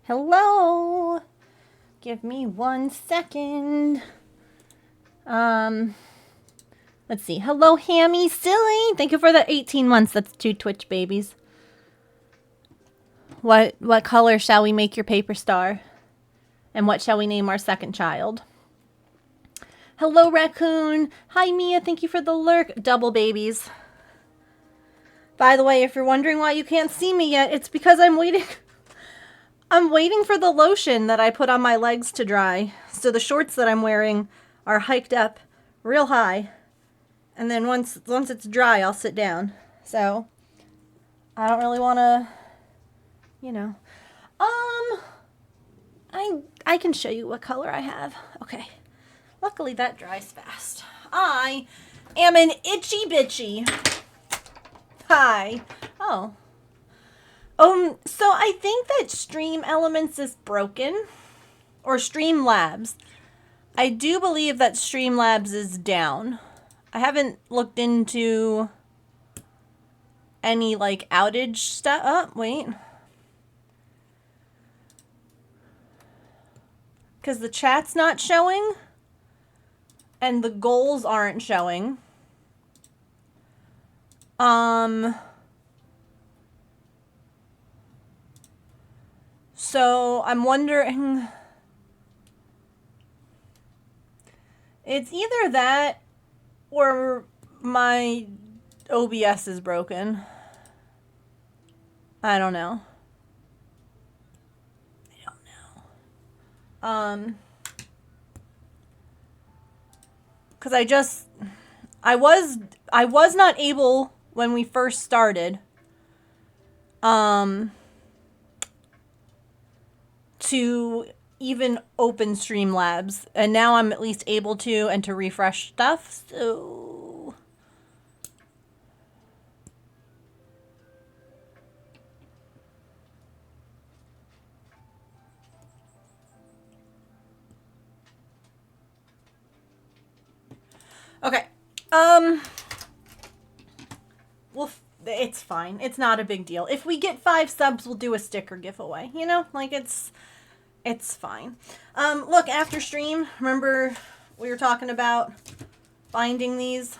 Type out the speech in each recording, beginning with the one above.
Hello. Give me 1 second. Let's see. Hello, Hammy Silly. Thank you for the 18 months. That's 2 Twitch babies. What color shall we make your paper star? And what shall we name our second child? Hello, Raccoon. Hi, Mia. Thank you for the lurk. Double babies. By the way, if you're wondering why you can't see me yet, it's because I'm waiting. I'm waiting for the lotion that I put on my legs to dry. So the shorts that I'm wearing are hiked up real high. And then once it's dry, I'll sit down. So I don't really want to, you know. I can show you what color I have. Okay. Luckily that dries fast. I am an itchy bitchy. Hi. Oh. So I think that Stream Elements is broken. Or Streamlabs. I do believe that Streamlabs is down. I haven't looked into any, like, outage stuff. Oh, wait. Because the chat's not showing. And the goals aren't showing. So I'm wondering. It's either that or my OBS is broken. I don't know. Because I was not able when we first started to even open Streamlabs, and now I'm at least able to, and to refresh stuff. So okay. Well, it's fine. It's not a big deal. If we get 5 subs, we'll do a sticker giveaway. You know, like it's fine. Look, after stream, remember we were talking about binding these?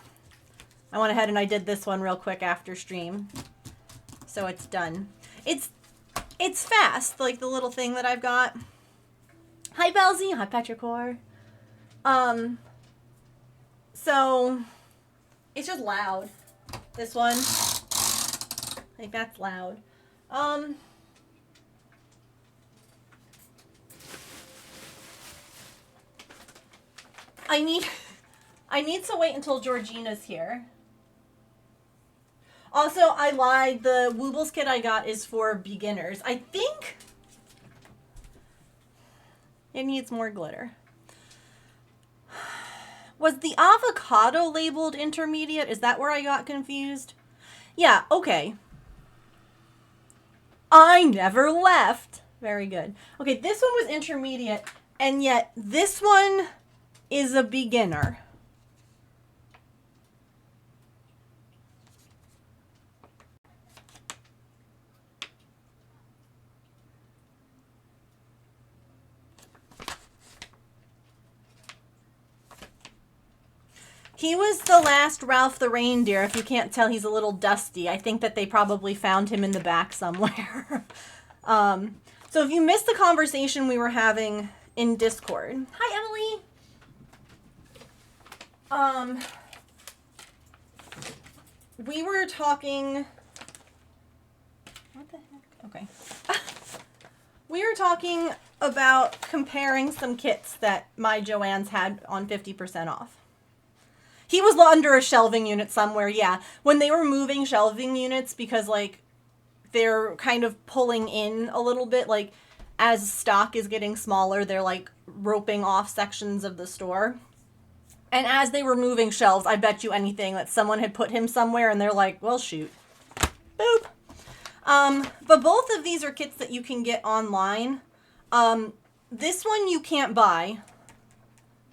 I went ahead and I did this one real quick after stream. So it's done. It's fast, like the little thing that I've got. Hi, Belzy. Hi, Petrichor. So it's just loud. This one, like that's loud. I need to wait until Georgina's here. Also, I lied. The Woobles kit I got is for beginners. I think it needs more glitter. Was the avocado labeled intermediate? Is that where I got confused? Yeah, okay. I never left. Very good. Okay, this one was intermediate, and yet this one is a beginner. He was the last Ralph the reindeer. If you can't tell, he's a little dusty. I think that they probably found him in the back somewhere. So if you missed the conversation we were having in Discord. Hi, Emily. We were talking... What the heck? Okay. We were talking about comparing some kits that my Joanne's had on 50% off. He was under a shelving unit somewhere, yeah. When they were moving shelving units, because, like, they're kind of pulling in a little bit, like, as stock is getting smaller, they're, like, roping off sections of the store. And as they were moving shelves, I bet you anything that someone had put him somewhere, and they're like, well, shoot. Boop. But both of these are kits that you can get online. This one you can't buy.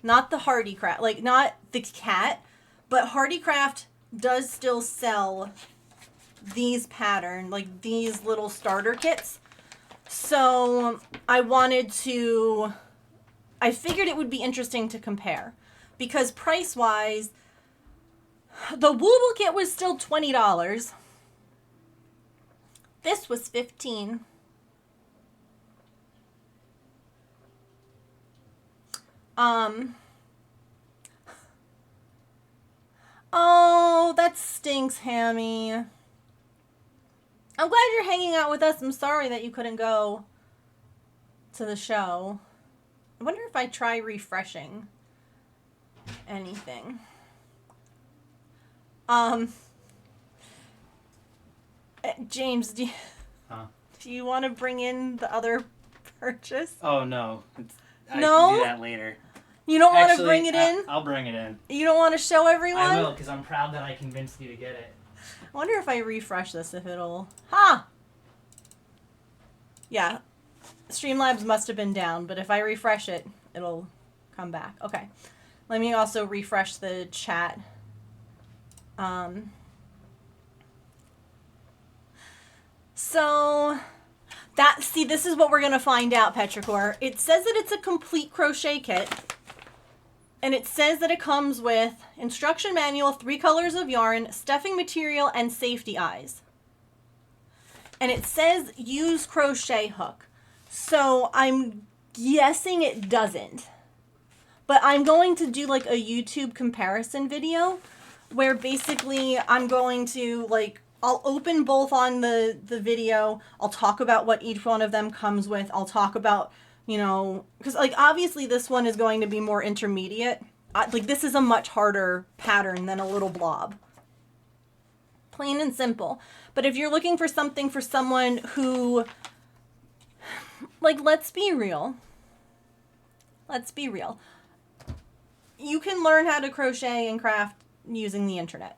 Not the Hardycraft, like, not the cat, but Hardycraft does still sell these pattern, like these little starter kits. So I figured it would be interesting to compare because price-wise, the Wooble kit was still $20. This was $15. Oh, that stinks, Hammy. I'm glad you're hanging out with us. I'm sorry that you couldn't go to the show. I wonder if I try refreshing anything. James, do you want to bring in the other purchase? Oh, no. I No? can do that later. You don't want to bring it in? I'll bring it in. You don't want to show everyone? I will, because I'm proud that I convinced you to get it. I wonder if I refresh this, if it'll... Ha! Yeah. Streamlabs must have been down, but if I refresh it, it'll come back. Okay. Let me also refresh the chat. So... this is what we're going to find out, Petrichor. It says that it's a complete crochet kit. And it says that it comes with instruction manual, 3 colors of yarn, stuffing material, and safety eyes. And it says use crochet hook. So I'm guessing it doesn't. But I'm going to do like a YouTube comparison video where basically I'm going to like, I'll open both on the video. I'll talk about what each one of them comes with. I'll talk about, you know, because like obviously this one is going to be more intermediate. Like this is a much harder pattern than a little blob. Plain and simple. But if you're looking for something for someone who, like, let's be real. Let's be real. You can learn how to crochet and craft using the internet.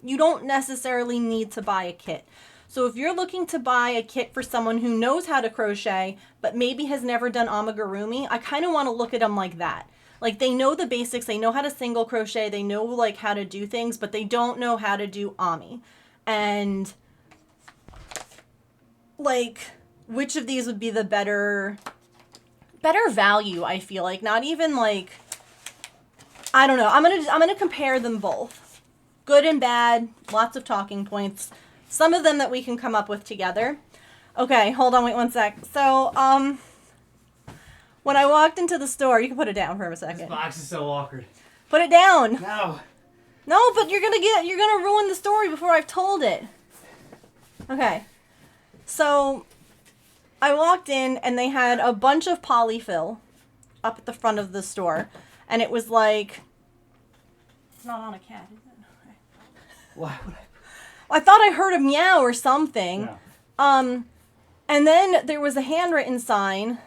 You don't necessarily need to buy a kit. So if you're looking to buy a kit for someone who knows how to crochet, but maybe has never done amigurumi, I kind of want to look at them like that. Like they know the basics, they know how to single crochet, they know like how to do things, but they don't know how to do ami. And like, which of these would be the better value, I feel like. Not even like, I don't know. I'm gonna compare them both. Good and bad, lots of talking points. Some of them that we can come up with together. Okay, hold on, wait one sec. So, when I walked into the store, you can put it down for a second. This box is so awkward. Put it down. No. No, but you're gonna ruin the story before I've told it. Okay. So, I walked in and they had a bunch of polyfill up at the front of the store. And it was like, it's not on a cat, is it? Okay. Why would I thought I heard a meow or something. No. And then there was a handwritten sign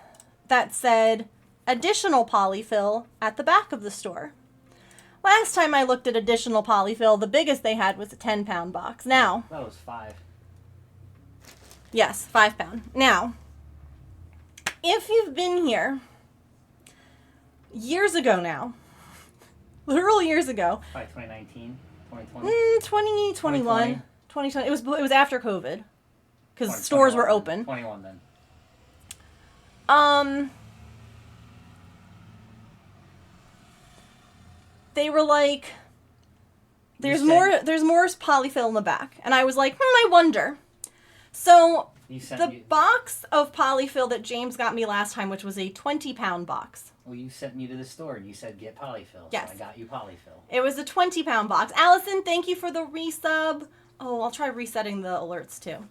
that said, additional polyfill at the back of the store. Last time I looked at additional polyfill, the biggest they had was a 10-pound box. Now... That was 5. Yes, 5 pound. Now, if you've been here years ago now, literal years ago. Probably 2019, 2020. 2021, 2020. It was after COVID, because stores were open. 21 then. They were like, there's more polyfill in the back, and I was like, I wonder. So the box of polyfill that James got me last time, which was a 20-pound box. Well, you sent me to the store and you said get polyfill. Yes. So I got you polyfill. It was a 20-pound box. Allison, thank you for the resub. Oh, I'll try resetting the alerts too.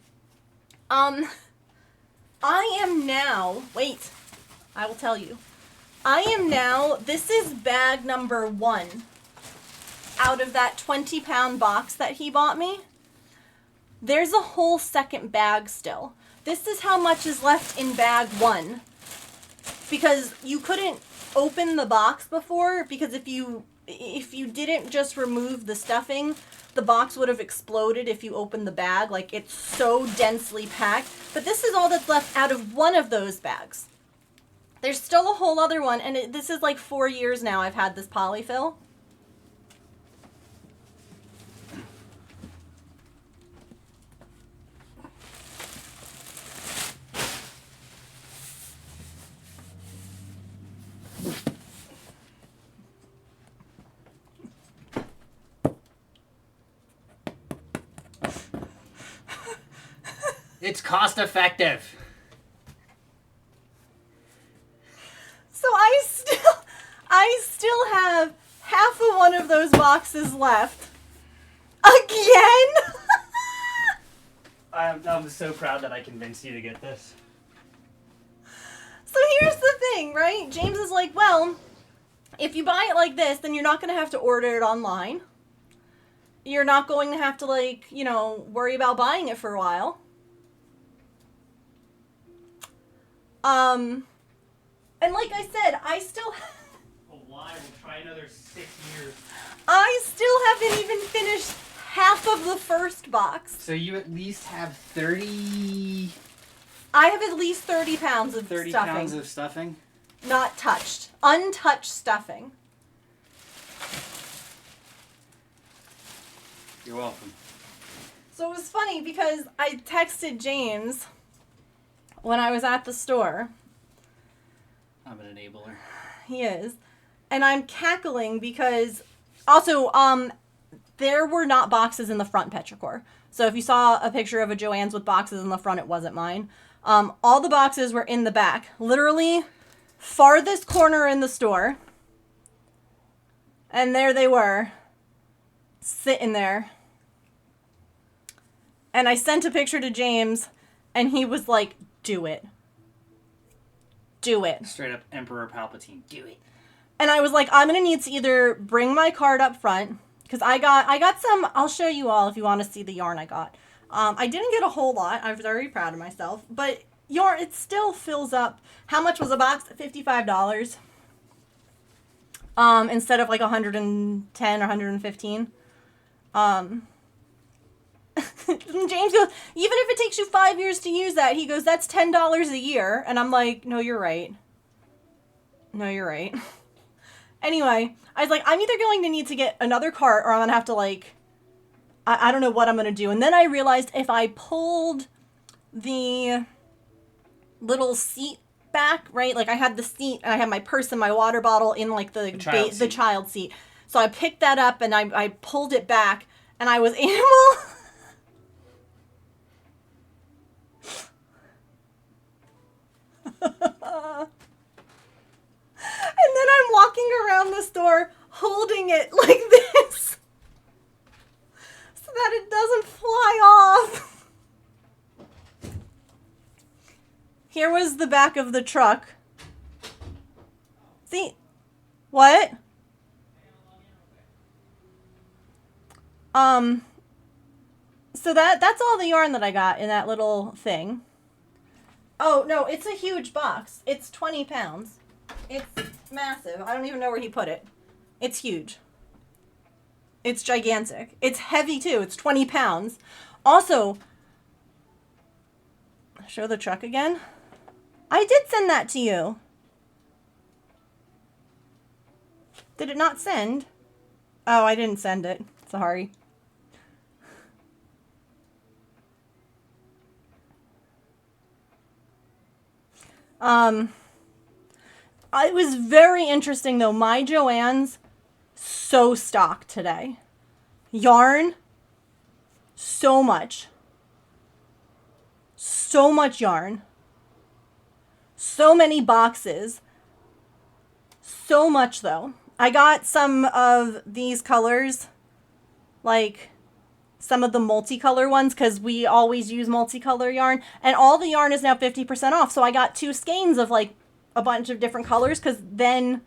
I am now, wait, I will tell you. I am now, this is bag number 1 out of that 20-pound box that he bought me. There's a whole second bag still. This is how much is left in bag 1. Because you couldn't open the box before, because if you didn't just remove the stuffing, the box would have exploded if you opened the bag. Like, it's so densely packed. But this is all that's left out of one of those bags. There's still a whole other one, and this is like 4 years now I've had this polyfill. It's cost effective. So I still have half of one of those boxes left. Again? I'm so proud that I convinced you to get this. So here's the thing, right? James is like, well, if you buy it like this, then you're not going to have to order it online. You're not going to have to, like, you know, worry about buying it for a while. And like I said, I still... Why? We'll try another 6 years. I still haven't even finished half of the first box. So you at least have 30... I have at least 30 pounds of 30 stuffing. pounds of stuffing? Not touched. Untouched stuffing. You're welcome. So it was funny because I texted James when I was at the store. I'm an enabler. He is. And I'm cackling because also there were not boxes in the front petrichor. So if you saw a picture of a Joann's with boxes in the front, it wasn't mine. All the boxes were in the back. Literally farthest corner in the store. And there they were. Sitting there. And I sent a picture to James and he was like, do it. Do it. Straight up Emperor Palpatine. Do it. And I was like, I'm going to need to either bring my card up front, because I got some, I'll show you all if you want to see the yarn I got. I didn't get a whole lot. I'm very proud of myself. But yarn, it still fills up. How much was a box? $55. Instead of like 110 or 115. James goes, even if it takes you 5 years to use that, he goes, that's $10 a year. And I'm like, no, you're right. No, you're right. Anyway, I was like, I'm either going to need to get another cart or I'm going to have to, like, I don't know what I'm going to do. And then I realized if I pulled the little seat back, right? Like I had the seat and I had my purse and my water bottle in like the child seat. So I picked that up and I pulled it back and I was able... And then I'm walking around the store holding it like this so that it doesn't fly off. Here was the back of the truck. See? What? So that's all the yarn that I got in that little thing. Oh, no, it's a huge box. It's 20 pounds. It's massive. I don't even know where he put it. It's huge. It's gigantic. It's heavy, too. It's 20 pounds. Also, show the truck again. I did send that to you. Did it not send? Oh, I didn't send it. Sorry. It was very interesting though. My Joann's so stocked today. Yarn, so much. So much yarn. So many boxes. So much though. I got some of these colors, like some of the multicolor ones, because we always use multicolor yarn, and all the yarn is now 50% off. So I got 2 skeins of like a bunch of different colors, because then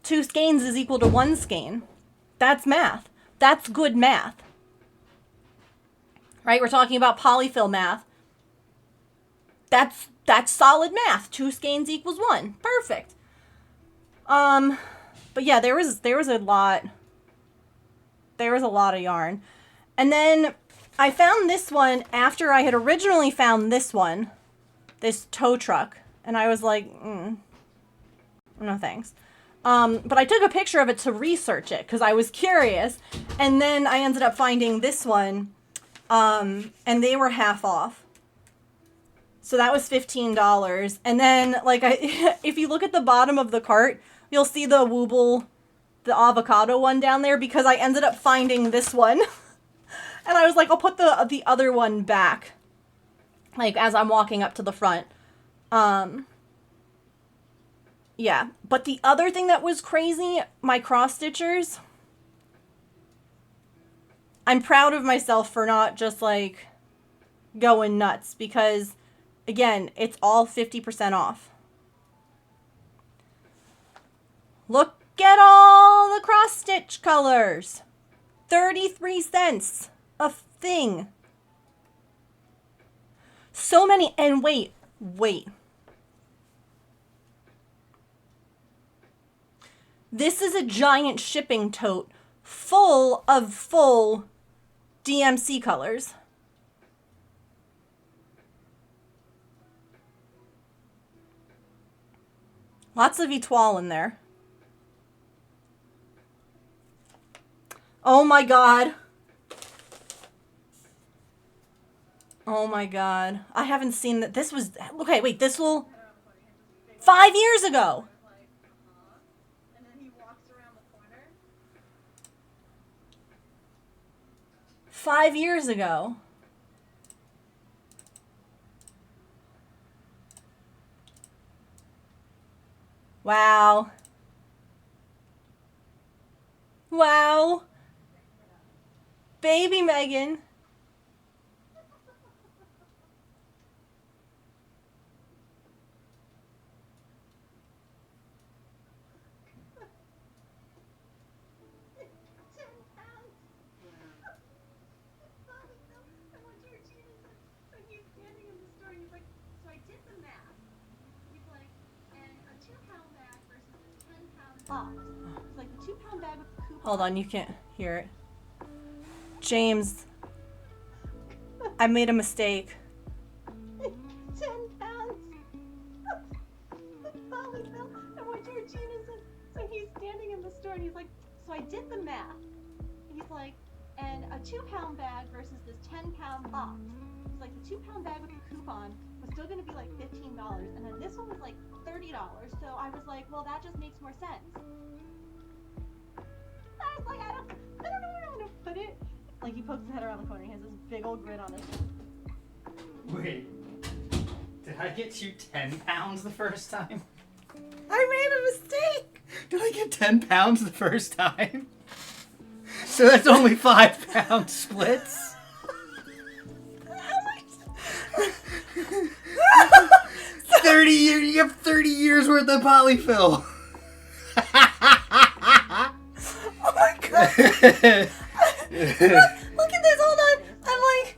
2 skeins is equal to 1 skein. That's math. That's good math. Right? We're talking about polyfill math. That's solid math. 2 skeins equals 1. Perfect. But yeah, there was a lot. There was a lot of yarn. And then I found this one after I had originally found this one, this tow truck. And I was like, no thanks. But I took a picture of it to research it because I was curious. And then I ended up finding this one, and they were half off. So that was $15. And then, like, if you look at the bottom of the cart, you'll see the Wooble, the avocado one down there, because I ended up finding this one. And I was like, I'll put the other one back. like as I'm walking up to the front. Yeah, but the other thing that was crazy, my cross stitchers, I'm proud of myself for not just like going nuts because again, it's all 50% off. Look at all the cross stitch colors. 33 cents a thing. So many, and wait. This is a giant shipping tote full of full DMC colors. Lots of Etoile in there. Oh my god. Oh my god. I haven't seen that. This was... Okay, wait. This will... 5 years ago. And then he walks around the corner. 5 years ago. Wow. Wow. Baby Megan. It's like the 2-pound bag with the coupon. Hold on, you can't hear it. James, I made a mistake. 10 pounds. Molly Bill, and what Georgina said. So he's standing in the store and he's like, so I did the math. He's like, and a 2-pound bag versus this 10-pound box. It's like the 2-pound bag with the coupon was still going to be like $15, and then this one was like $30. So I was like, well, that just makes more sense. I was like, I don't know where I'm gonna put it. Like he pokes his head around the corner. He has this big old grin on his face. Wait. Did I get you 10 pounds the first time? I made a mistake. Did I get 10 pounds the first time? So that's only 5 pound splits? How much? 30 years, you have 30 years worth of polyfill. Oh my god. Look at this, hold on. I'm like...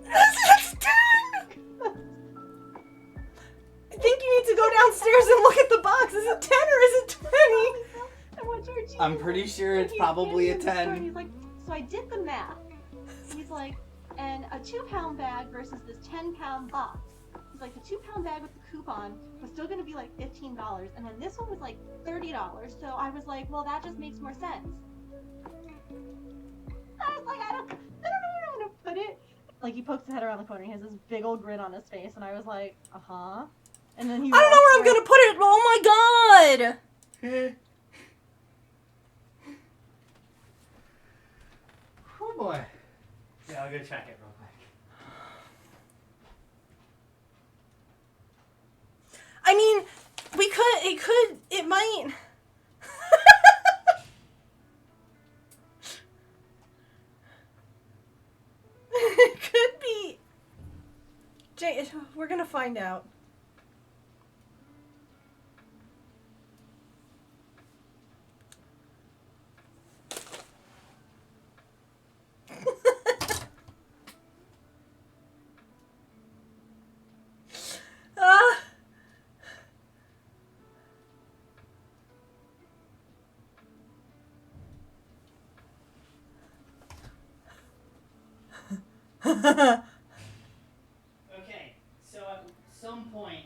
It's 10! I think you need to go downstairs and look at the box. Is it 10 or is it 20? I'm pretty sure it's probably a 10. He's like, so I did the math. He's like, and a 2-pound bag versus this 10-pound box. He's like, the 2-pound bag with the coupon was still going to be like $15, and then this one was like $30. So I was like, well, that just makes more sense. I was like, I don't know where I'm gonna put it. Like he pokes his head around the corner. He has this big old grin on his face, and I was like, And then he. I don't know where I'm gonna put it. Oh my god. Oh boy. Yeah, I'll go check it real quick. I mean, it might. It could be. Jay, we're gonna find out. Okay, so at some point,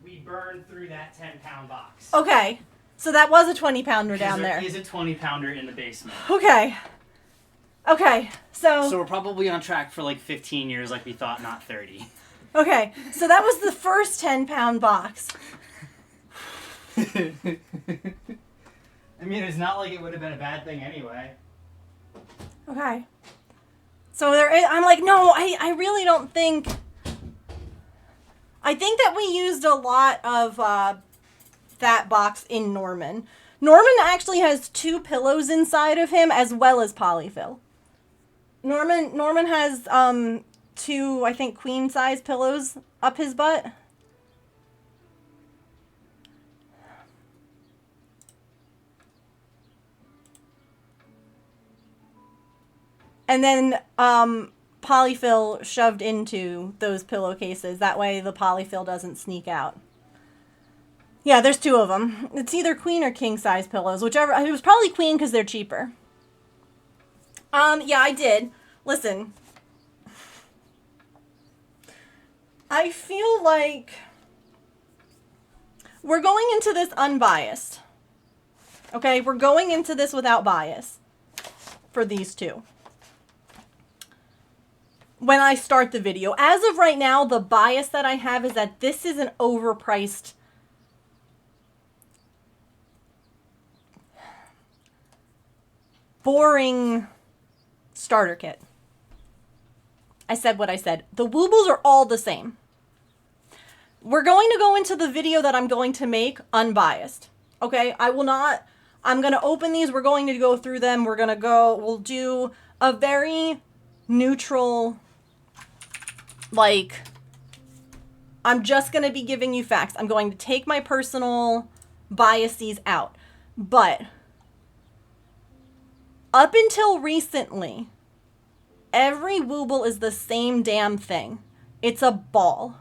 we burned through that 10-pound box. Okay, so that was a 20-pounder down there. There is a 20-pounder in the basement. Okay, so So we're probably on track for like 15 years like we thought, not 30. Okay, so that was the first 10-pound box. I mean, it's not like it would have been a bad thing anyway. Okay. So I'm like, no, I really don't think. I think that we used a lot of that box in Norman. Norman actually has 2 pillows inside of him as well as polyfill. Norman has 2, I think, queen size pillows up his butt. And then polyfill shoved into those pillowcases. That way the polyfill doesn't sneak out. Yeah, there's 2 of them. It's either queen or king size pillows, whichever. It was probably queen because they're cheaper. Yeah, I did. Listen. I feel like we're going into this unbiased. Okay, we're going into this without bias for these 2. When I start the video. As of right now, the bias that I have is that this is an overpriced boring starter kit. I said what I said. The woobles are all the same. We're going to go into the video that I'm going to make unbiased. Okay? I'm going to open these. We're going to go through them. We'll do a very neutral, like, I'm just going to be giving you facts. I'm going to take my personal biases out. But up until recently, every wooble is the same damn thing. It's a ball.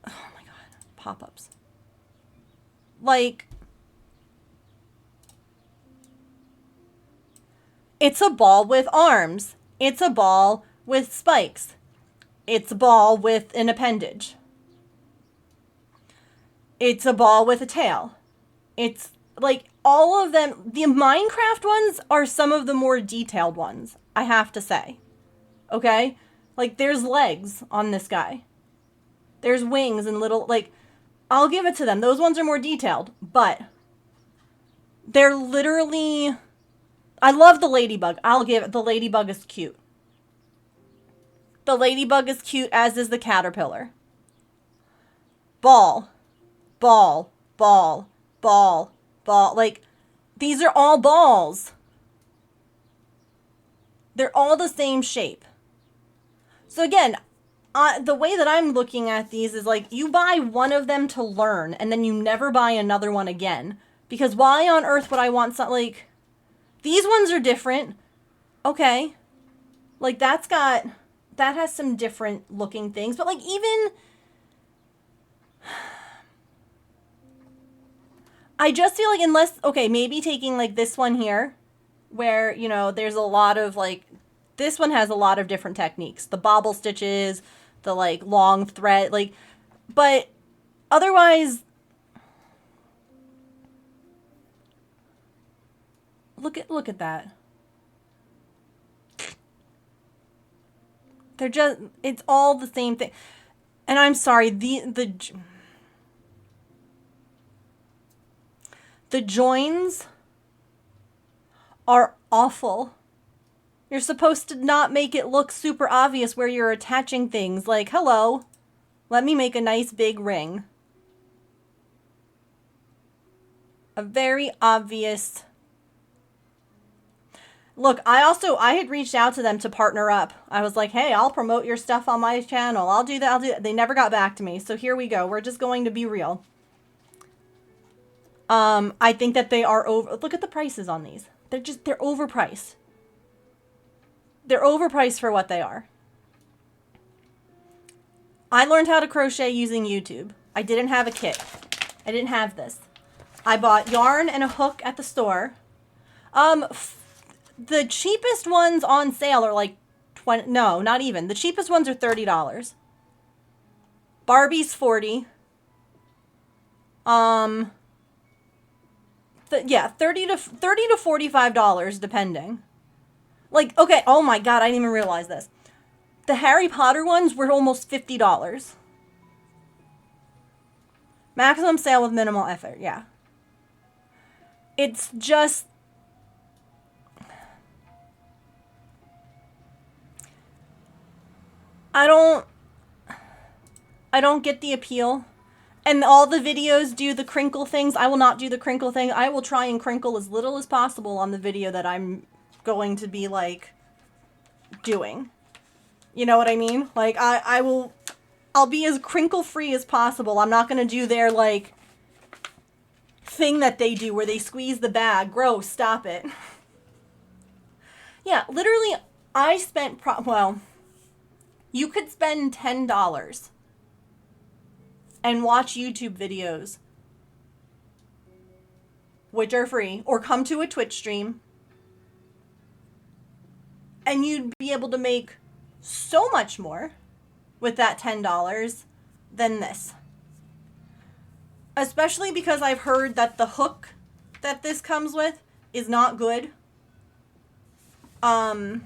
Oh my god. Pop-ups. Like, it's a ball with arms. It's a ball with spikes. It's a ball with an appendage. It's a ball with a tail. It's like all of them. The Minecraft ones are some of the more detailed ones, I have to say. Okay? Like, there's legs on this guy. There's wings and little, like, I'll give it to them. Those ones are more detailed, but they're literally, I love the ladybug. I'll give it, the ladybug is cute. The ladybug is cute, as is the caterpillar. Ball. Ball. Ball. Ball. Ball. Like, these are all balls. They're all the same shape. So again, the way that I'm looking at these is like, you buy one of them to learn, and then you never buy another one again. Because why on earth would I want something like, these ones are different. Okay. Like, that has some different looking things. But like, even, I just feel like unless, okay, maybe taking like this one here, where, you know, there's a lot of like, this one has a lot of different techniques. The bobble stitches, the like long thread, like, but otherwise, look at that. They're just, it's all the same thing. And I'm sorry, the joins are awful. You're supposed to not make it look super obvious where you're attaching things. Like, hello, let me make a nice big ring. A very obvious. Look, I had reached out to them to partner up. I was like, hey, I'll promote your stuff on my channel. I'll do that. They never got back to me. So here we go. We're just going to be real. I think that they are over. Look at the prices on these. They're overpriced. They're overpriced for what they are. I learned how to crochet using YouTube. I didn't have a kit. I didn't have this. I bought yarn and a hook at the store. The cheapest ones on sale are like 20, no, not even. The cheapest ones are $30. Barbie's $40. Yeah, $30 to $45 depending. Like, okay, oh my god, I didn't even realize this. The Harry Potter ones were almost $50. Maximum sale with minimal effort, yeah. It's just... I don't get the appeal. And all the videos do the crinkle things. I will not do the crinkle thing. I will try and crinkle as little as possible on the video that I'm going to be, like, doing. You know what I mean? Like, I'll be as crinkle-free as possible. I'm not gonna do their, like, thing that they do where they squeeze the bag. Gross, stop it. Yeah, literally, I spent, well, you could spend $10 and watch YouTube videos, which are free, or come to a Twitch stream, and you'd be able to make so much more with that $10 than this. Especially because I've heard that the hook that this comes with is not good. To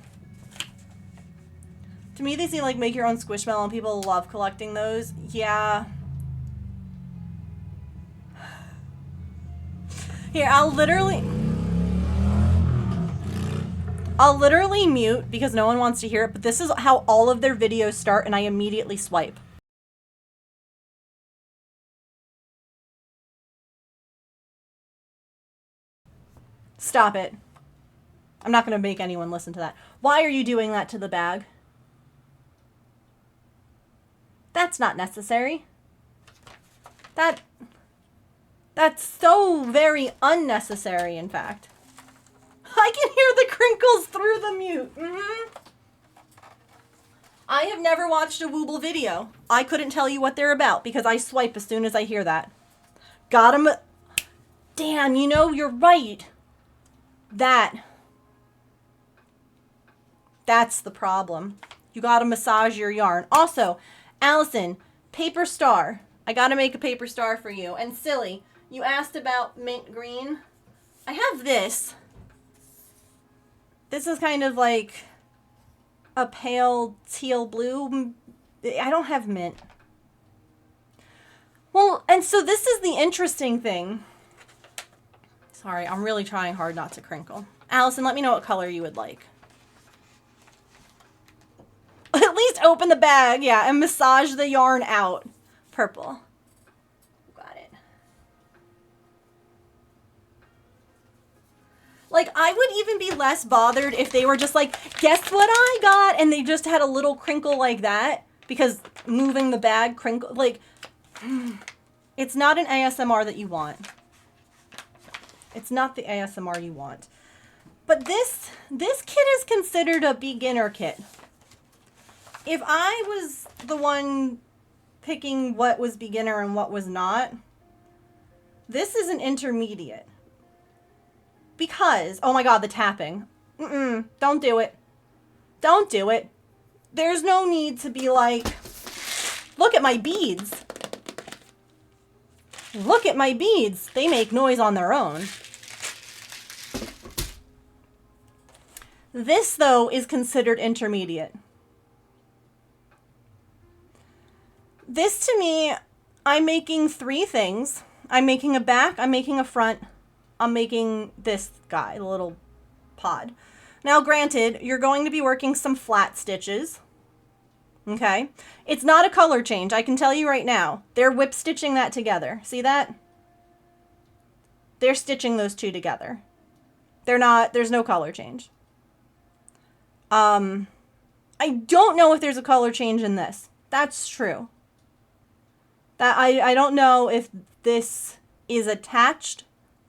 me, they seem like make your own Squishmallow, and people love collecting those. Yeah. Here, I'll literally mute because no one wants to hear it, but this is how all of their videos start, and I immediately swipe. Stop it. I'm not going to make anyone listen to that. Why are you doing that to the bag? That's not necessary. That's so very unnecessary, in fact. I can hear the crinkles through the mute. I have never watched a Wooble video. I couldn't tell you what they're about because I swipe as soon as I hear that. Got him. Dan, you know, you're right. That's the problem. You gotta massage your yarn. Also, Allison, paper star. I gotta make a paper star for you. And Silly, you asked about mint green. I have this. This is kind of like a pale teal blue. I don't have mint. Well, and so this is the interesting thing. Sorry, I'm really trying hard not to crinkle. Allison, let me know what color you would like. At least open the bag, yeah, and massage the yarn out. Purple. Got it. Like, I would even be less bothered if they were just like, guess what I got? And they just had a little crinkle like that. Because moving the bag crinkle, like, it's not an ASMR that you want. It's not the ASMR you want. But this kit is considered a beginner kit. If I was the one picking what was beginner and what was not, this is an intermediate. Because, oh my god, the tapping. Don't do it. Don't do it. There's no need to be like, look at my beads. Look at my beads. They make noise on their own. This, though, is considered intermediate. This, to me, I'm making 3 things. I'm making a back, I'm making a front, I'm making this guy, the little pod. Now, granted, you're going to be working some flat stitches. Okay? It's not a color change, I can tell you right now. They're whip stitching that together. See that? They're stitching those two together. There's no color change. I don't know if there's a color change in this. That's true. That I don't know if this is attached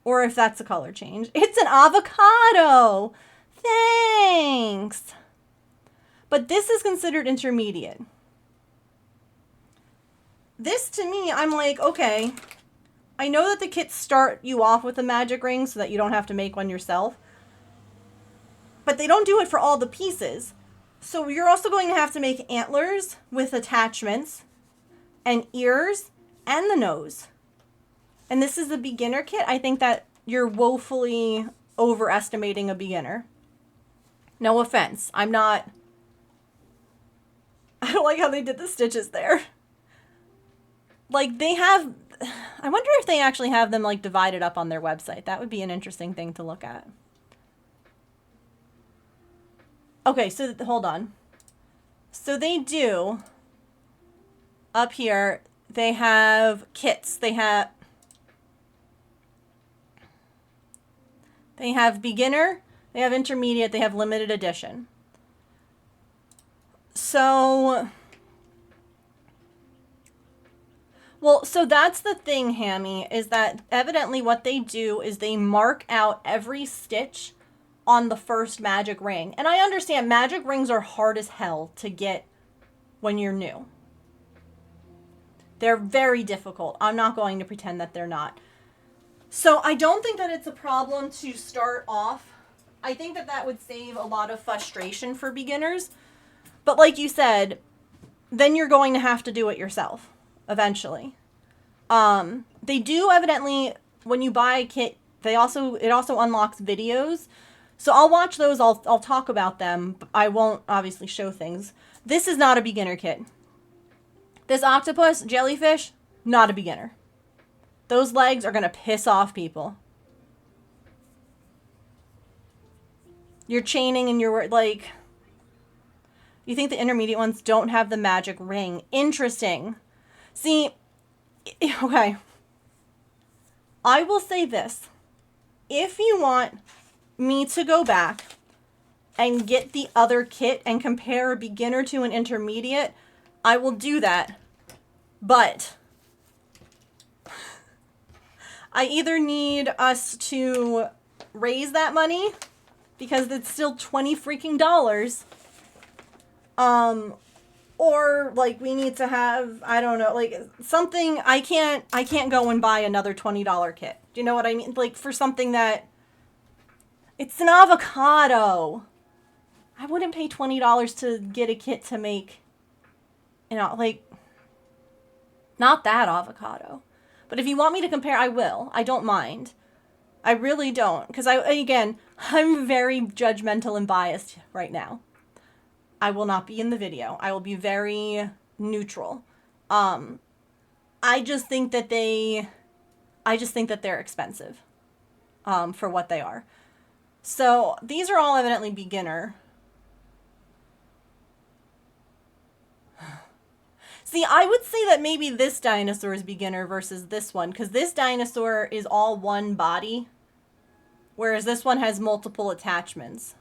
or if that's a color change. It's an avocado! Thanks! But this is considered intermediate. This, to me, I'm like, okay, I know that the kits start you off with a magic ring so that you don't have to make one yourself. But they don't do it for all the pieces. So you're also going to have to make antlers with attachments and ears and the nose. And this is a beginner kit. I think that you're woefully overestimating a beginner. No offense. I don't like how they did the stitches there. Like, they have... I wonder if they actually have them like divided up on their website. That would be an interesting thing to look at. Okay, so hold on. So they do, up here, they have kits. They have beginner, they have intermediate, they have limited edition. So, well, so that's the thing, Hammy, is that evidently what they do is they mark out every stitch on the first magic ring. And I understand magic rings are hard as hell to get when you're new. They're very difficult. I'm not going to pretend that they're not. So I don't think that it's a problem to start off. I think that that would save a lot of frustration for beginners. But like you said, then you're going to have to do it yourself eventually. They do evidently, when you buy a kit, it also unlocks videos. So I'll watch those, I'll talk about them, but I won't obviously show things. This is not a beginner kit. This octopus, jellyfish, not a beginner. Those legs are going to piss off people. You're chaining and you're like... You think the intermediate ones don't have the magic ring. Interesting. See, okay. I will say this. If you want me to go back and get the other kit and compare a beginner to an intermediate, I will do that. But I either need us to raise that money because it's still $20 freaking dollars. Or like we need to have, I don't know, like something. I can't go and buy another $20 kit. Do you know what I mean? Like for something that, it's an avocado. I wouldn't pay $20 to get a kit to make, you know, like, not that avocado. But if you want me to compare, I will. I don't mind. I really don't. Because I'm very judgmental and biased right now. I will not be in the video. I will be very neutral. I just think that they're expensive, for what they are. So these are all evidently beginner. See, I would say that maybe this dinosaur is beginner versus this one, because this dinosaur is all one body, whereas this one has multiple attachments.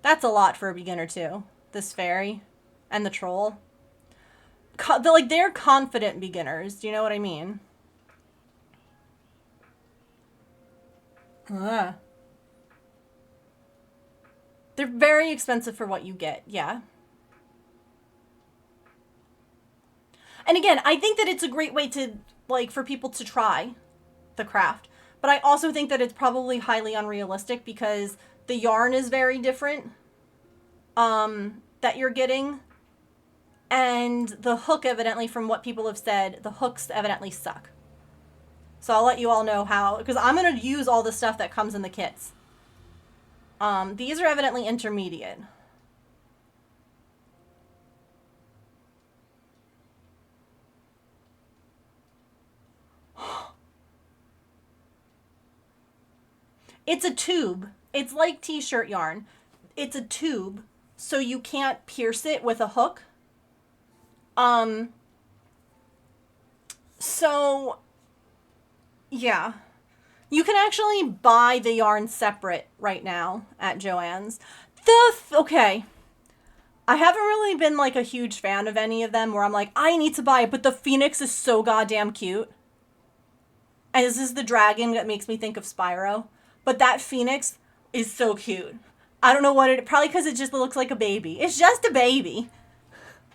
That's a lot for a beginner too. This fairy and the troll. They're confident beginners. Do you know what I mean? They're very expensive for what you get. Yeah. And again, I think that it's a great way to, like, for people to try the craft. But I also think that it's probably highly unrealistic because the yarn is very different that you're getting. And the hook, evidently, from what people have said, the hooks evidently suck. So I'll let you all know how, because I'm going to use all the stuff that comes in the kits. These are evidently intermediate. It's a tube. It's like t-shirt yarn. It's a tube, so you can't pierce it with a hook. So, yeah. You can actually buy the yarn separate right now at Joann's. Okay. I haven't really been, like, a huge fan of any of them where I'm like, I need to buy it, but the Phoenix is so goddamn cute. And this is the dragon that makes me think of Spyro. But that Phoenix is so cute. I don't know what it... Probably because it just looks like a baby. It's just a baby.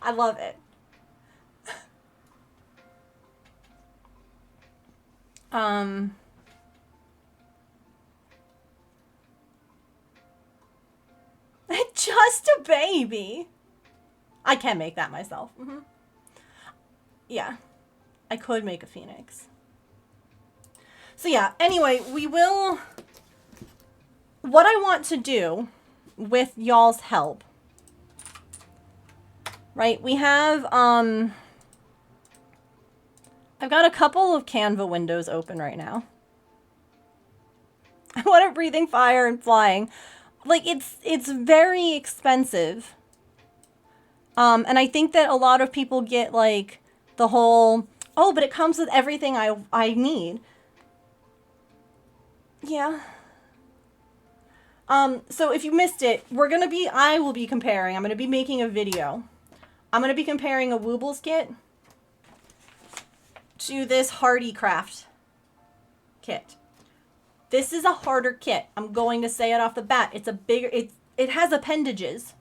I love it. Just a baby. I can make that myself. Mm-hmm. Yeah. I could make a Phoenix. So yeah, anyway, we will... What I want to do, with y'all's help, right? We have, I've got a couple of Canva windows open right now. What a breathing fire and flying. Like, it's very expensive. And I think that a lot of people get, like, the whole, oh, but it comes with everything I need. Yeah. So if you missed it, I will be comparing. I'm going to be making a video. I'm going to be comparing a Woobles kit to this Hardy Craft kit. This is a harder kit. I'm going to say it off the bat. It's a bigger, it has appendages.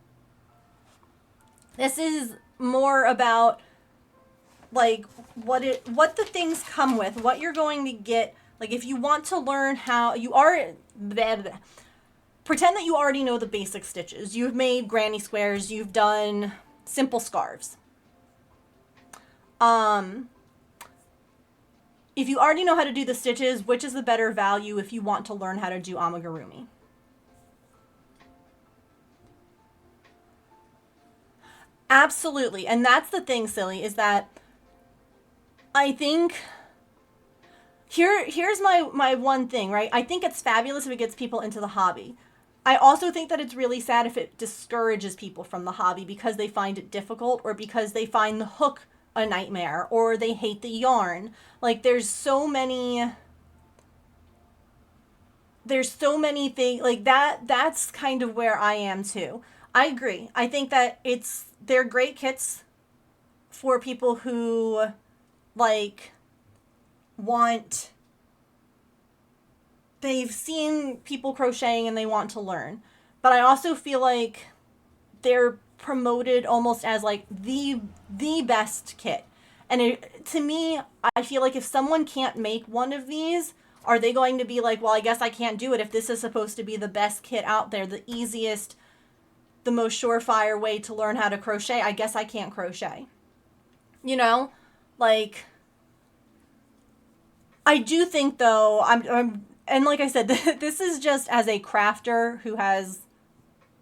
This is more about, like, what the things come with, what you're going to get. Like, if you want to learn how, pretend that you already know the basic stitches. You've made granny squares. You've done simple scarves. If you already know how to do the stitches, which is the better value if you want to learn how to do amigurumi? Absolutely. And that's the thing, Silly, is that I think here's my one thing, right? I think it's fabulous if it gets people into the hobby. I also think that it's really sad if it discourages people from the hobby because they find it difficult or because they find the hook a nightmare or they hate the yarn. Like, there's so many things like that's kind of where I am too. I agree. I think that they're great kits for people who, like, they've seen people crocheting and they want to learn. But I also feel like they're promoted almost as, like, the best kit. And to me, I feel like if someone can't make one of these, are they going to be like, well, I guess I can't do it if this is supposed to be the best kit out there, the easiest, the most surefire way to learn how to crochet? I guess I can't crochet. You know? Like, I do think, though, and like I said, this is just as a crafter who has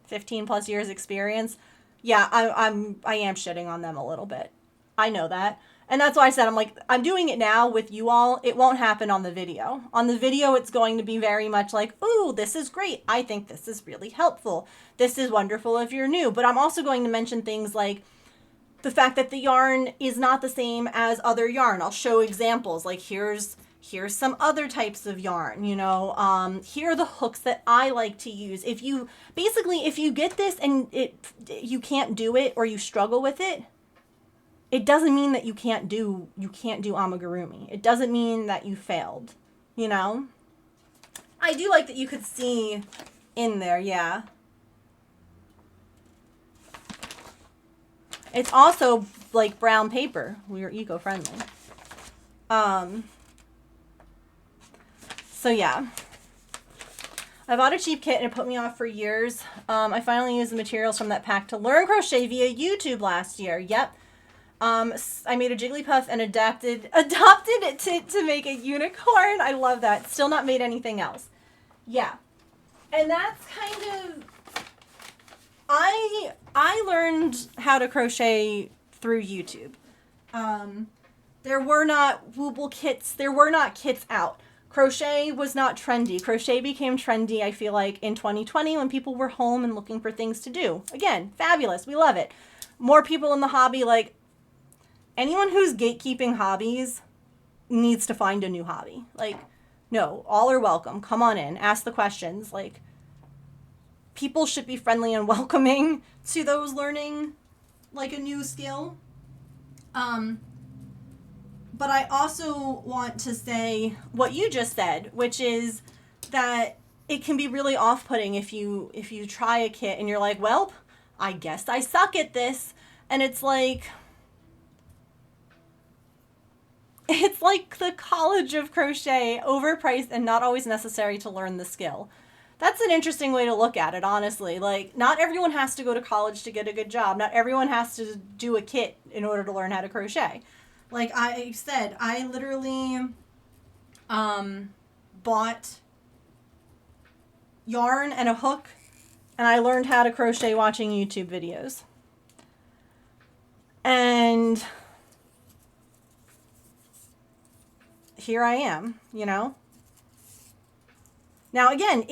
15 plus years experience. Yeah, I am shitting on them a little bit. I know that. And that's why I said, I'm doing it now with you all. It won't happen on the video. On the video, it's going to be very much like, ooh, this is great. I think this is really helpful. This is wonderful if you're new. But I'm also going to mention things like the fact that the yarn is not the same as other yarn. I'll show examples. Like, here's some other types of yarn, you know, here are the hooks that I like to use. If you get this and you can't do it or you struggle with it, it doesn't mean that you can't do amigurumi. It doesn't mean that you failed, you know? I do like that you could see in there, yeah. It's also, like, brown paper. We are eco-friendly. So yeah, I bought a cheap kit and it put me off for years. I finally used the materials from that pack to learn crochet via YouTube last year. Yep. I made a Jigglypuff and adopted it to make a unicorn. I love that. Still not made anything else. Yeah. And that's kind of, I learned how to crochet through YouTube. There were not Wooble kits. There were not kits out. Crochet was not trendy. Crochet became trendy, I feel like, in 2020 when people were home and looking for things to do. Again, fabulous. We love it. More people in the hobby. Like, anyone who's gatekeeping hobbies needs to find a new hobby. Like, no, all are welcome. Come on in. Ask the questions. Like, people should be friendly and welcoming to those learning, like, a new skill. But I also want to say what you just said, which is that it can be really off-putting if you try a kit and you're like, well, I guess I suck at this. And it's like the College of Crochet, overpriced and not always necessary to learn the skill. That's an interesting way to look at it, honestly. Like, not everyone has to go to college to get a good job. Not everyone has to do a kit in order to learn how to crochet. Like I said, I literally bought yarn and a hook, and I learned how to crochet watching YouTube videos. And here I am, you know? Now, again,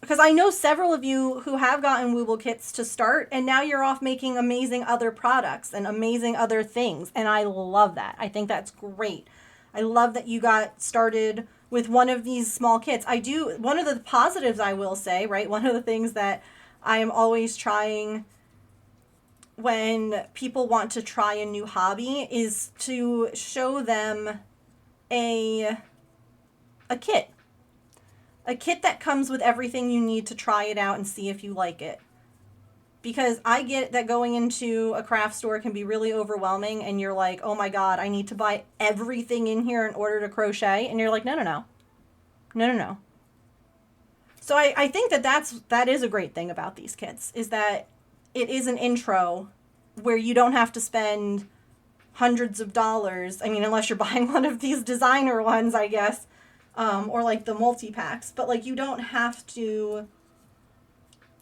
because I know several of you who have gotten Wooble kits to start, and now you're off making amazing other products and amazing other things. And I love that. I think that's great. I love that you got started with one of these small kits. One of the positives I will say, right? One of the things that I am always trying when people want to try a new hobby is to show them a kit. A kit that comes with everything you need to try it out and see if you like it. Because I get that going into a craft store can be really overwhelming and you're like, oh my God, I need to buy everything in here in order to crochet. And you're like, no. So I think that is a great thing about these kits, is that it is an intro where you don't have to spend hundreds of dollars. I mean, unless you're buying one of these designer ones, I guess, or like the multi-packs. But like, you don't have to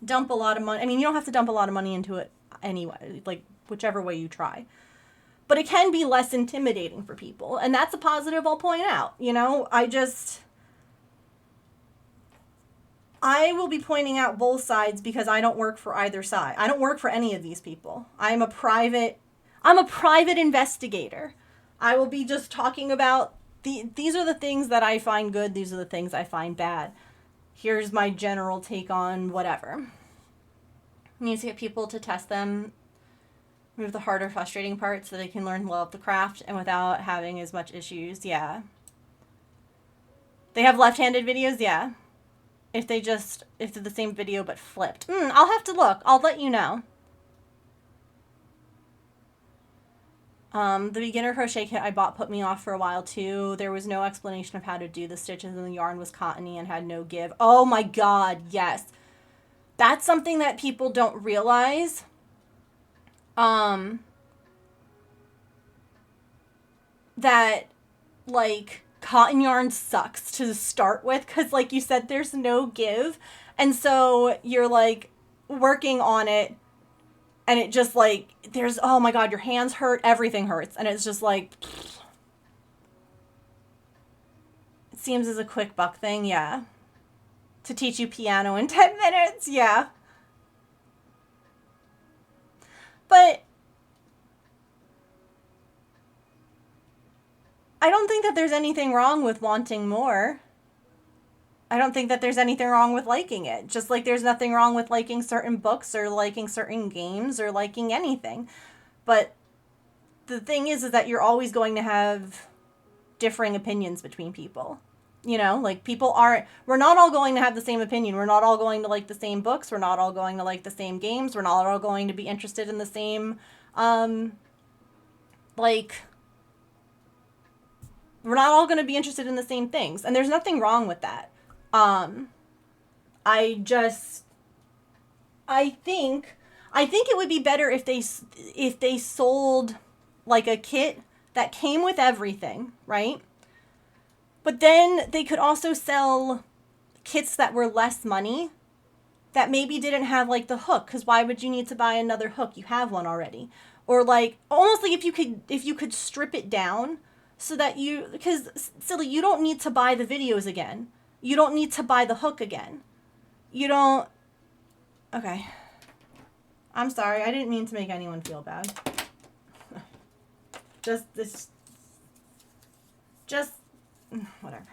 dump a lot of money. I mean, you don't have to dump a lot of money into it anyway, like whichever way you try. But it can be less intimidating for people. And that's a positive I'll point out. You know, I will be pointing out both sides because I don't work for either side. I don't work for any of these people. I'm a private investigator. I will be just talking about these are the things that I find good. These are the things I find bad. Here's my general take on whatever. You need to get people to test them, remove the harder, frustrating parts so they can learn to love the craft and without having as much issues. Yeah. They have left-handed videos. Yeah. If they're the same video but flipped. I'll have to look. I'll let you know. The beginner crochet kit I bought put me off for a while too. There was no explanation of how to do the stitches and the yarn was cottony and had no give. Oh my God, yes. That's something that people don't realize. That like cotton yarn sucks to start with because like you said, there's no give. And so you're like working on it and it just like, oh my God, your hands hurt, everything hurts. And it's just like, it seems as a quick buck thing, yeah. To teach you piano in 10 minutes, yeah. But I don't think that there's anything wrong with wanting more. I don't think that there's anything wrong with liking it. Just like there's nothing wrong with liking certain books or liking certain games or liking anything. But the thing is that you're always going to have differing opinions between people. You know, like we're not all going to have the same opinion. We're not all going to like the same books. We're not all going to like the same games. We're not all going to be interested in the same, we're not all going to be interested in the same things. And there's nothing wrong with that. I think it would be better if they sold like a kit that came with everything, right? But then they could also sell kits that were less money that maybe didn't have like the hook, because why would you need to buy another hook? You have one already. Or like almost like if you could strip it down so that because silly, you don't need to buy the videos again. You don't need to buy the hook again. Okay. I'm sorry. I didn't mean to make anyone feel bad. Just whatever.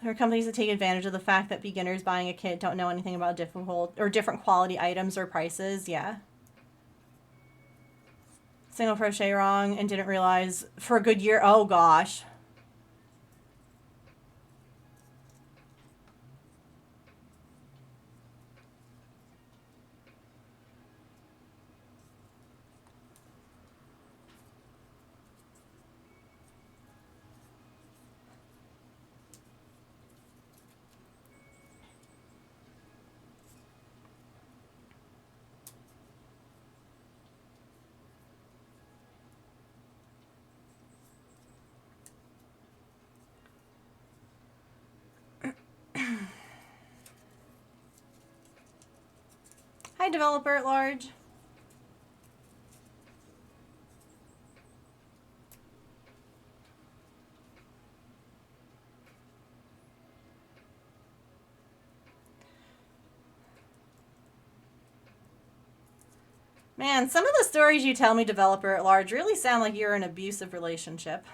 There are companies that take advantage of the fact that beginners buying a kit don't know anything about different quality items or prices. Yeah. Single crochet wrong and didn't realize for a good year. Oh gosh. Hi, developer at large. Man, some of the stories you tell me, developer at large, really sound like you're in an abusive relationship.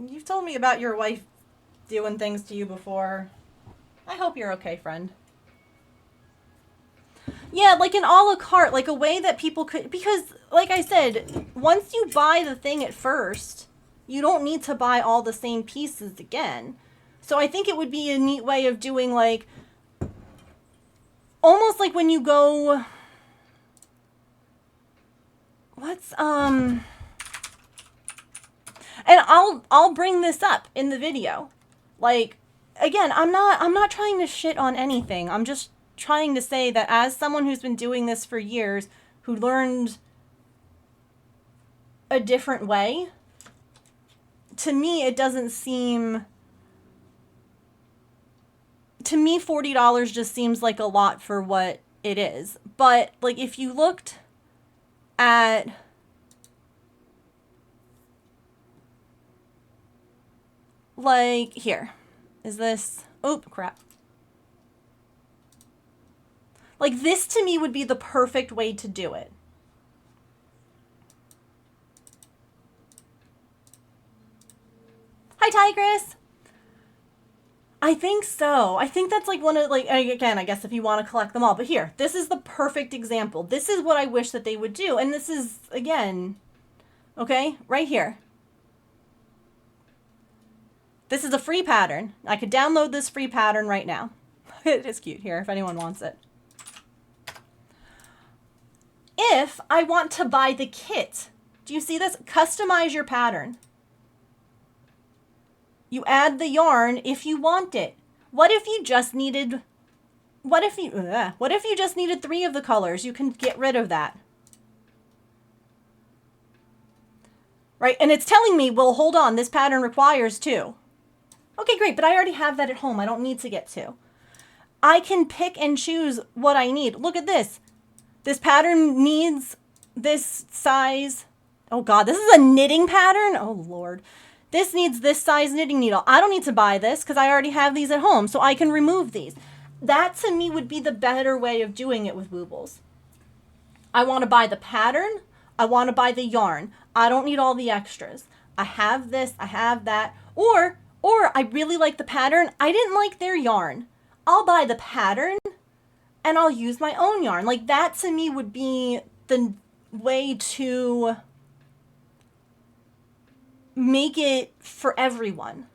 You've told me about your wife doing things to you before. I hope you're okay, friend. Yeah, like an a la carte, like a way that people could, because, like I said, once you buy the thing at first, you don't need to buy all the same pieces again. So I think it would be a neat way of doing, like, almost like when you go, and I'll bring this up in the video. Like, again, I'm not trying to shit on anything. I'm just trying to say that as someone who's been doing this for years, who learned a different way, to me it doesn't seem, to me $40 just seems like a lot for what it is. But like if you looked at like here, is this, oh crap. Like this to me would be the perfect way to do it. Hi, Tigress. I think so. I think that's like one of, like, again, I guess if you want to collect them all. But here, this is the perfect example. This is what I wish that they would do. And this is, again, okay, right here. This is a free pattern. I could download this free pattern right now. It is cute here if anyone wants it. If I want to buy the kit, do you see this? Customize your pattern. You add the yarn if you want it. What if you just needed, what if you just needed 3 of the colors? You can get rid of that. Right? And it's telling me, well, hold on, this pattern requires 2. Okay, great, but I already have that at home. I don't need to get 2. I can pick and choose what I need. Look at this. This pattern needs this size. Oh God, this is a knitting pattern? Oh Lord. This needs this size knitting needle. I don't need to buy this because I already have these at home, so I can remove these. That to me would be the better way of doing it with Woobles. I want to buy the pattern. I want to buy the yarn. I don't need all the extras. I have this, I have that. Or I really like the pattern. I didn't like their yarn. I'll buy the pattern and I'll use my own yarn. Like that to me would be the way to make it for everyone.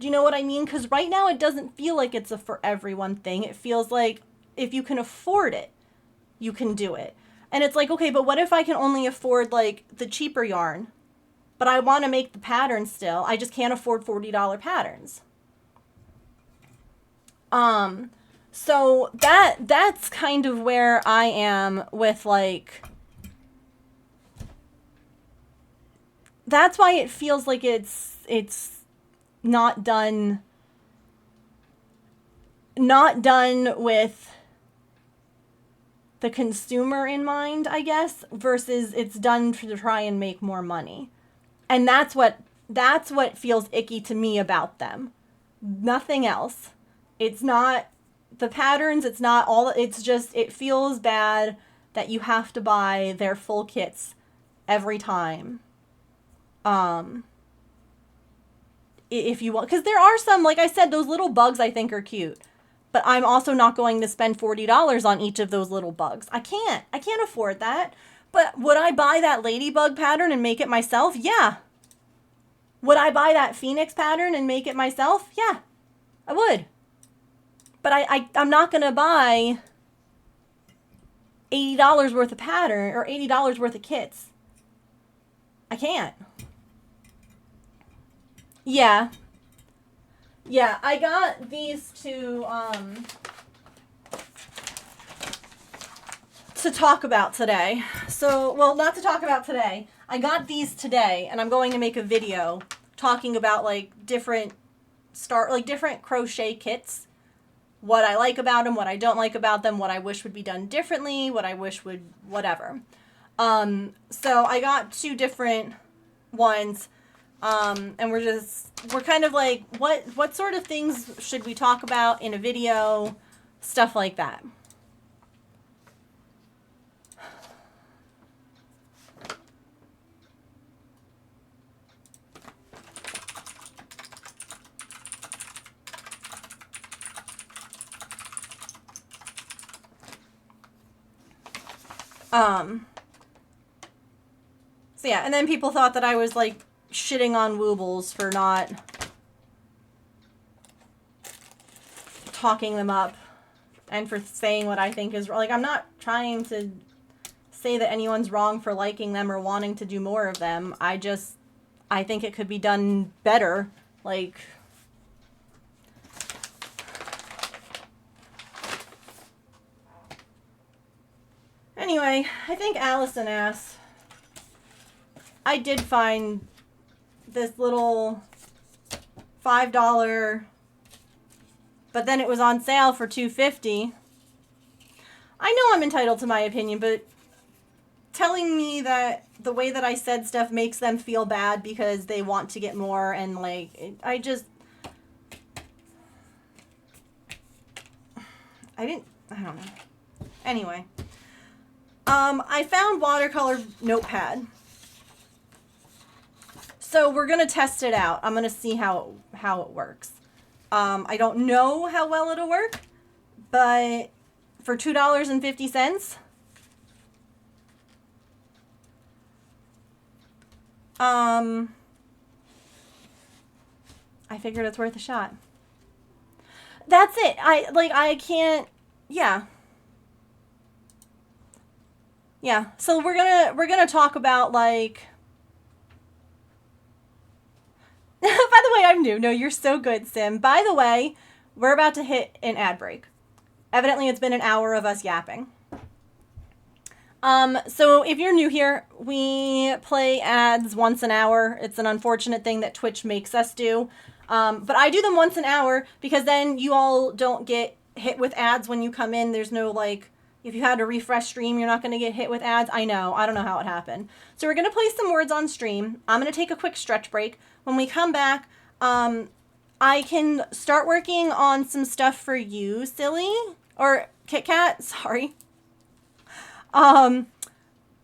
Do you know what I mean? Because right now it doesn't feel like it's a for everyone thing. It feels like if you can afford it, you can do it. And it's like, okay, but what if I can only afford like the cheaper yarn, but I want to make the pattern still. I just can't afford $40 patterns. So that's kind of where I am with like, that's why it feels like it's not done with the consumer in mind, I guess, versus it's done to try and make more money. And that's what feels icky to me about them. Nothing else. It's not the patterns, it's not all, it's just, it feels bad that you have to buy their full kits every time. If you want, because there are some, like I said, those little bugs I think are cute, but I'm also not going to spend $40 on each of those little bugs. I can't afford that. But would I buy that ladybug pattern and make it myself? Yeah. Would I buy that phoenix pattern and make it myself? Yeah, I would. But I'm not going to buy $80 worth of pattern or $80 worth of kits. I can't. Yeah. Yeah, I got these to talk about today. So, well, not to talk about today. I got these today, and I'm going to make a video talking about like different crochet kits what I like about them, what I don't like about them, what I wish would be done differently, what I wish would whatever. So I got 2 different ones, and we're kind of like, what sort of things should we talk about in a video, stuff like that. So yeah, and then people thought that I was like shitting on Woobles for not talking them up and for saying what I think is like, I'm not trying to say that anyone's wrong for liking them or wanting to do more of them. I think it could be done better. Like, anyway, I think Allison asked, I did find this little $5, but then it was on sale for $2.50. I know I'm entitled to my opinion, but telling me that the way that I said stuff makes them feel bad because they want to get more, and like, I don't know. Anyway, I found watercolor notepad. So we're going to test it out. I'm going to see how it works. I don't know how well it'll work, but for $2.50, I figured it's worth a shot. That's it. I can't, yeah. Yeah. So we're going to talk about like, by the way, I'm new. No, you're so good, Sim. By the way, we're about to hit an ad break. Evidently, it's been an hour of us yapping. So if you're new here, we play ads once an hour. It's an unfortunate thing that Twitch makes us do. But I do them once an hour because then you all don't get hit with ads when you come in. There's no, like, if you had to refresh stream, you're not going to get hit with ads. I know. I don't know how it happened. So we're going to play some words on stream. I'm going to take a quick stretch break. When we come back, I can start working on some stuff for you, Silly. Or Kit Kat, sorry. And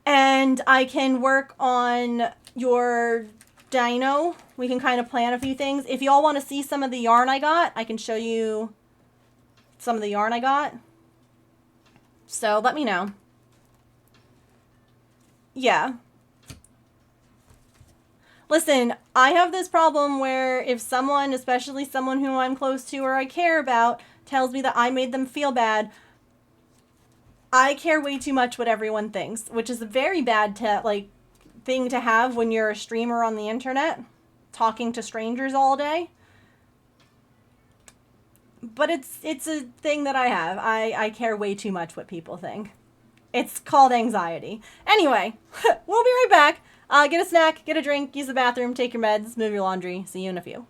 I can work on your dino. We can kind of plan a few things. If you all want to see some of the yarn I got, I can show you some of the yarn I got. So let me know. Yeah. Listen, I have this problem where if someone, especially someone who I'm close to or I care about, tells me that I made them feel bad, I care way too much what everyone thinks, which is a very bad thing to have when you're a streamer on the internet, talking to strangers all day. But it's a thing that I have. I care way too much what people think. It's called anxiety. Anyway, we'll be right back. Get a snack, get a drink, use the bathroom, take your meds, move your laundry. See you in a few.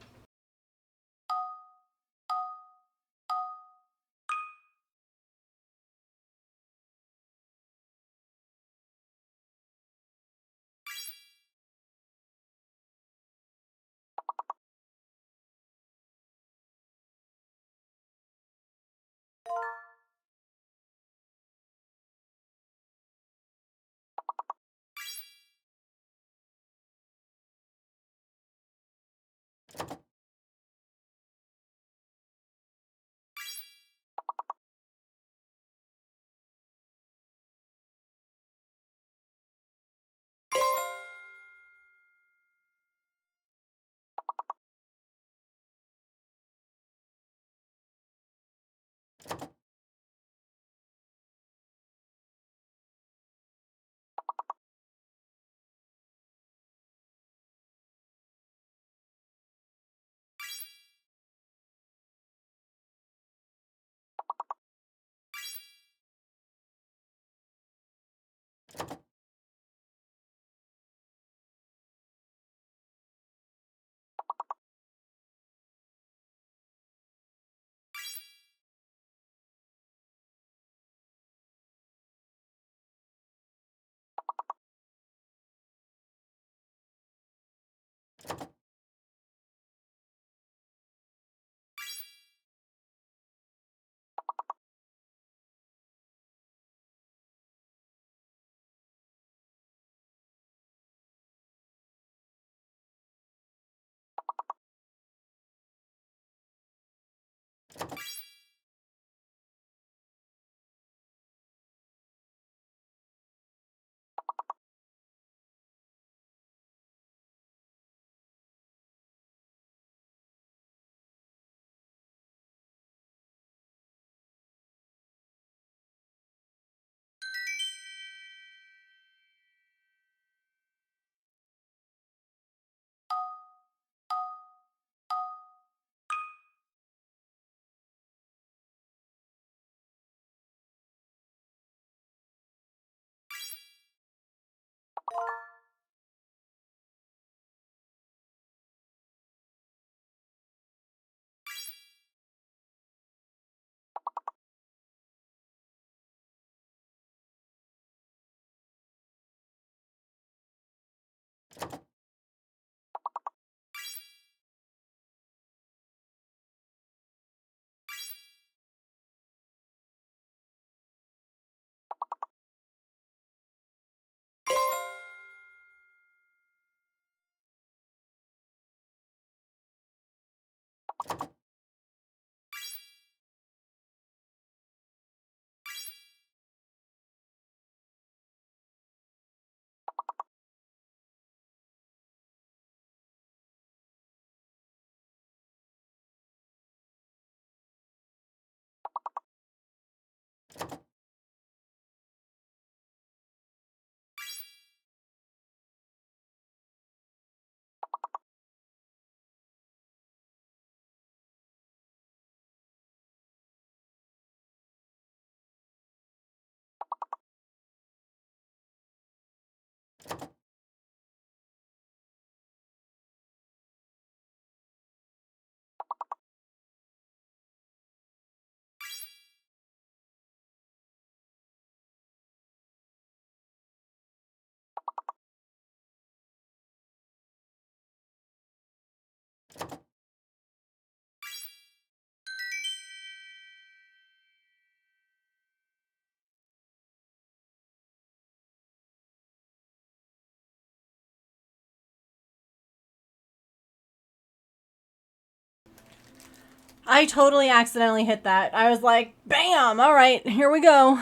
I totally accidentally hit that. I was like, bam, all right, here we go.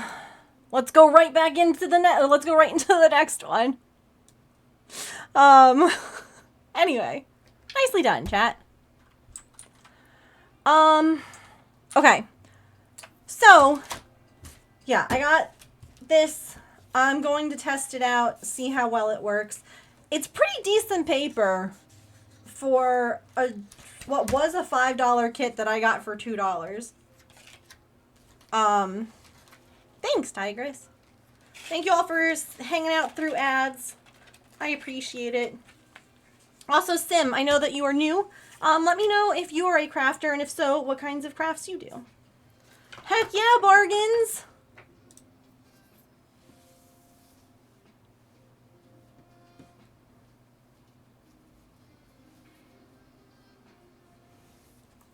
Let's go right back into the let's go right into the next one. Anyway, nicely done, chat. Okay. So, yeah, I got this. I'm going to test it out, see how well it works. It's pretty decent paper for what was a $5 kit that I got for $2. Thanks, Tigress. Thank you all for hanging out through ads. I appreciate it. Also, Sim, I know that you are new. Let me know if you are a crafter, and if so, what kinds of crafts you do. Heck yeah, bargains!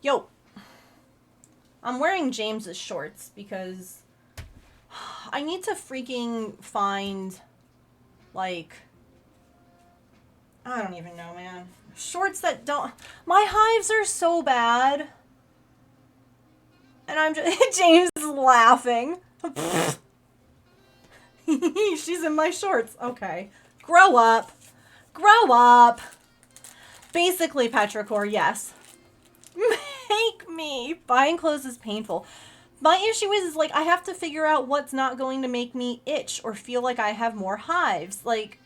Yo. I'm wearing James's shorts because I need to freaking find, like, I don't even know, man. Shorts that don't... My hives are so bad. And I'm just... James is laughing. She's in my shorts. Okay. Grow up. Grow up. Basically, Petrichor, yes. Make me. Buying clothes is painful. My issue is, like, I have to figure out what's not going to make me itch or feel like I have more hives. Like,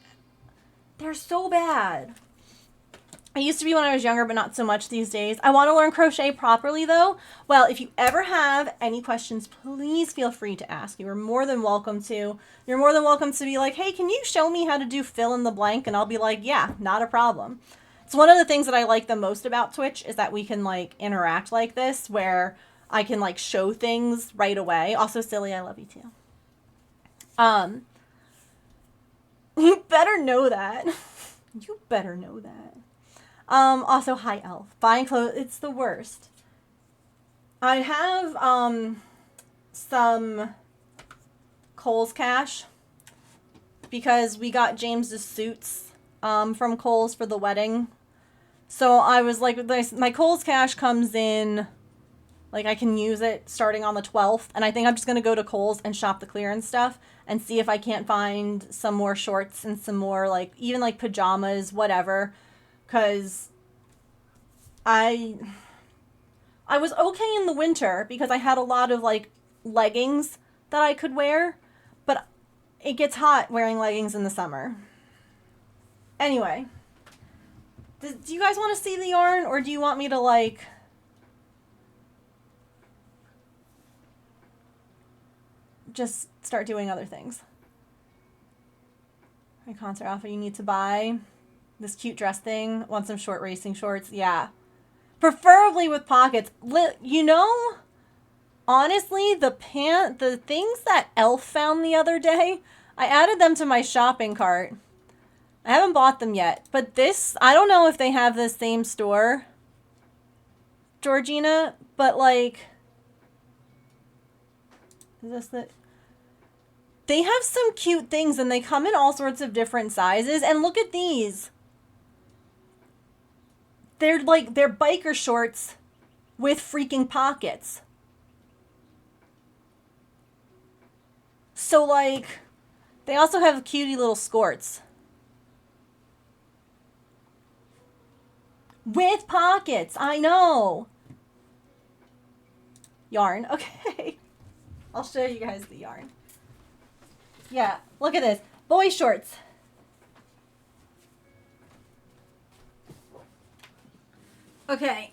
they're so bad. I used to be when I was younger, but not so much these days. I want to learn crochet properly, though. Well, if you ever have any questions, please feel free to ask. You are more than welcome to. You're more than welcome to be like, hey, can you show me how to do fill in the blank? And I'll be like, yeah, not a problem. It's one of the things that I like the most about Twitch is that we can, like, interact like this, where I can, like, show things right away. Also, Silly, I love you, too. You better know that. You better know that. Also, hi, Elf. Buying clothes, it's the worst. I have, some Kohl's cash because we got James's suits, from Kohl's for the wedding. So I was like, my Kohl's cash comes in, like, I can use it starting on the 12th, and I think I'm just going to go to Kohl's and shop the clearance stuff and see if I can't find some more shorts and some more, like, even, like, pajamas, whatever, because I was okay in the winter because I had a lot of, like, leggings that I could wear, but it gets hot wearing leggings in the summer. Anyway, do you guys want to see the yarn, or do you want me to, like, just start doing other things? My concert outfit you need to buy. This cute dress thing. Want some short racing shorts? Yeah. Preferably with pockets. You know, honestly, the things that Elf found the other day, I added them to my shopping cart. I haven't bought them yet. But this, I don't know if they have the same store, Georgina, but like, is this the... They have some cute things and they come in all sorts of different sizes. And look at these. They're biker shorts with freaking pockets. So like, they also have cutie little skirts. With pockets, I know. Yarn, okay. I'll show you guys the yarn. Yeah, look at this. Boy shorts. Okay.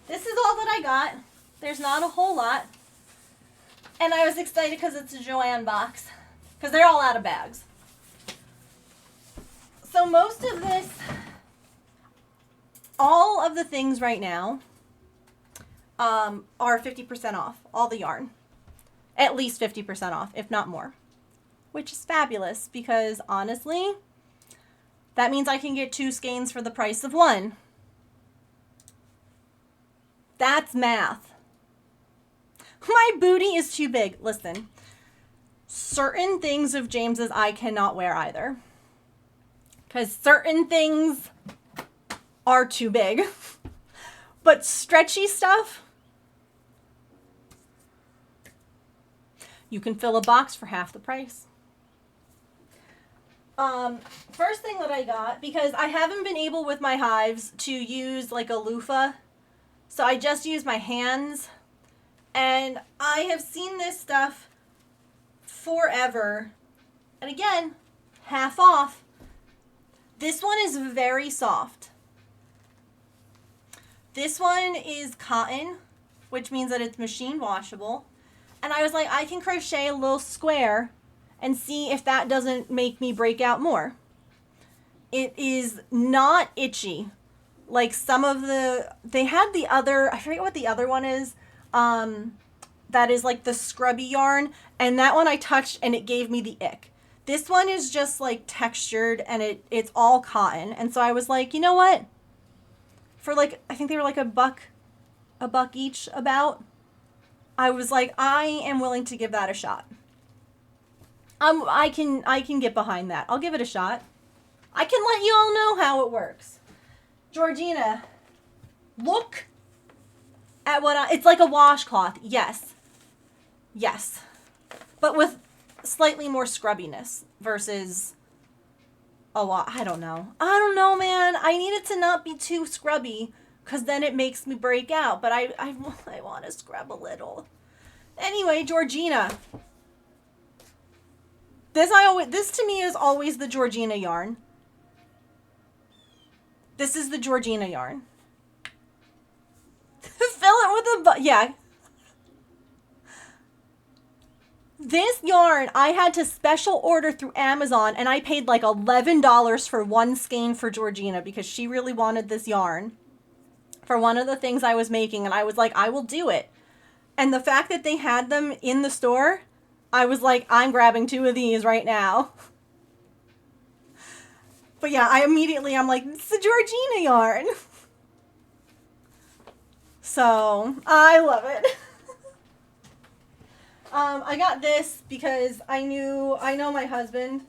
This is all that I got. There's not a whole lot. And I was excited because it's a Joanne box. Because they're all out of bags. So most of this, all of the things right now are 50% off. All the yarn. At least 50% off, if not more. Which is fabulous because honestly, that means I can get 2 skeins for the price of 1. That's math. My booty is too big. Listen, certain things of James's I cannot wear either. Because certain things are too big. But stretchy stuff, you can fill a box for half the price. First thing that I got, because I haven't been able with my hives to use like a loofah, so I just use my hands, and I have seen this stuff forever, and again, half off. This one is very soft. This one is cotton, which means that it's machine washable, and I was like, I can crochet a little square and see if that doesn't make me break out more. It is not itchy. Like some of they had the other, I forget what the other one is, that is like the scrubby yarn, and that one I touched and it gave me the ick. This one is just like textured and it's all cotton. And so I was like, you know what? For like, I think they were like a buck each about. I was like, I am willing to give that a shot. I can get behind that. I'll give it a shot. I can let you all know how it works. Georgina, look at what it's like a washcloth. Yes. Yes. But with slightly more scrubbiness versus I don't know. I don't know, man. I need it to not be too scrubby because then it makes me break out. But I want to scrub a little. Anyway, Georgina. This to me is always the Georgina yarn. This is the Georgina yarn. Fill it with yeah. This yarn I had to special order through Amazon, and I paid like $11 for 1 skein for Georgina because she really wanted this yarn for one of the things I was making, and I was like, I will do it. And the fact that they had them in the store, I was like, I'm grabbing 2 of these right now. But yeah, I'm like, it's the Georgina yarn. So, I love it. I got this because I know my husband,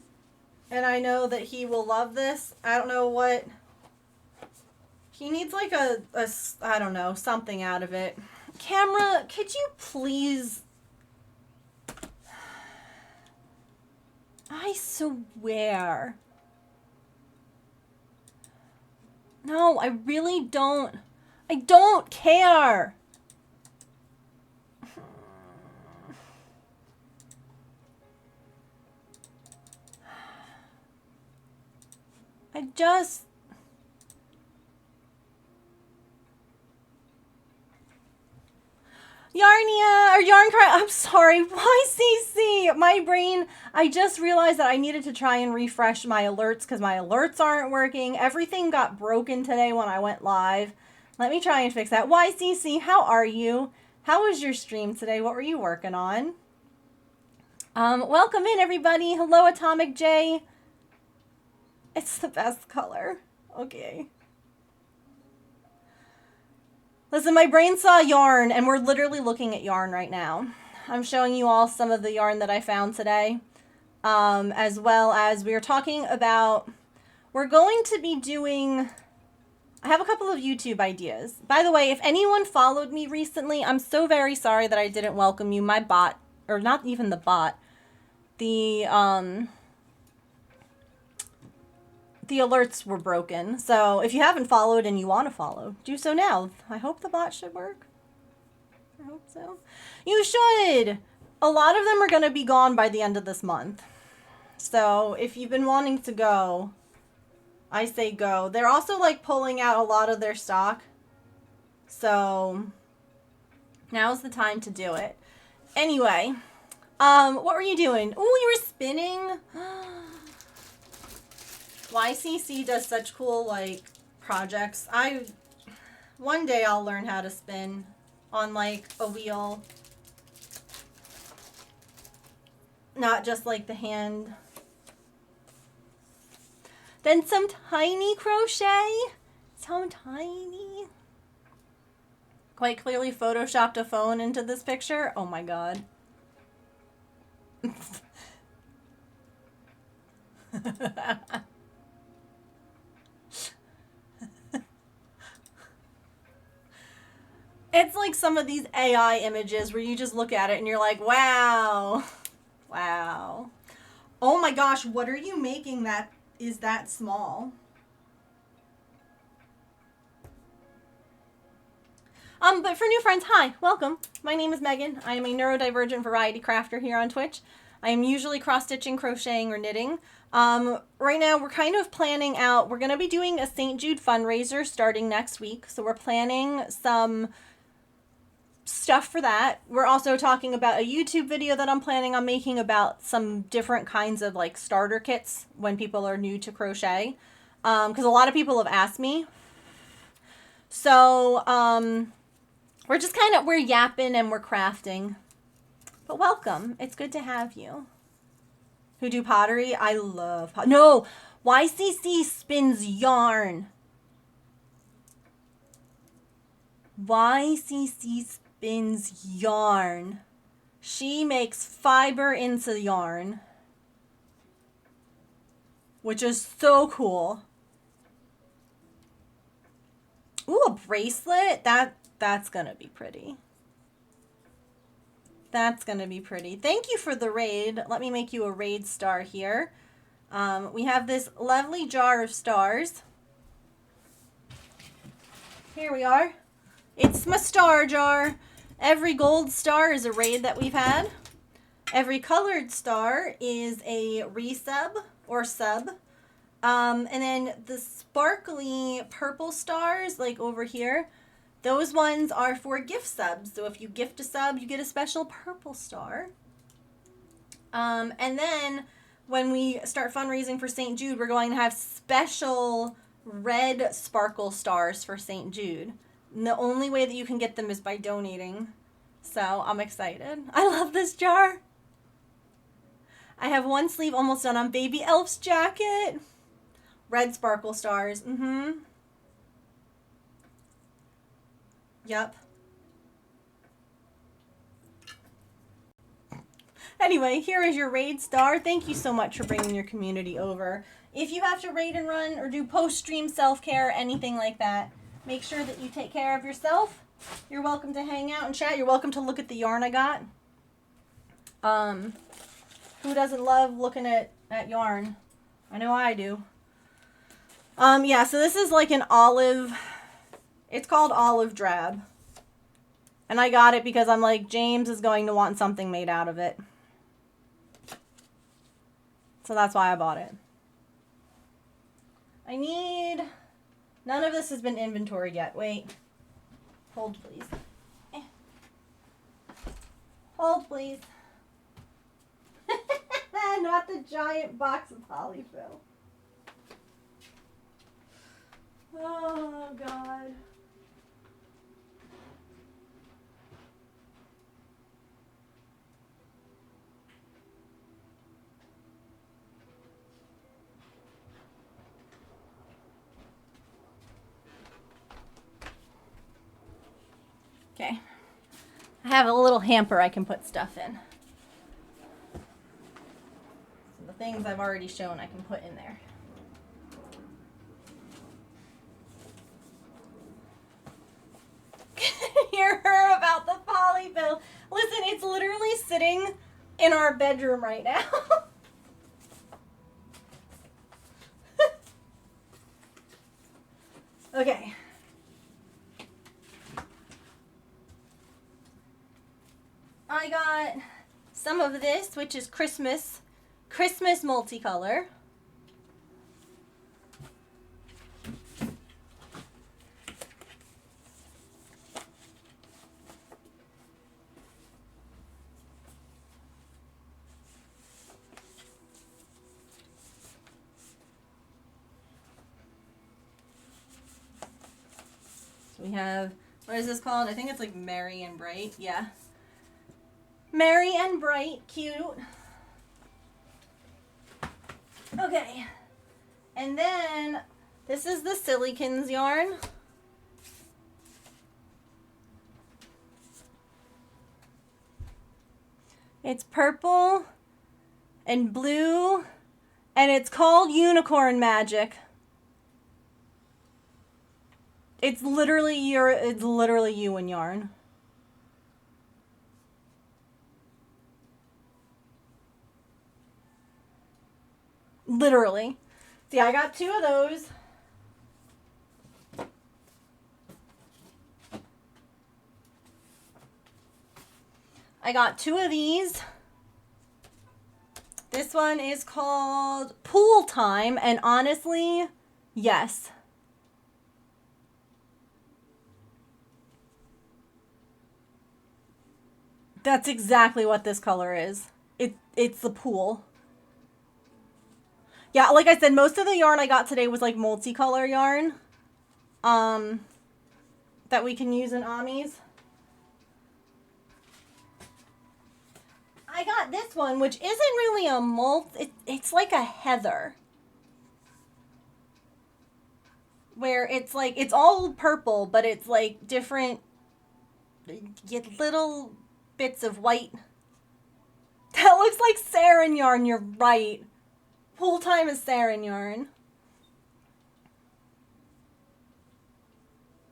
and I know that he will love this. I don't know what, he needs like I don't know, something out of it. Camera, could you please, I swear. No, I really don't. I don't care. I just... Yarnia, or Yarn Cry, I'm sorry, YCC, my my brain, I just realized that I needed to try and refresh my alerts because my alerts aren't working. Everything got broken today when I went live. Let me try and fix that. YCC, how are you? How was your stream today? What were you working on? Welcome in, everybody. Hello, Atomic J. It's the best color. Okay. Listen, my brain saw yarn, and we're literally looking at yarn right now. I'm showing you all some of the yarn that I found today, as well as we are talking about, we're going to be doing, I have a couple of YouTube ideas. By the way, if anyone followed me recently, I'm so very sorry that I didn't welcome you. My bot, or not even the bot, the alerts were broken. So if you haven't followed and you want to follow, do so now. I hope the bot should work. I hope so. You should. A lot of them are going to be gone by the end of this month. So if you've been wanting to go, I say go. They're also like pulling out a lot of their stock. So now's the time to do it. Anyway, what were you doing? Oh, you were spinning. YCC does such cool, like, projects. One day I'll learn how to spin on, like, a wheel. Not just, like, the hand. Then some tiny crochet. Some tiny. Quite clearly photoshopped a phone into this picture. Oh, my God. It's like some of these AI images where you just look at it and you're like, wow. Wow. Oh my gosh, what are you making that is that small? But for new friends, hi, welcome. My name is Megan. I am a neurodivergent variety crafter here on Twitch. I am usually cross-stitching, crocheting, or knitting. Right now, we're kind of planning out, we're going to be doing a St. Jude fundraiser starting next week. So we're planning some stuff for that. We're also talking about a YouTube video that I'm planning on making about some different kinds of like starter kits when people are new to crochet. Because a lot of people have asked me. So, we're just we're yapping and we're crafting. But welcome. It's good to have you. Who do pottery? I love pottery. No! YCC spins yarn. YCC spins yarn. She makes fiber into yarn. Which is so cool. Ooh, a bracelet? That's gonna be pretty. That's gonna be pretty. Thank you for the raid. Let me make you a raid star here. We have this lovely jar of stars. Here we are. It's my star jar. Every gold star is a raid that we've had. Every colored star is a resub or sub. And then the sparkly purple stars, like over here, those ones are for gift subs. So if you gift a sub, you get a special purple star. And then when we start fundraising for St. Jude, we're going to have special red sparkle stars for St. Jude. And the only way that you can get them is by donating. So I'm excited. I love this jar. I have one sleeve almost done on Baby Elf's jacket. Red sparkle stars. Mm-hmm. Yep. Anyway, here is your raid star. Thank you so much for bringing your community over. If you have to raid and run or do post-stream self-care, anything like that, make sure that you take care of yourself. You're welcome to hang out and chat. You're welcome to look at the yarn I got. Who doesn't love looking at yarn? I know I do. Yeah, so this is like an olive, it's called olive drab. And I got it because I'm like, James is going to want something made out of it. So that's why I bought it. None of this has been inventoried yet. Wait. Hold, please. Hold, please. the giant box of polyfill. Oh, God. Okay. I have a little hamper I can put stuff in. So the things I've already shown I can put in there. Hear her about the polyfill. Listen, it's literally sitting in our bedroom right now. Okay. I got some of this, which is Christmas multicolor. So we have, what is this called? I think it's like Merry and Bright. Yeah. Merry and Bright, cute. Okay. And then this is the Silikins yarn. It's purple and blue, and it's called Unicorn Magic. It's literally you in yarn. Literally. See, I got 2 of those. I got 2 of these. This one is called Pool Time, and honestly, yes. That's exactly what this color is. It's the pool. Yeah, like I said, most of the yarn I got today was like multicolor yarn. That we can use in Amis. I got this one, which isn't really a it's like a heather. Where it's like, it's all purple, but it's like different little bits of white. That looks like sarin yarn, you're right. Pool Time is sarin yarn.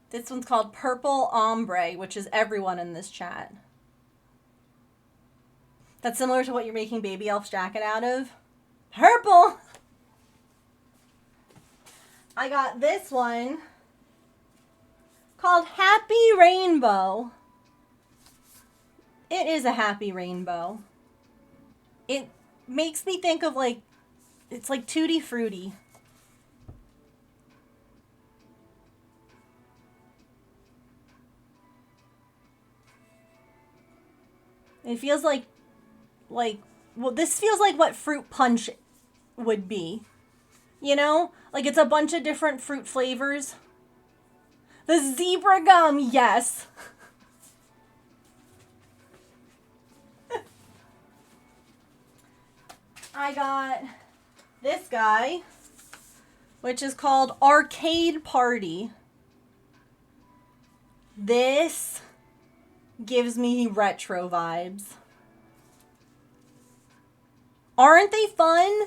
This one's called Purple Ombre, which is everyone in this chat. That's similar to what you're making Baby Elf's jacket out of. Purple! I got this one called Happy Rainbow. It is a happy rainbow. It makes me think of like, it's like Tutti Frutti. It feels like, well, this feels like what fruit punch would be. You know? Like it's a bunch of different fruit flavors. The zebra gum, yes. I got this guy, which is called Arcade Party. This gives me retro vibes. Aren't they fun?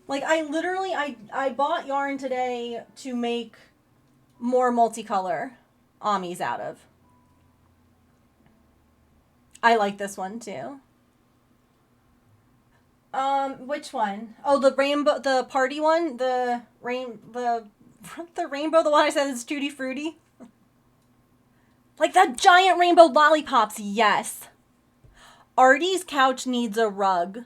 Like, I bought yarn today to make more multicolor Amis out of. I like this one too. Which one? Oh, the rainbow, the party one? The rainbow, the one I said is Tutti Frutti? Like the giant rainbow lollipops, yes. Artie's couch needs a rug.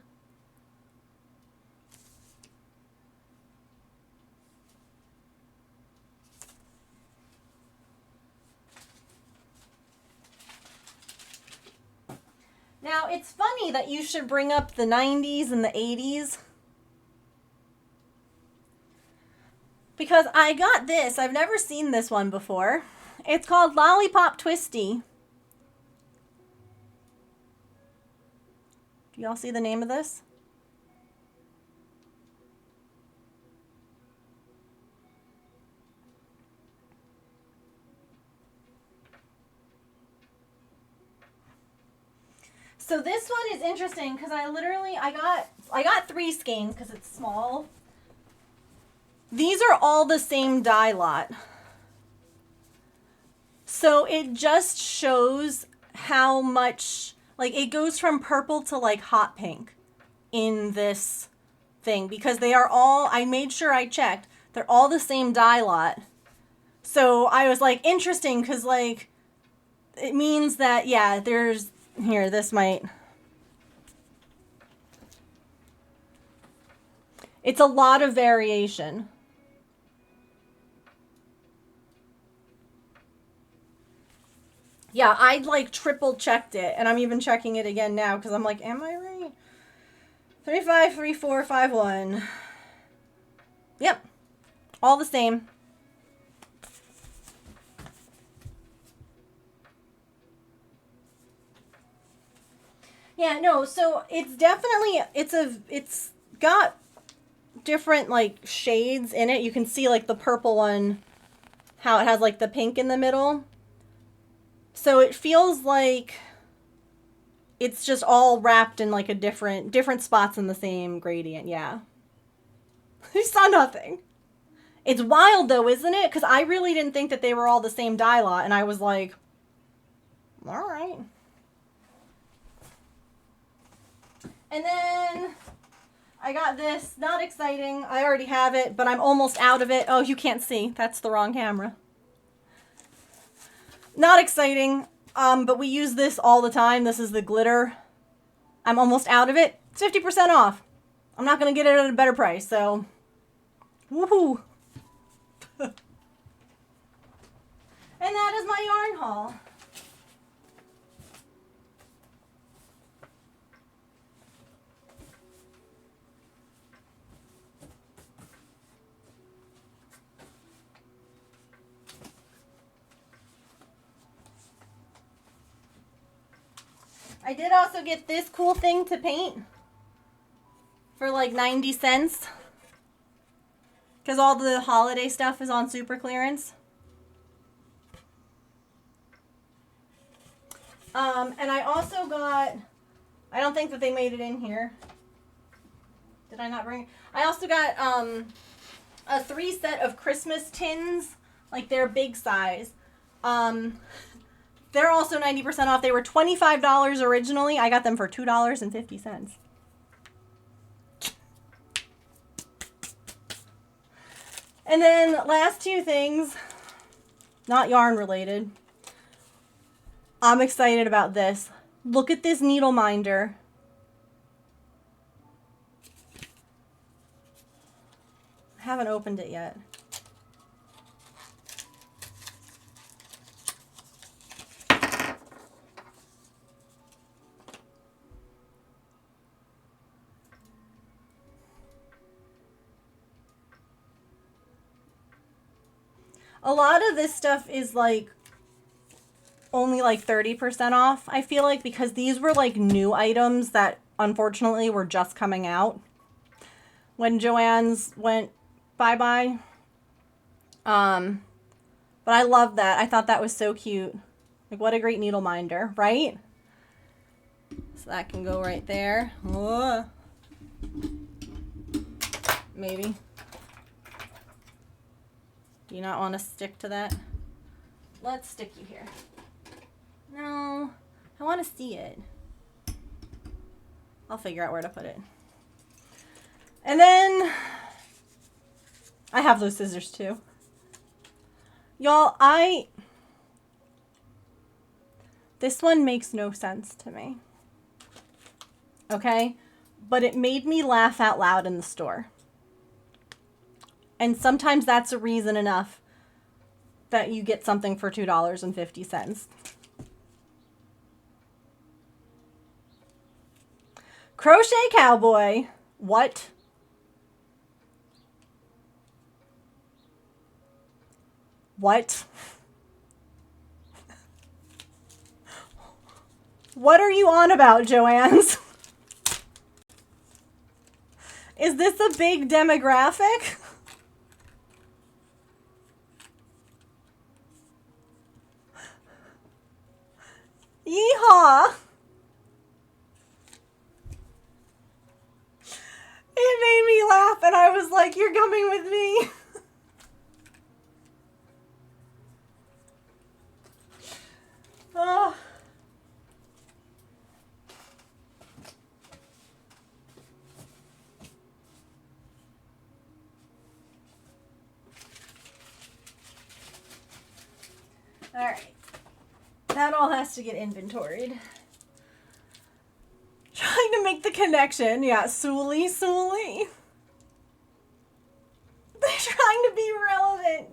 Now, it's funny that you should bring up the 90s and the 80s. Because I got this. I've never seen this one before. It's called Lollipop Twisty. Do y'all see the name of this? So this one is interesting because I got 3 skeins because it's small. These are all the same dye lot. So it just shows how much, like, it goes from purple to like hot pink in this thing because they are all, I made sure I checked, they're all the same dye lot. So I was like, interesting, because like it means that, yeah, there's, here, this might, it's a lot of variation. Yeah, I like triple checked it, and I'm even checking it again now because I'm like, am I right? 353451. Yep, all the same. Yeah, no, so it's definitely, it's got different like shades in it. You can see like the purple one, how it has like the pink in the middle. So it feels like it's just all wrapped in like a different spots in the same gradient. Yeah. You saw nothing. It's wild though, isn't it? Because I really didn't think that they were all the same dye lot, and I was like, all right. And then I got this. Not exciting. I already have it, but I'm almost out of it. Oh, you can't see. That's the wrong camera. Not exciting, but we use this all the time. This is the glitter. I'm almost out of it. It's 50% off. I'm not going to get it at a better price, so woohoo. And that is my yarn haul. I did also get this cool thing to paint for like 90 cents because all the holiday stuff is on super clearance. And I also got, I don't think that they made it in here. Did I not bring it? I also got a 3 set of Christmas tins, like they're big size. They're also 90% off. They were $25 originally. I got them for $2.50. And then last 2 things, not yarn related. I'm excited about this. Look at this needle minder. I haven't opened it yet. A lot of this stuff is like only like 30% off, I feel like, because these were like new items that unfortunately were just coming out when Joann's went bye-bye. But I love that. I thought that was so cute. Like, what a great needle minder, right? So that can go right there. Whoa. Maybe. Do you not want to stick to that? Let's stick you here. No, I want to see it. I'll figure out where to put it. And then I have those scissors too. Y'all, this one makes no sense to me. Okay? But it made me laugh out loud in the store. And sometimes that's a reason enough that you get something for $2.50. Crochet cowboy. What? What? What are you on about, Joanne's? Is this a big demographic? Yeehaw! It made me laugh and I was like, you're coming with me. Oh. Alright. That all has to get inventoried. Trying to make the connection. Yeah, Sully. They're trying to be relevant.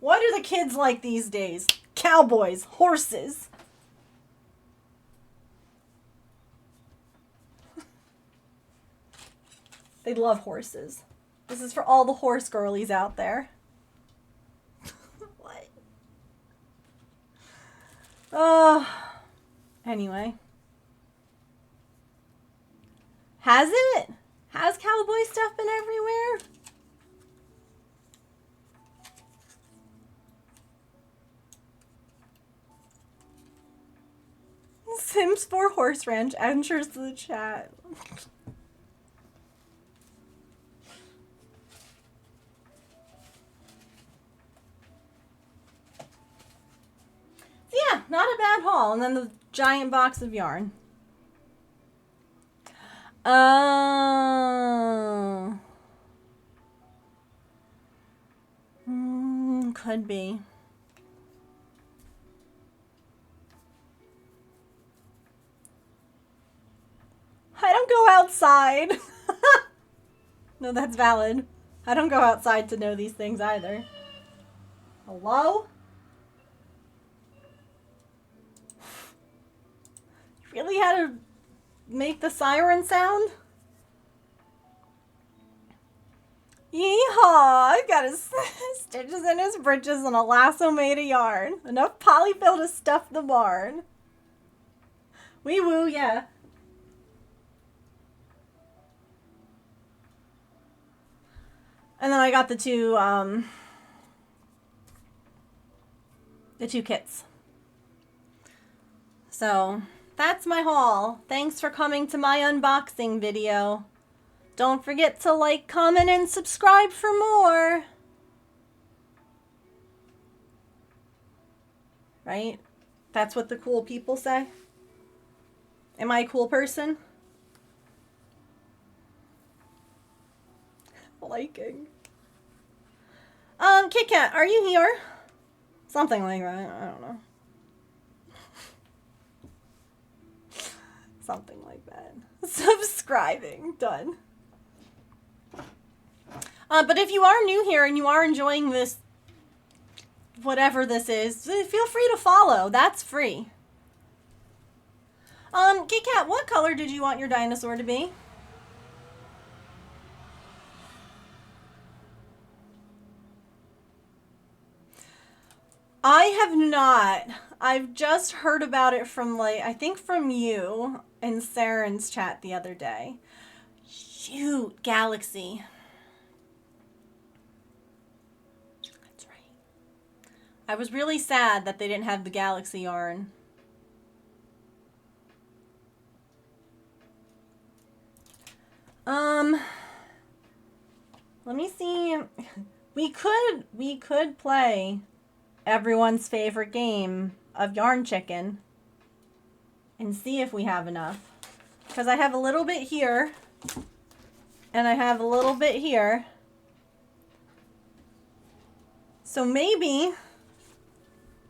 What are the kids like these days? Cowboys, horses. They love horses. This is for all the horse girlies out there. What? Anyway. Has it? Has cowboy stuff been everywhere? Sims 4 Horse Ranch enters the chat. Yeah, not a bad haul. And then the giant box of yarn. Oh. Could be. I don't go outside. No, that's valid. I don't go outside to know these things either. Hello? You really had to make the siren sound? Yeehaw! I've got his stitches in his britches and a lasso made of yarn. Enough polyfill to stuff the barn. Wee woo, yeah. And then I got the two kits. So that's my haul. Thanks for coming to my unboxing video. Don't forget to like, comment, and subscribe for more. Right? That's what the cool people say. Am I a cool person? Liking. Kit Kat, are you here? Something like that. I don't know. Something like that. Subscribing. Done. But if you are new here and you are enjoying this, whatever this is, feel free to follow. That's free. Kit Kat, what color did you want your dinosaur to be? I have not. I've just heard about it from, like, I think from you in Saren's chat the other day. Shoot, Galaxy. That's right. I was really sad that they didn't have the Galaxy yarn. Let me see. We could play everyone's favorite game of Yarn Chicken and see if we have enough. Because I have a little bit here and I have a little bit here. So maybe,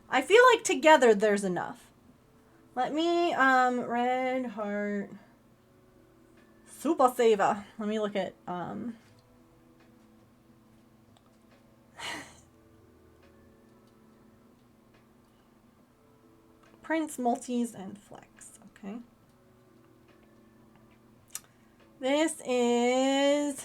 I feel like together there's enough. Let me, Red Heart Super Saver. Let me look at, prints, multis, and flex. Okay. This is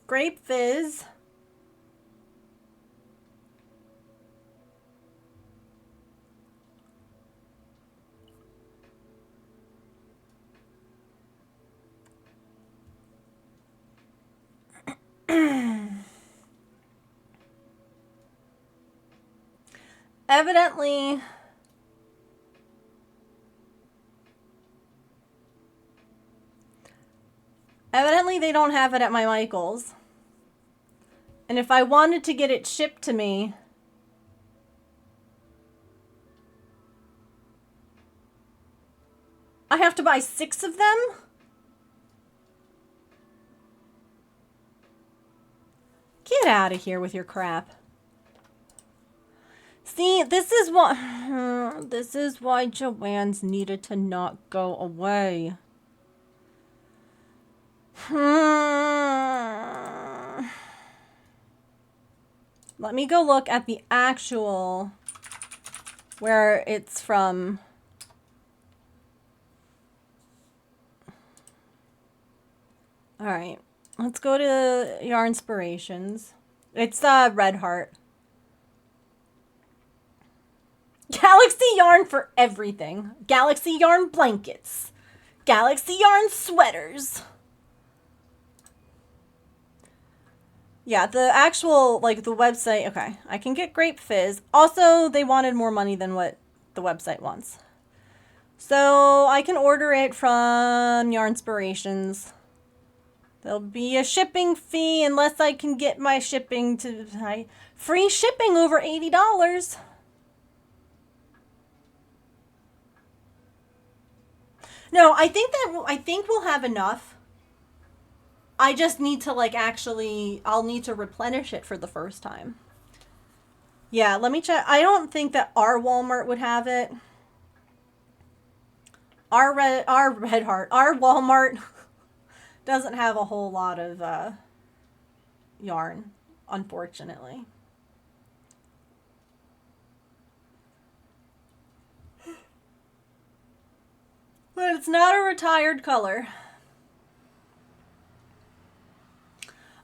Grape Fizz. Evidently, they don't have it at my Michael's. And if I wanted to get it shipped to me, I have to buy 6 of them? Get out of here with your crap. See, this is why Joanne's needed to not go away. Let me go look at the actual, where it's from. All right, let's go to Yarn Inspirations. It's Red Heart. Galaxy Yarn for everything. Galaxy Yarn blankets. Galaxy Yarn sweaters. Yeah, the actual, like, the website, okay. I can get Grape Fizz. Also, they wanted more money than what the website wants. So, I can order it from Yarn Inspirations. There'll be a shipping fee unless I can get my shipping to free shipping over $80. No, I think we'll have enough. I just need to, like, I'll need to replenish it for the first time. Yeah, let me check. I don't think that our Walmart would have it. Our Walmart doesn't have a whole lot of yarn, unfortunately. But it's not a retired color.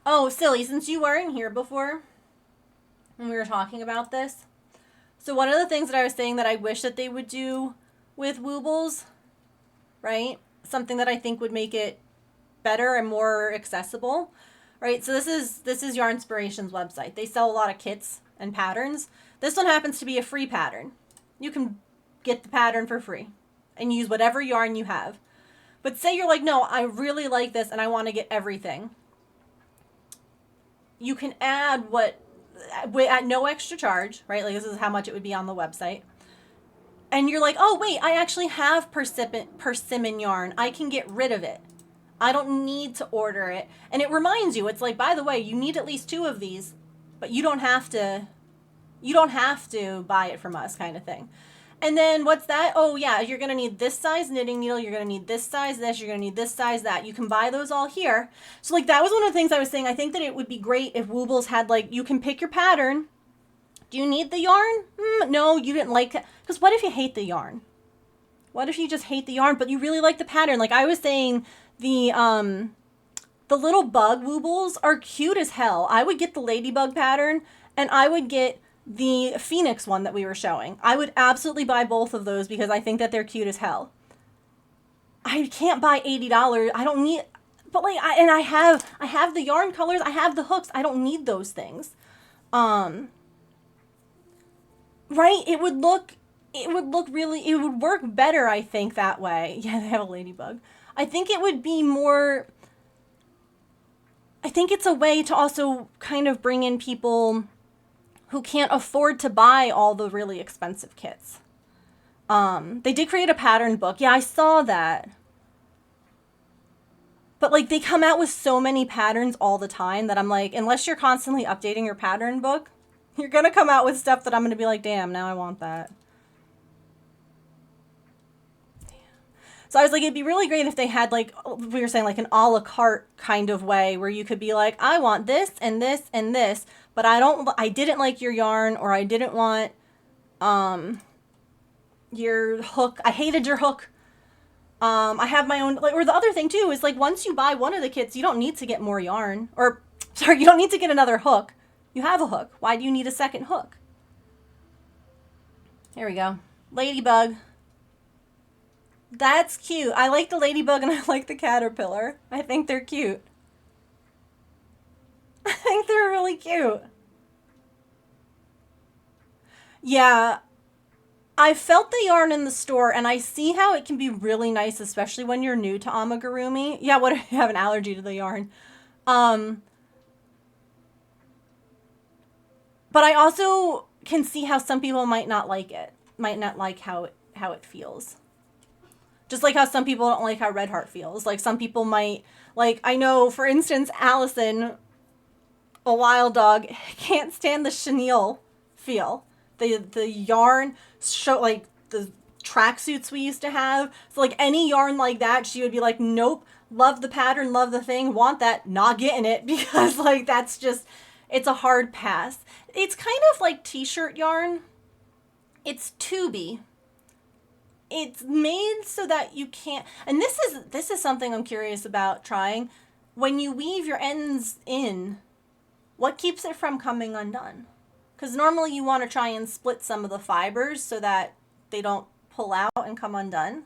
Oh, silly, since you weren't here before when we were talking about this. So one of the things that I was saying that I wish that they would do with Woobles, right? Something that I think would make it better and more accessible, right? So this is Yarn Inspirations website. They sell a lot of kits and patterns. This one happens to be a free pattern. You can get the pattern for free and use whatever yarn you have. But say you're like, no, I really like this and I want to get everything. You can add at no extra charge, right? Like, this is how much it would be on the website. And you're like, oh, wait, I actually have persimmon yarn. I can get rid of it. I don't need to order it. And it reminds you, it's like, by the way, you need at least 2 of these, but you don't have to buy it from us, kind of thing. And then what's that? Oh, yeah, you're going to need this size knitting needle. You're going to need this size this. You're going to need this size that. You can buy those all here. So, like, that was one of the things I was saying. I think that it would be great if Woobles had, like, you can pick your pattern. Do you need the yarn? No, you didn't like it. Because what if you hate the yarn? What if you just hate the yarn, but you really like the pattern? Like I was saying, the little bug Woobles are cute as hell. I would get the ladybug pattern, and I would get the Phoenix one that we were showing. I would absolutely buy both of those because I think that they're cute as hell. I can't buy $80. I don't need, but like, I have the yarn colors. I have the hooks. I don't need those things. Right? It would work better, I think, that way. Yeah, they have a ladybug. I think it would be more, I think it's a way to also kind of bring in people who can't afford to buy all the really expensive kits. They did create a pattern book. Yeah, I saw that. But like, they come out with so many patterns all the time that I'm like, unless you're constantly updating your pattern book, you're going to come out with stuff that I'm going to be like, damn, now I want that. So I was like, it'd be really great if they had, like, we were saying, like an a la carte kind of way where you could be like, I want this and this and this, but I didn't like your yarn, or I didn't want Your hook. I hated your hook. I have my own, like, or the other thing too is like once you buy one of the kits, you don't need to get more yarn, or sorry, you don't need to get another hook. You have a hook. Why do you need a second hook? Here we go. Ladybug. That's cute. I like the ladybug and I like the caterpillar. I think they're cute. I think they're really cute. Yeah, I felt the yarn in the store and I see how it can be really nice, especially when you're new to amigurumi. Yeah, what if you have an allergy to the yarn? But I also can see how some people might not like it. Might not like how it feels. Just like how some people don't like how Red Heart feels. Like some people might, like, I know, for instance, Allison, a wild dog, can't stand the chenille feel. The yarn, like the tracksuits we used to have. So like any yarn like that, she would be like, nope, love the pattern, love the thing, want that, not getting it, because like that's just, it's a hard pass. It's kind of like t-shirt yarn. It's tubey. It's made so that you can't, and this is something I'm curious about trying. When you weave your ends in, what keeps it from coming undone? Because normally you want to try and split some of the fibers so that they don't pull out and come undone.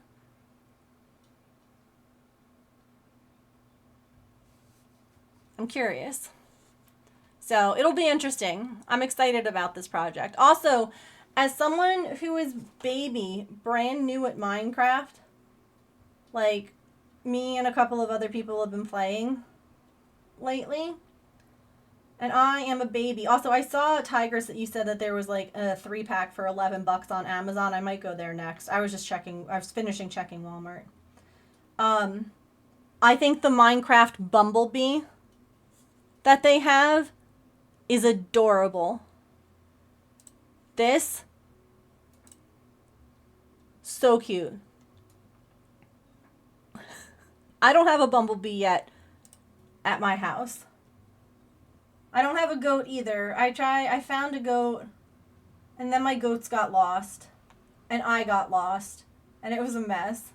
I'm curious. So it'll be interesting. I'm excited about this project. Also, as someone who is brand new at Minecraft, like me and a couple of other people have been playing lately, and I am a baby. Also, I saw, Tigress, that you said that there was like a 3-pack for $11 on Amazon. I might go there next. I was finishing checking Walmart. I think the Minecraft Bumblebee that they have is adorable. This, so cute. I don't have a bumblebee yet at my house. I don't have a goat either. I found a goat, and then my goats got lost, and I got lost, and it was a mess.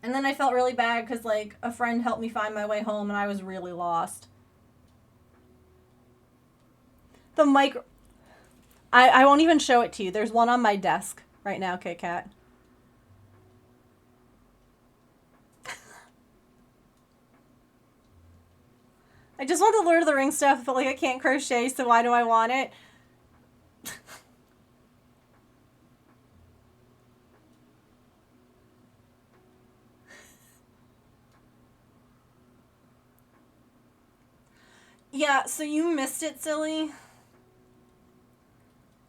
And then I felt really bad because, like, a friend helped me find my way home, and I was really lost. I won't even show it to you. There's one on my desk right now, Kit Kat. I just want the Lord of the Rings stuff, but like I can't crochet, so why do I want it? Yeah, so you missed it, silly.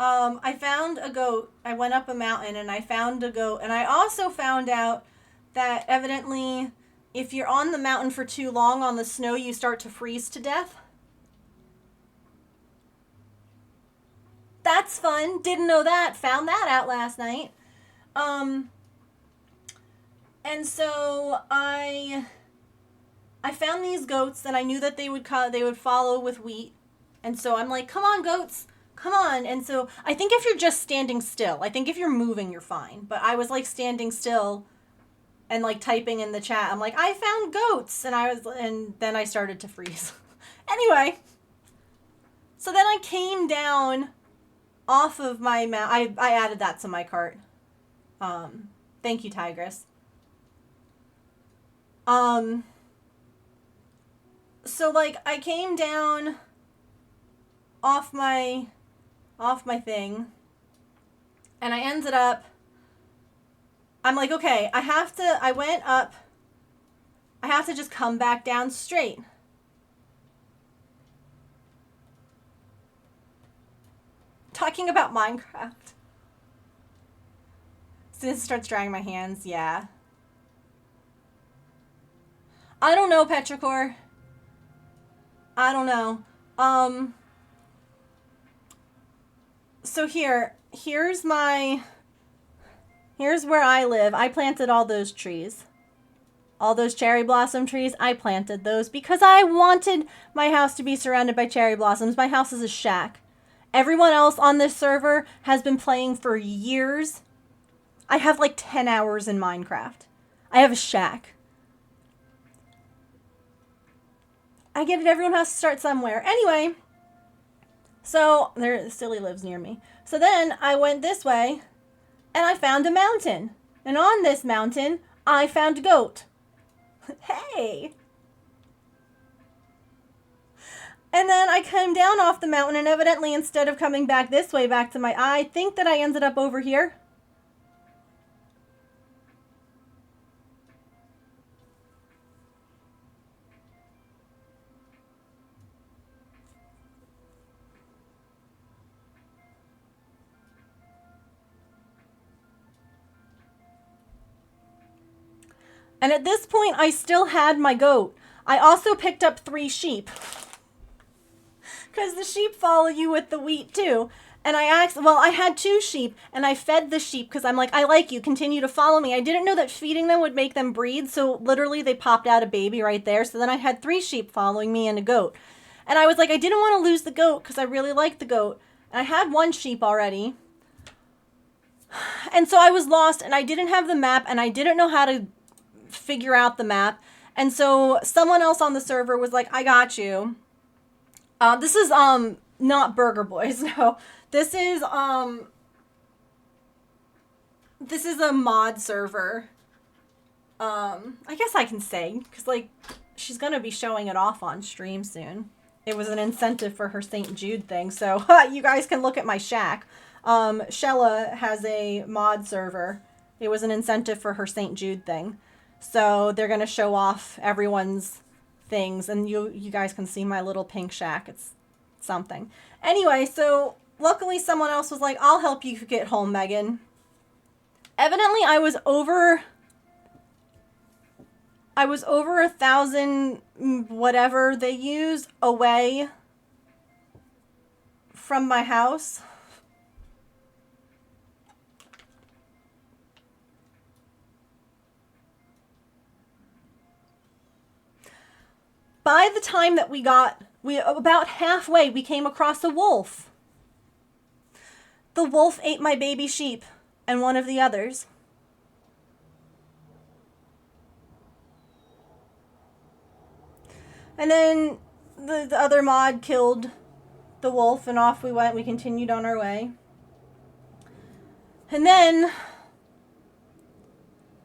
I found a goat. I went up a mountain and I found a goat. And I also found out that evidently if you're on the mountain for too long on the snow, you start to freeze to death. That's fun. Didn't know that. Found that out last night. And so I found these goats and I knew that they would follow with wheat. And so I'm like, come on, goats. Come on. And so I think if you're just standing still, I think if you're moving, you're fine. But I was like standing still and like typing in the chat. I'm like, I found goats. And then I started to freeze. Anyway. So then I came down off of my mount. I added that to my cart. Thank you, Tigress. So like I came down off my thing and I ended up, I'm like, okay, I went up, I have to just come back down straight. Talking about Minecraft. As soon as it starts drying my hands, yeah. I don't know, Petrichor. I don't know. So here's where I live. I planted all those trees. All those cherry blossom trees, I planted those because I wanted my house to be surrounded by cherry blossoms. My house is a shack. Everyone else on this server has been playing for years. I have like 10 hours in Minecraft. I have a shack. I get it, everyone has to start somewhere. Anyway, so Silly lives near me. So then I went this way and I found a mountain. And on this mountain, I found a goat. Hey! And then I came down off the mountain, and evidently instead of coming back this way, back to I think that I ended up over here. And at this point, I still had my goat. I also picked up 3 sheep. Because the sheep follow you with the wheat too. And I had 2 sheep, and I fed the sheep because I'm like, I like you, continue to follow me. I didn't know that feeding them would make them breed, so literally they popped out a baby right there. So then I had 3 sheep following me and a goat. And I was like, I didn't want to lose the goat because I really liked the goat. And I had 1 sheep already. And so I was lost, and I didn't have the map, and I didn't know how to figure out the map. And so someone else on the server was like, I got you. This is not Burger Boys, no. This is a mod server. I guess I can say, because like she's gonna be showing it off on stream soon. It was an incentive for her St. Jude thing, so you guys can look at my shack. Shella has a mod server. It was an incentive for her St. Jude thing. So they're going to show off everyone's things, and you guys can see my little pink shack. It's something. Anyway, so luckily someone else was like, I'll help you get home, Megan. Evidently I was over 1,000 whatever they use away from my house. By the time that about halfway, we came across a wolf. The wolf ate my baby sheep and one of the others. And then the other mod killed the wolf, and off we went. We continued on our way. And then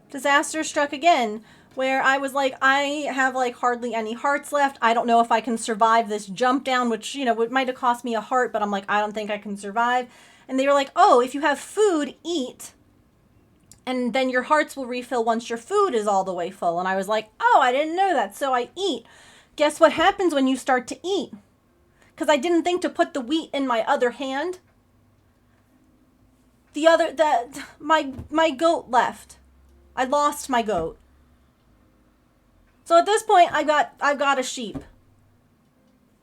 disaster struck again, where I was like, I have like hardly any hearts left. I don't know if I can survive this jump down, which, you know, it might have cost me a heart, but I'm like, I don't think I can survive. And they were like, oh, if you have food, eat. And then your hearts will refill once your food is all the way full. And I was like, oh, I didn't know that. So I eat. Guess what happens when you start to eat? Because I didn't think to put the wheat in my other hand. My goat left. I lost my goat. So at this point, I've got a sheep.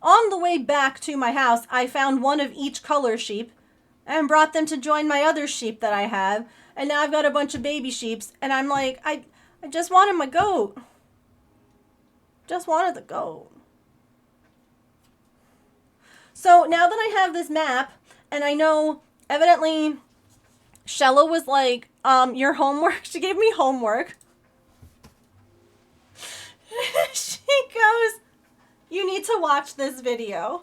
On the way back to my house, I found one of each color sheep and brought them to join my other sheep that I have. And now I've got a bunch of baby sheeps, and I'm like, I just wanted my goat. Just wanted the goat. So now that I have this map, and I know, evidently, Shella was like, your homework, she gave me homework. She goes, you need to watch this video.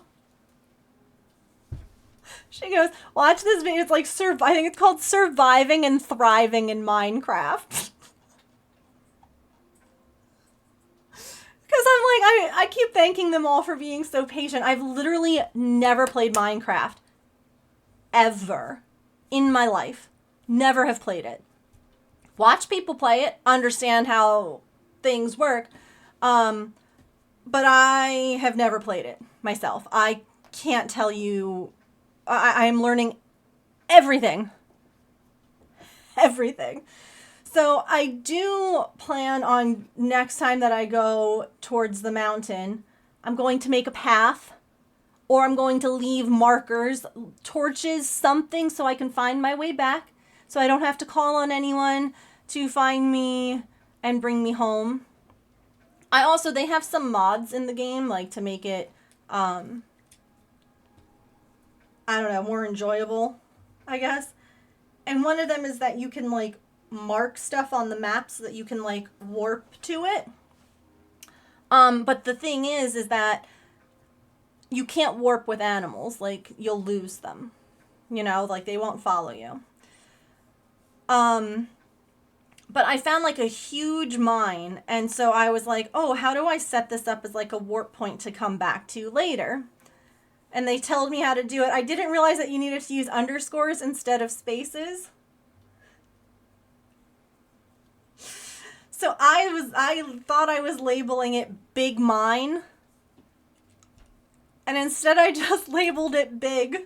She goes, watch this video. It's like, I think it's called Surviving and Thriving in Minecraft. Because I'm like, I keep thanking them all for being so patient. I've literally never played Minecraft. Ever. In my life. Never have played it. Watch people play it. Understand how things work. But I have never played it myself. I can't tell you. I'm learning everything. Everything. So I do plan on next time that I go towards the mountain, I'm going to make a path, or I'm going to leave markers, torches, something so I can find my way back, so I don't have to call on anyone to find me and bring me home. They have some mods in the game, like to make it, I don't know, more enjoyable, I guess. And one of them is that you can, like, mark stuff on the map so that you can, like, warp to it. But the thing is that you can't warp with animals. Like, you'll lose them. You know, like, they won't follow you. But I found, like, a huge mine, and so I was like, oh, how do I set this up as, like, a warp point to come back to later? And they told me how to do it. I didn't realize that you needed to use underscores instead of spaces. So I thought I was labeling it Big Mine. And instead I just labeled it Big. And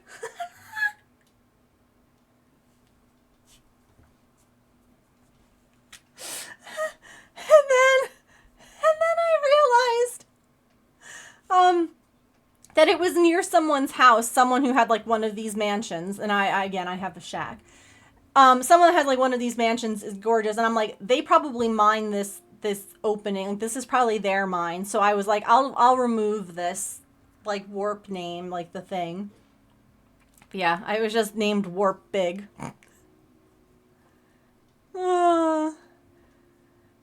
then I realized that it was near someone's house, someone who had like one of these mansions, and I have a shack. Someone that had like one of these mansions is gorgeous, and I'm like, they probably mine this opening. This is probably their mine. So I was like, I'll remove this like warp name, like the thing. But yeah, I was just named Warp Big.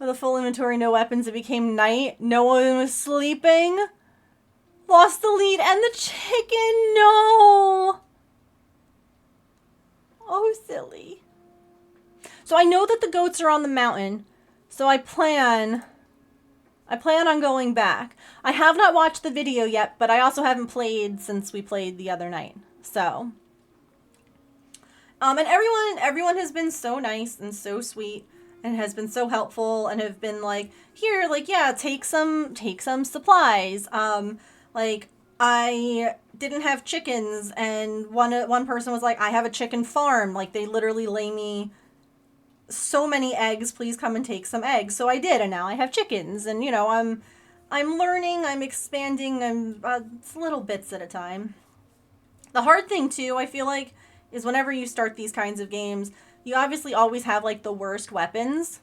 With a full inventory, no weapons, it became night. No one was sleeping. Lost the lead and the chicken. No. Oh, silly. So I know that the goats are on the mountain. So I plan on going back. I have not watched the video yet, but I also haven't played since we played the other night. So. And everyone has been so nice and so sweet and has been so helpful and have been like, here, like, yeah, take some supplies. Like, I didn't have chickens, and one person was like, I have a chicken farm. Like, they literally lay me so many eggs. Please come and take some eggs. So I did, and now I have chickens. And, you know, I'm learning, I'm expanding, it's little bits at a time. The hard thing, too, I feel like, is whenever you start these kinds of games, you obviously always have, like, the worst weapons.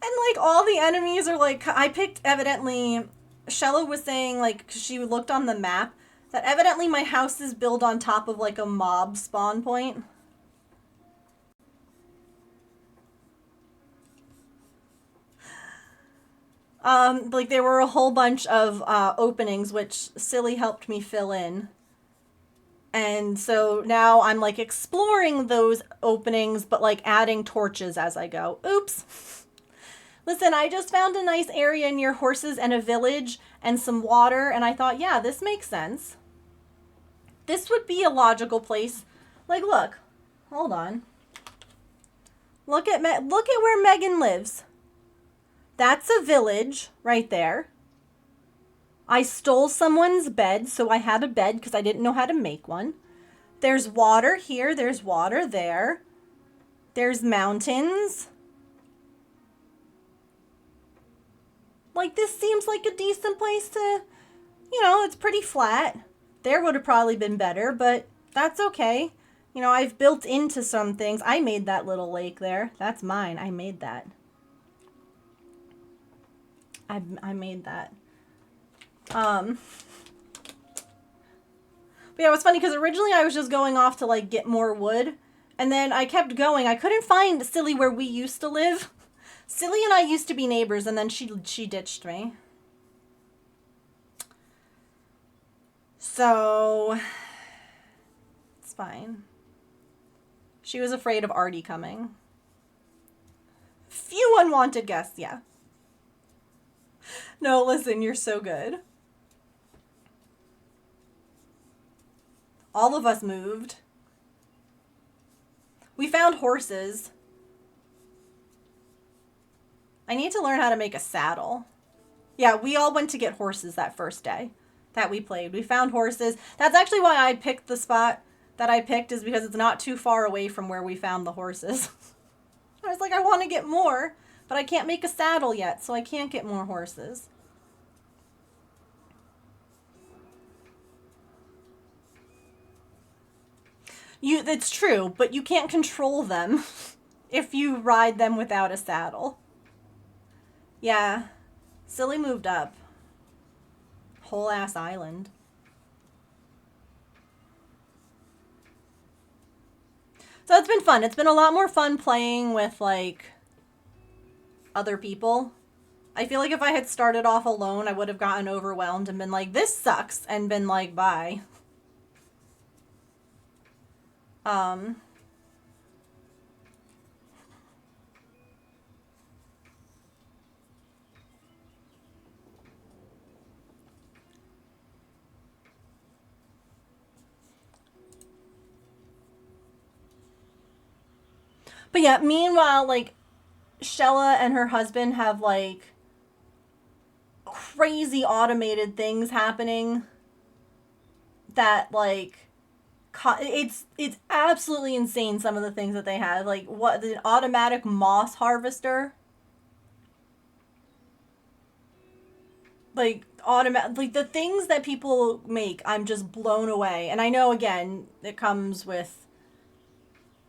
And, like, all the enemies are, like, I picked, evidently, Shella was saying, like, she looked on the map, that evidently my house is built on top of, like, a mob spawn point. Like, there were a whole bunch of openings, which Silly helped me fill in. And so now I'm, like, exploring those openings, but, like, adding torches as I go. Oops. Listen, I just found a nice area near horses and a village and some water, and I thought, yeah, this makes sense. This would be a logical place. Like, look. Hold on. Look at where Megan lives. That's a village right there. I stole someone's bed, so I had a bed because I didn't know how to make one. There's water here. There's water there. There's mountains. Like, this seems like a decent place to, you know, it's pretty flat. There would have probably been better, but that's okay. You know, I've built into some things. I made that little lake there. That's mine. I made that. I made that. But yeah, it was funny because originally I was just going off to, like, get more wood. And then I kept going. I couldn't find Silly where we used to live. Silly and I used to be neighbors, and then she ditched me. So, it's fine. She was afraid of Artie coming. Few unwanted guests, yeah. No, listen, you're so good. All of us moved. We found horses. I need to learn how to make a saddle. Yeah, we all went to get horses that first day that we played. We found horses. That's actually why I picked the spot that I picked, is because it's not too far away from where we found the horses. I was like, I want to get more, but I can't make a saddle yet, so I can't get more horses. It's true, but you can't control them if you ride them without a saddle. Yeah, Silly moved up. Whole ass island. So it's been fun. It's been a lot more fun playing with, like, other people. I feel like if I had started off alone, I would have gotten overwhelmed and been like, this sucks, and been like, bye. Um, but yeah, meanwhile, like, Shella and her husband have, like, crazy automated things happening that, like, it's absolutely insane, some of the things that they have. Like, what, the automatic moss harvester? Like, like, the things that people make, I'm just blown away. And I know, again, it comes with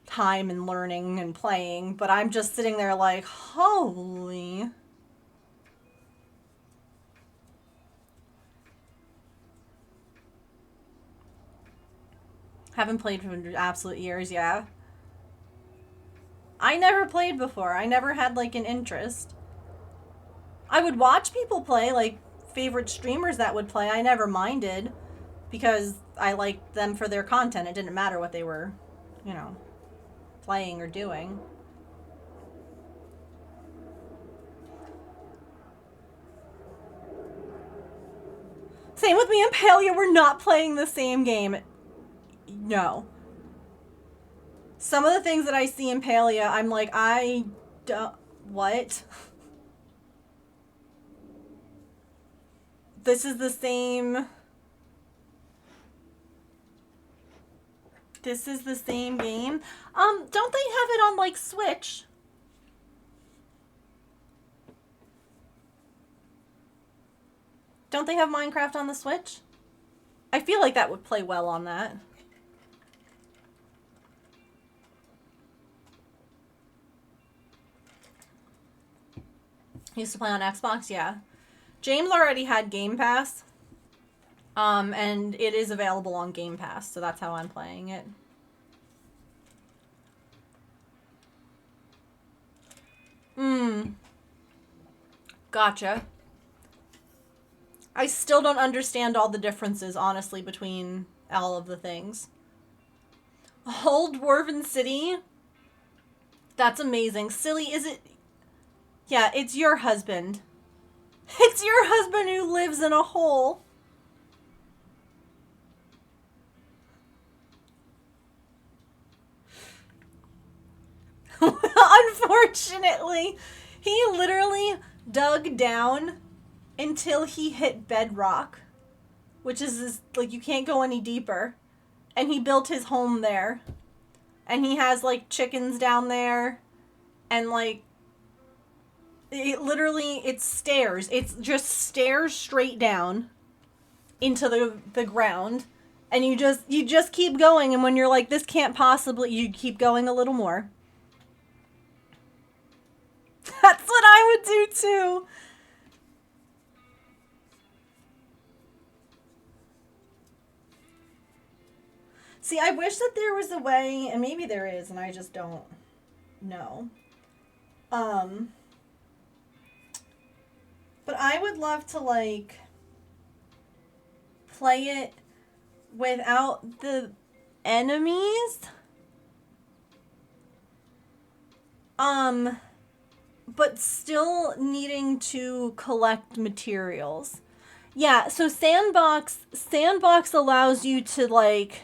time and learning and playing, but I'm just sitting there like, holy. Haven't played for absolute years, yeah. I never played before. I never had, like, an interest. I would watch people play, like, favorite streamers that would play. I never minded because I liked them for their content. It didn't matter what they were, you know, playing or doing. Same with me and Palia. We're not playing the same game. No. Some of the things that I see in Palia, I'm like, I don't... What? This is the same... This is the same game? Don't they have it on, like, Switch? Don't they have Minecraft on the Switch? I feel like that would play well on that. Used to play on Xbox, yeah. James already had Game Pass. And it is available on Game Pass, so that's how I'm playing it. Gotcha. I still don't understand all the differences, honestly, between all of the things. Old Dwarven City? That's amazing. Silly, is it... Yeah, it's your husband. It's your husband who lives in a hole. Unfortunately, he literally dug down until he hit bedrock, which is like, you can't go any deeper. And he built his home there. And he has, like, chickens down there. And, like, it literally, it's stairs. It's just stairs straight down into the ground. And you just keep going. And when you're like, this can't possibly, you keep going a little more. That's what I would do too. See, I wish that there was a way, and maybe there is, and I just don't know. But I would love to, like, play it without the enemies. But still needing to collect materials. Yeah, so Sandbox allows you to, like,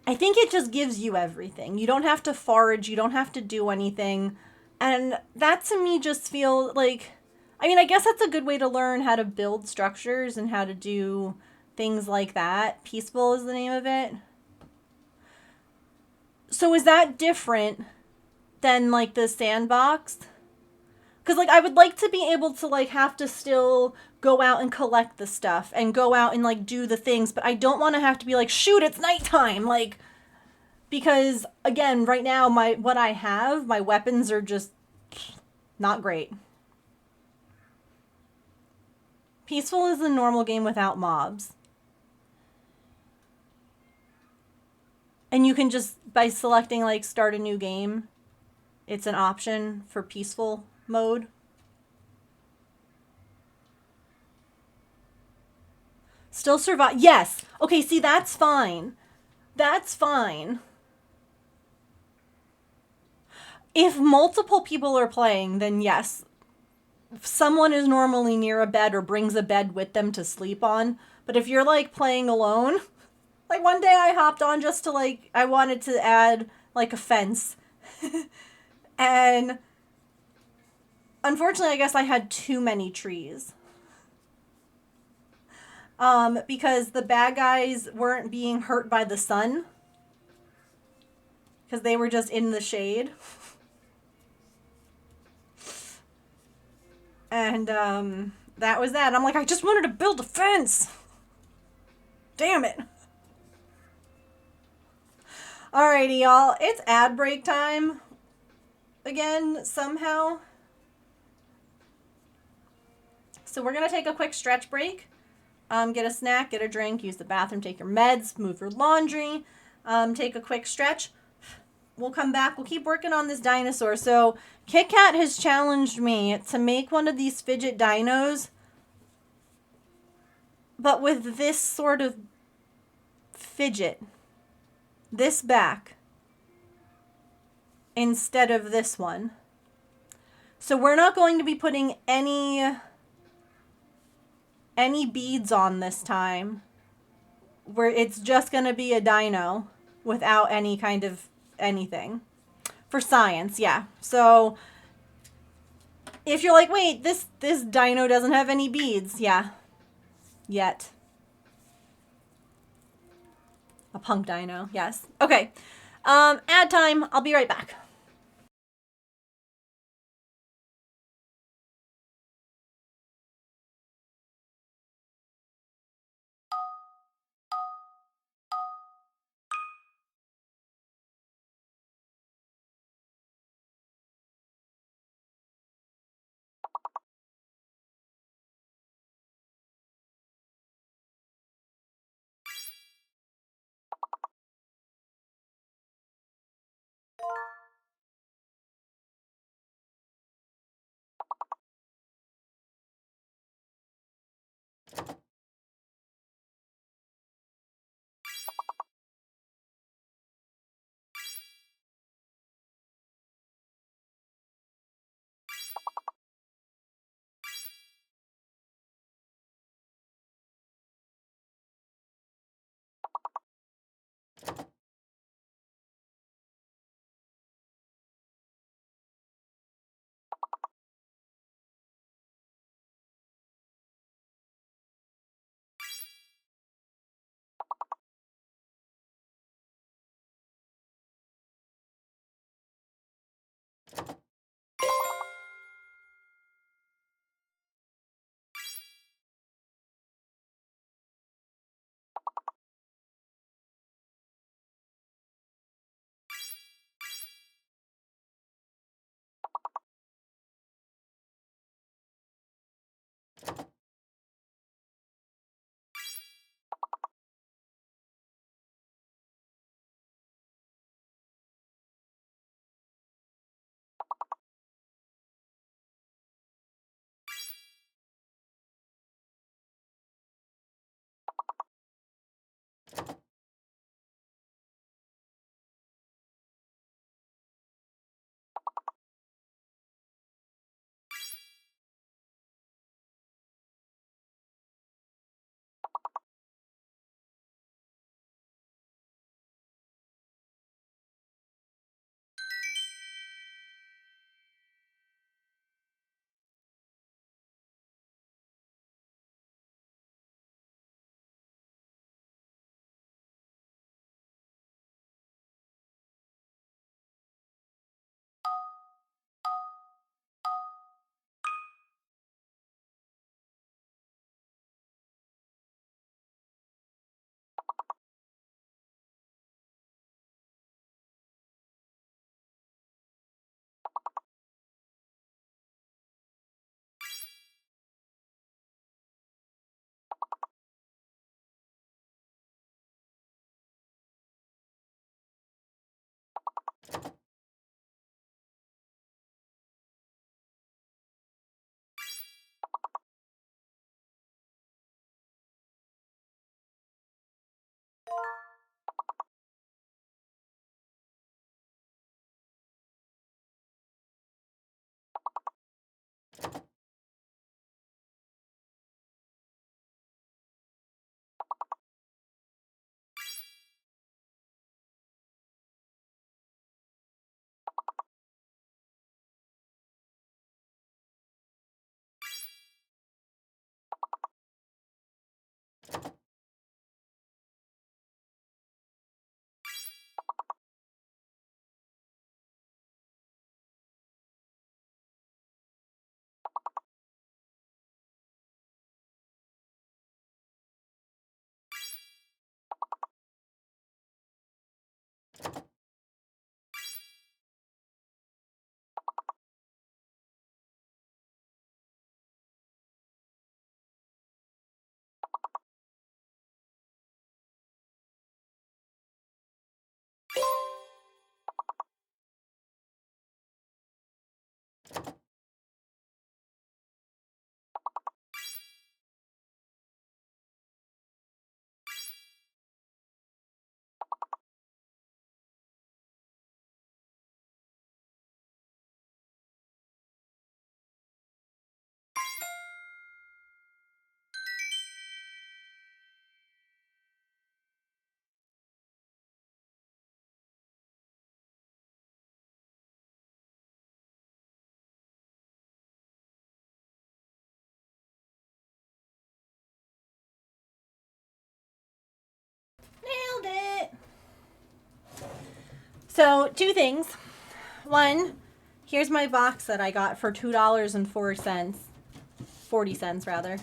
I think it just gives you everything. You don't have to forage, you don't have to do anything. And that to me just feels like, I mean, I guess that's a good way to learn how to build structures and how to do things like that. Peaceful is the name of it. So is that different than, like, the Sandbox? Because, like, I would like to be able to, like, have to still go out and collect the stuff and go out and, like, do the things, but I don't want to have to be like, shoot, it's nighttime, like, because, again, right now, my weapons are just not great. Peaceful is a normal game without mobs. And you can just, by selecting like start a new game, it's an option for peaceful mode. Still survive. Yes. Okay, see, that's fine. That's fine. If multiple people are playing, then yes. If someone is normally near a bed or brings a bed with them to sleep on. But if you're like playing alone, like one day I hopped on just to like, I wanted to add like a fence. And unfortunately, I guess I had too many trees. Because the bad guys weren't being hurt by the sun. Because they were just in the shade. And that was that. I'm like, I just wanted to build a fence. Damn it. Alrighty, y'all. It's ad break time. Again, somehow. So we're going to take a quick stretch break. Get a snack, get a drink, use the bathroom, take your meds, move your laundry, take a quick stretch. We'll come back. We'll keep working on this dinosaur. So Kit Kat has challenged me to make one of these fidget dinos, but with this sort of fidget. This back instead of this one. So we're not going to be putting any beads on this time. Where it's just going to be a dino without any kind of anything. For science, yeah. So if you're like, wait, this dino doesn't have any beads. Yeah. Yet. A punk dino, yes. Okay. Ad time. I'll be right back. So, two things. One, here's my box that I got for $2.04. 40 cents, rather.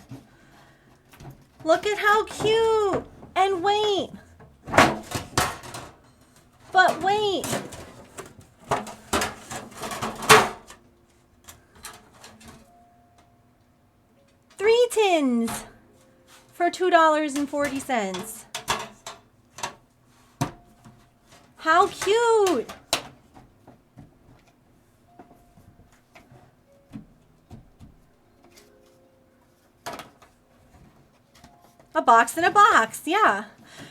Look at how cute! And wait! But wait! Three tins for $2.40. How cute! A box in a box, yeah.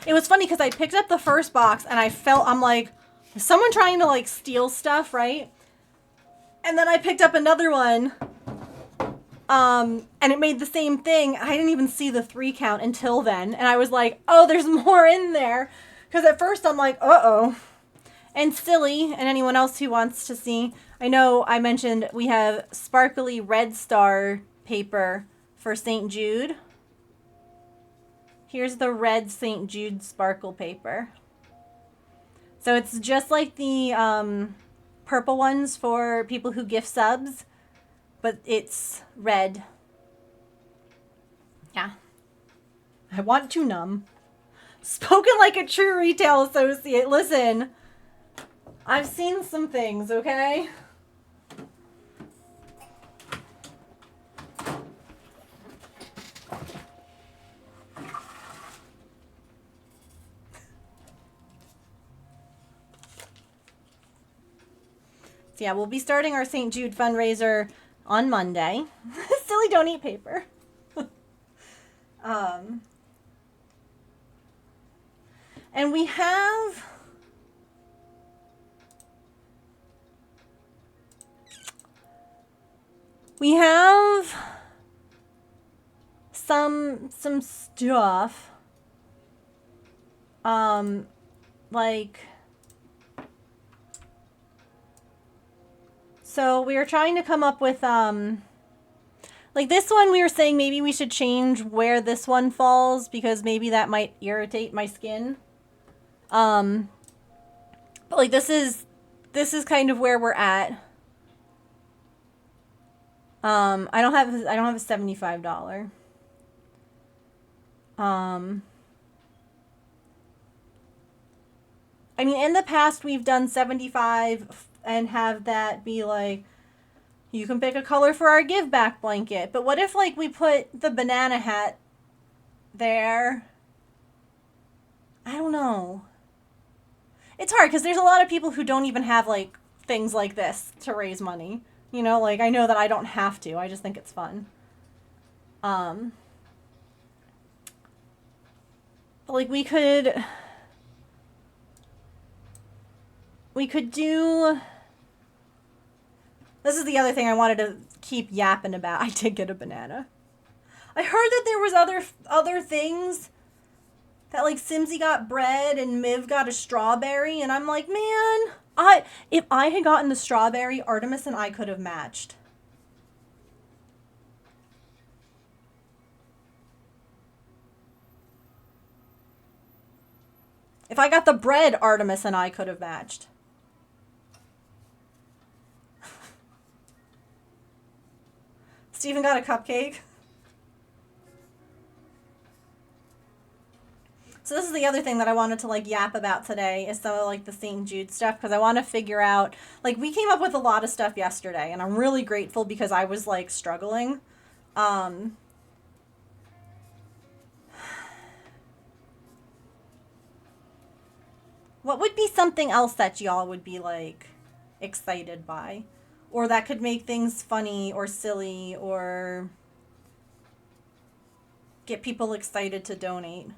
It was funny because I picked up the first box and I'm like, is someone trying to like steal stuff, right? And then I picked up another one, and it made the same thing. I didn't even see the 3 count until then. And I was like, oh, there's more in there. Because at first I'm like, uh-oh. And Silly, and anyone else who wants to see, I know I mentioned we have sparkly red star paper for St. Jude. Here's the red St. Jude sparkle paper. So it's just like the purple ones for people who gift subs, but it's red. Yeah. I want to numb. Spoken like a true retail associate. Listen, I've seen some things, okay? So yeah, we'll be starting our St. Jude fundraiser on Monday. Silly, don't eat paper. And we have some stuff. Like, so we were trying to come up with like this one, we were saying maybe we should change where this one falls because maybe that might irritate my skin. But like this is kind of where we're at. I don't have a $75. I mean, in the past we've done 75 and have that be like, you can pick a color for our give back blanket. But what if like we put the banana hat there? I don't know. It's hard because there's a lot of people who don't even have like things like this to raise money. You know, like I know that I don't have to. I just think it's fun. But like we could do. This is the other thing I wanted to keep yapping about. I did get a banana. I heard that there was other things. That like Simsy got bread and Miv got a strawberry, and I'm like, man, if I had gotten the strawberry, Artemis and I could have matched. If I got the bread, Artemis and I could have matched. Steven got a cupcake. So this is the other thing that I wanted to like yap about today is some of like the St. Jude stuff because I want to figure out, like we came up with a lot of stuff yesterday and I'm really grateful because I was like struggling. What would be something else that y'all would be like excited by? Or that could make things funny or silly or get people excited to donate?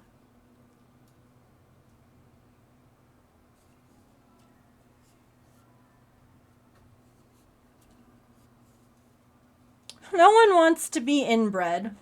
No one wants to be inbred.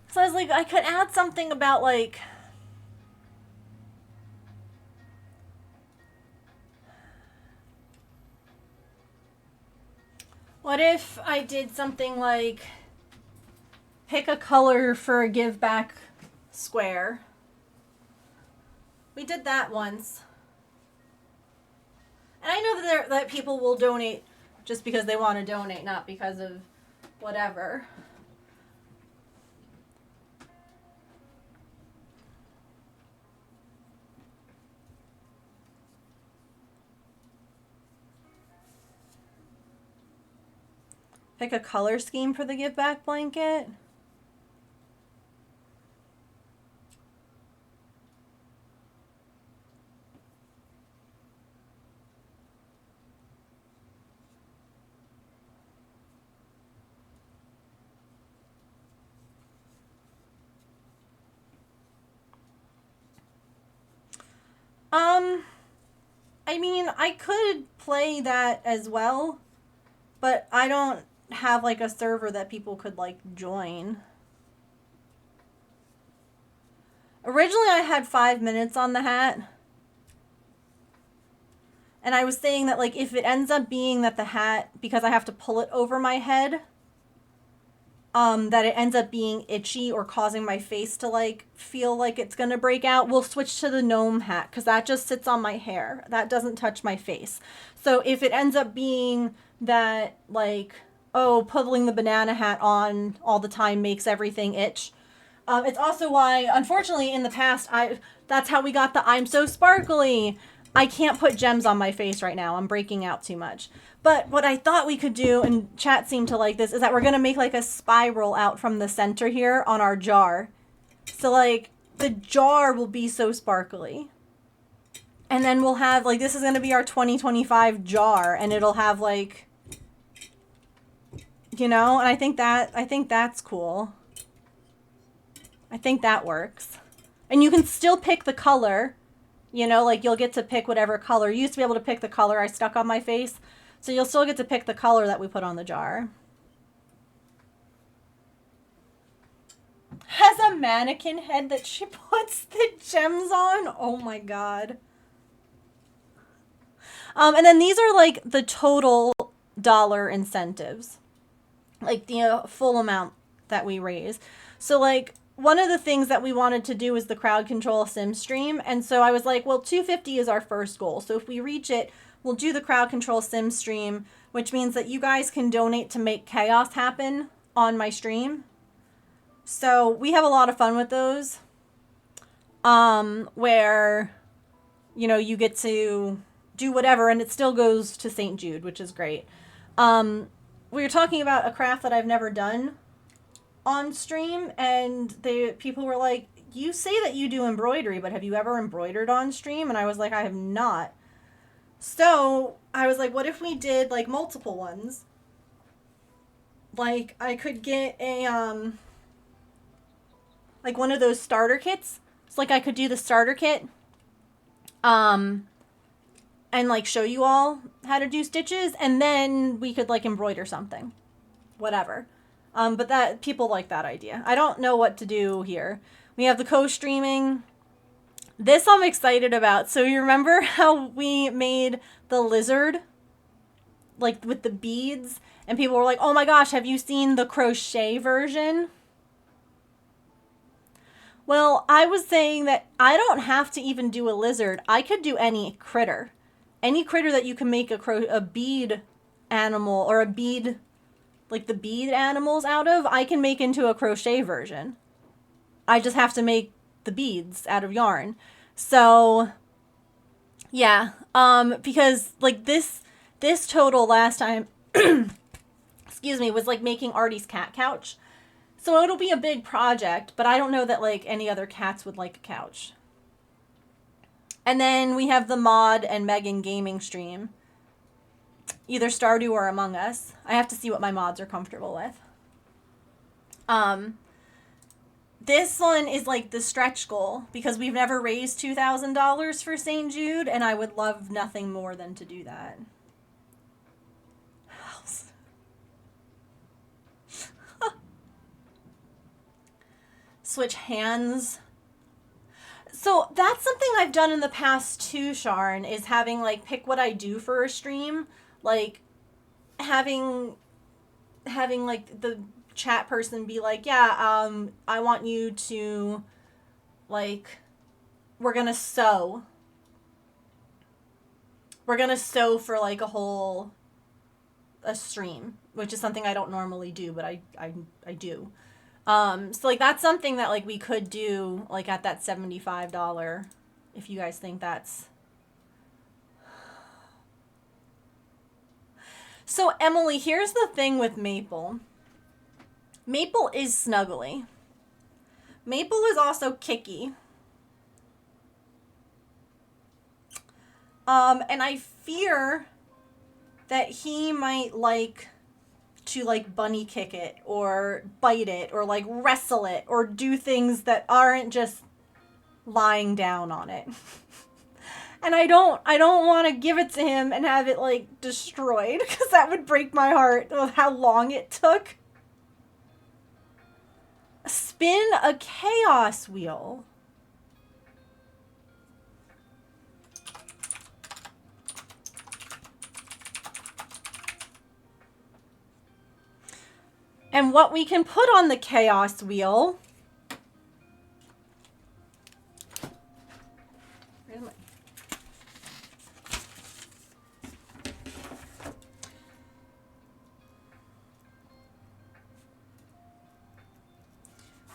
So I was like, I could add something about like, what if I did something like pick a color for a give back square? We did that once. And I know that people will donate just because they want to donate, not because of whatever. Pick a color scheme for the give back blanket. I mean, I could play that as well, but I don't have like a server that people could like join. Originally, I had 5 minutes on the hat. And I was saying that like if it ends up being that the hat, because I have to pull it over my head, that it ends up being itchy or causing my face to like feel like it's gonna break out, we'll switch to the gnome hat because that just sits on my hair. That doesn't touch my face. So if it ends up being that like, oh, pulling the banana hat on all the time makes everything itch. It's also why, unfortunately, in the past, that's how we got the I'm so sparkly. I can't put gems on my face right now. I'm breaking out too much. But what I thought we could do, and chat seemed to like this, is that we're going to make like a spiral out from the center here on our jar. So like the jar will be so sparkly. And then we'll have like, this is going to be our 2025 jar, and it'll have like, you know, and I think that's cool. I think that works. And you can still pick the color. You know, like you'll get to pick whatever color. You used to be able to pick the color I stuck on my face. So you'll still get to pick the color that we put on the jar. Has a mannequin head that she puts the gems on. Oh my god. And then these are like the total dollar incentives. Like the full amount that we raise. So like one of the things that we wanted to do is the crowd control sim stream. And so I was like, well, 250 is our first goal. So if we reach it, we'll do the crowd control sim stream, which means that you guys can donate to make chaos happen on my stream. So we have a lot of fun with those. Where, you know, you get to do whatever and it still goes to St. Jude, which is great. We were talking about a craft that I've never done on stream, and people were like, you say that you do embroidery, but have you ever embroidered on stream? And I was like, I have not. So I was like, what if we did like multiple ones? Like I could get a like one of those starter kits. So like I could do the starter kit and like show you all how to do stitches, and then we could like embroider something. Whatever. But that people like that idea. I don't know what to do here. We have the co-streaming. This I'm excited about. So you remember how we made the lizard? Like with the beads? And people were like, oh my gosh, have you seen the crochet version? Well, I was saying that I don't have to even do a lizard. I could do any critter. Any critter that you can make a bead animal or a bead, like the bead animals out of, I can make into a crochet version. I just have to make the beads out of yarn. So, yeah, because like this total last time, excuse me, was like making Artie's cat couch. So it'll be a big project, but I don't know that like any other cats would like a couch. And then we have the Mod and Megan gaming stream. Either Stardew or Among Us. I have to see what my mods are comfortable with. This one is like the stretch goal because we've never raised $2,000 for St. Jude, and I would love nothing more than to do that. switch hands. So that's something I've done in the past too, Sharn, is having like pick what I do for a stream, like having like the chat person be like, yeah, I want you to, like, we're gonna sew for like a stream, which is something I don't normally do, but I do. So like that's something that like we could do like at that $75, if you guys think that's. So Emily, here's the thing with Maple. Maple is snuggly. Maple is also kicky. And I fear that he might like to like bunny kick it or bite it or like wrestle it or do things that aren't just lying down on it. And I don't want to give it to him and have it like destroyed, because that would break my heart of how long it took. Spin a chaos wheel. And what we can put on the chaos wheel. Where am I?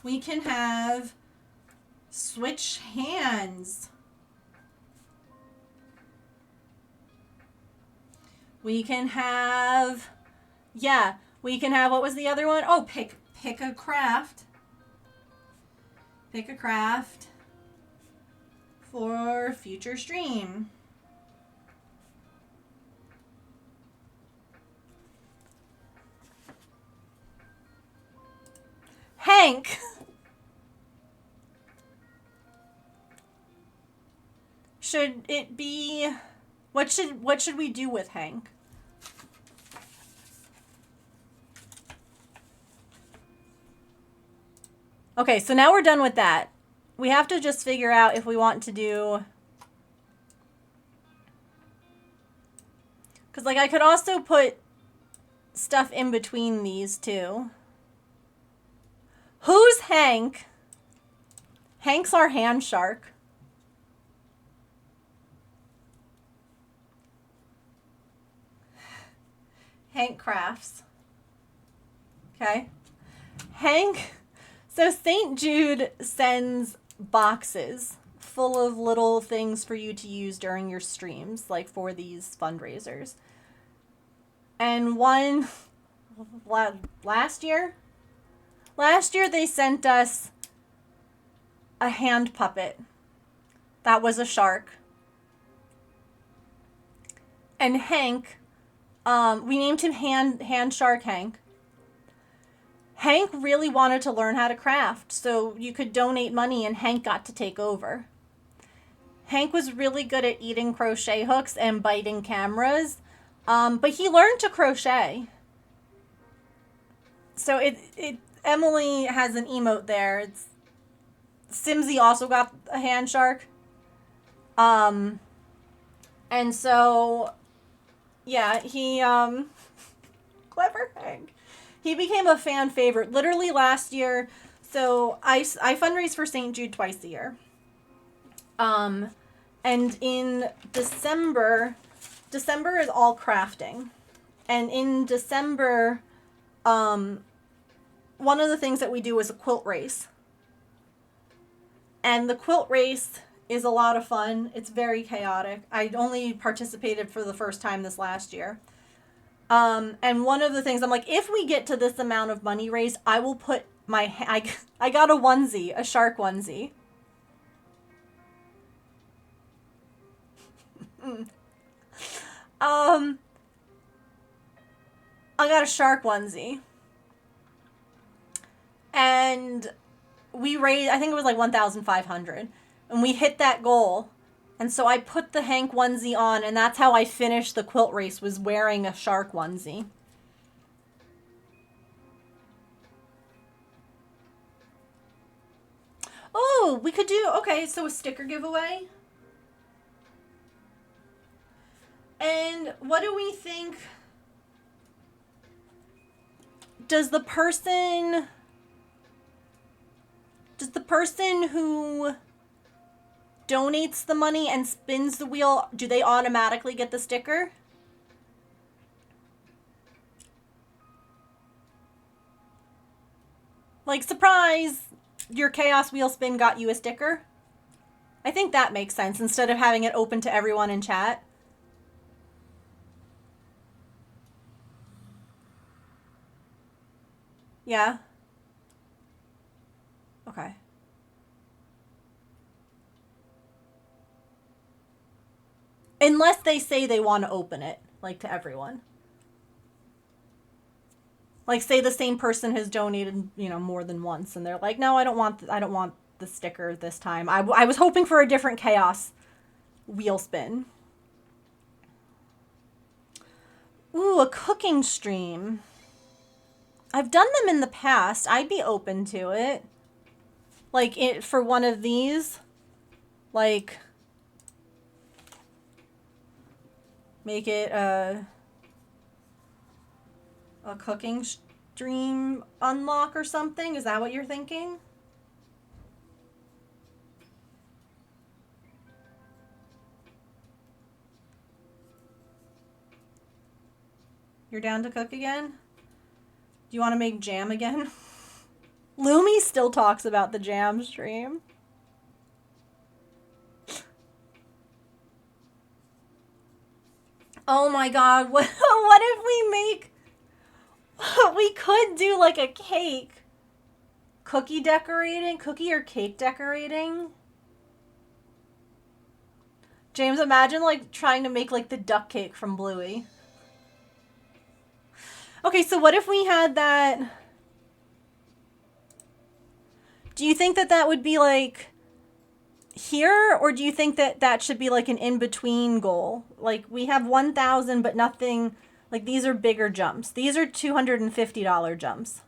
We can have switch hands. We can have, yeah, we can have, what was the other one? Oh, pick a craft. Pick a craft for future stream. Hank. Should it be, what should we do with Hank? Okay, so now we're done with that. We have to just figure out if we want to do, because like I could also put stuff in between these two. Who's Hank? Hank's our hand shark. Hank crafts. Okay. Hank. So St. Jude sends boxes full of little things for you to use during your streams, like for these fundraisers. And one last year they sent us a hand puppet that was a shark. And Hank, we named him Hand Shark Hank. Hank really wanted to learn how to craft, so you could donate money and Hank got to take over. Hank was really good at eating crochet hooks and biting cameras, but he learned to crochet. So Emily has an emote there. It's Simsy also got a hand shark. And so, yeah, he, clever Hank. He became a fan favorite literally last year. So I fundraise for St. Jude twice a year. And in December is all crafting. And in December, one of the things that we do is a quilt race. And the quilt race is a lot of fun. It's very chaotic. I only participated for the first time this last year. And one of the things I'm like, if we get to this amount of money raised, I will put I got a onesie, a shark onesie. I got a shark onesie. And we raised, I think it was like 1,500. And we hit that goal. And so I put the Hank onesie on, and that's how I finished the quilt race, was wearing a shark onesie. Ooh, we could do, okay, so a sticker giveaway. And what do we think? Does the person who donates the money and spins the wheel, do they automatically get the sticker? Like, surprise, your chaos wheel spin got you a sticker. I think that makes sense instead of having it open to everyone in chat. Yeah. Okay. Unless they say they want to open it, like, to everyone. Like, say the same person has donated, you know, more than once, and they're like, no, I don't want the sticker this time. I was hoping for a different chaos wheel spin. Ooh, a cooking stream. I've done them in the past. I'd be open to it. Like, for one of these. Like, make it a cooking stream unlock or something. Is that what you're thinking? You're down to cook again? Do you want to make jam again? Lumi still talks about the jam stream. Oh my god, what if we make... We could do like a cake. Cookie or cake decorating. James, imagine like trying to make like the duck cake from Bluey. Okay, so what if we had that... Do you think that that would be like here, or do you think that that should be like an in-between goal? Like, we have 1,000 but nothing, like these are bigger jumps. These are $250 jumps.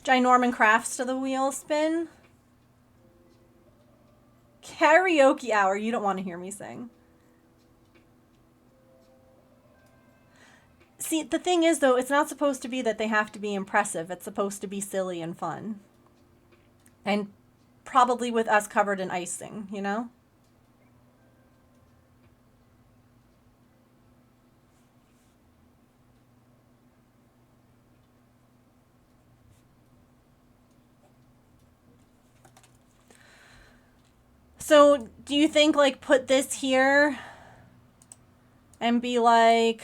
Ginorman crafts to the wheel spin. Karaoke hour. You don't want to hear me sing. See, the thing is, though, it's not supposed to be that they have to be impressive. It's supposed to be silly and fun. And probably with us covered in icing, you know? So, do you think, like, put this here and be like...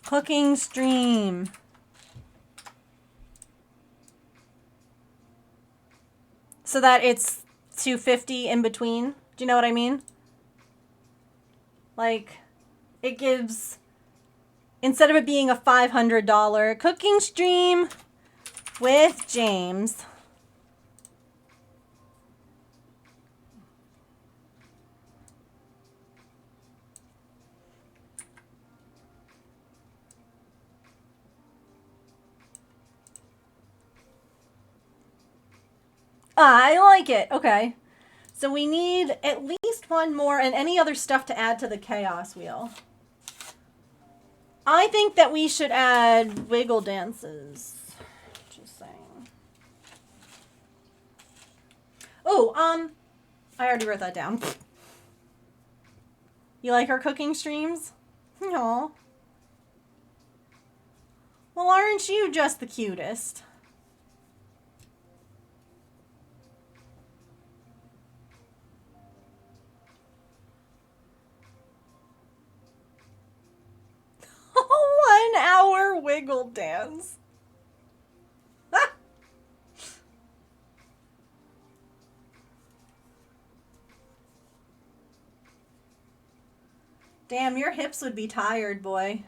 Cooking stream. So that it's $250 in between. Do you know what I mean? Like, it gives, instead of it being a $500 cooking stream with James. I like it. Okay. So we need at least one more and any other stuff to add to the chaos wheel. I think that we should add wiggle dances. Just saying. Oh, I already wrote that down. You like our cooking streams? No. Well, aren't you just the cutest? One-hour wiggle dance. Damn, your hips would be tired, boy.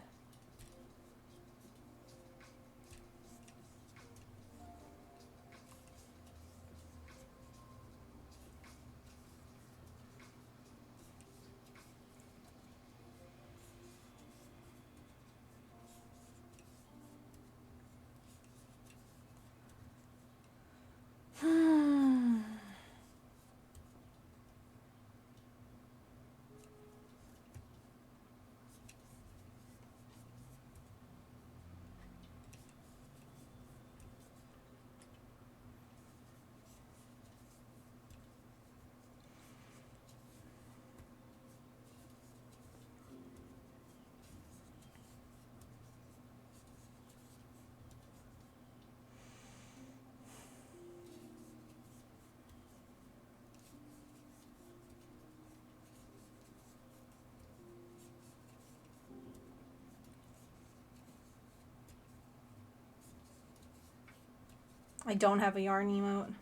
I don't have a yarn emote.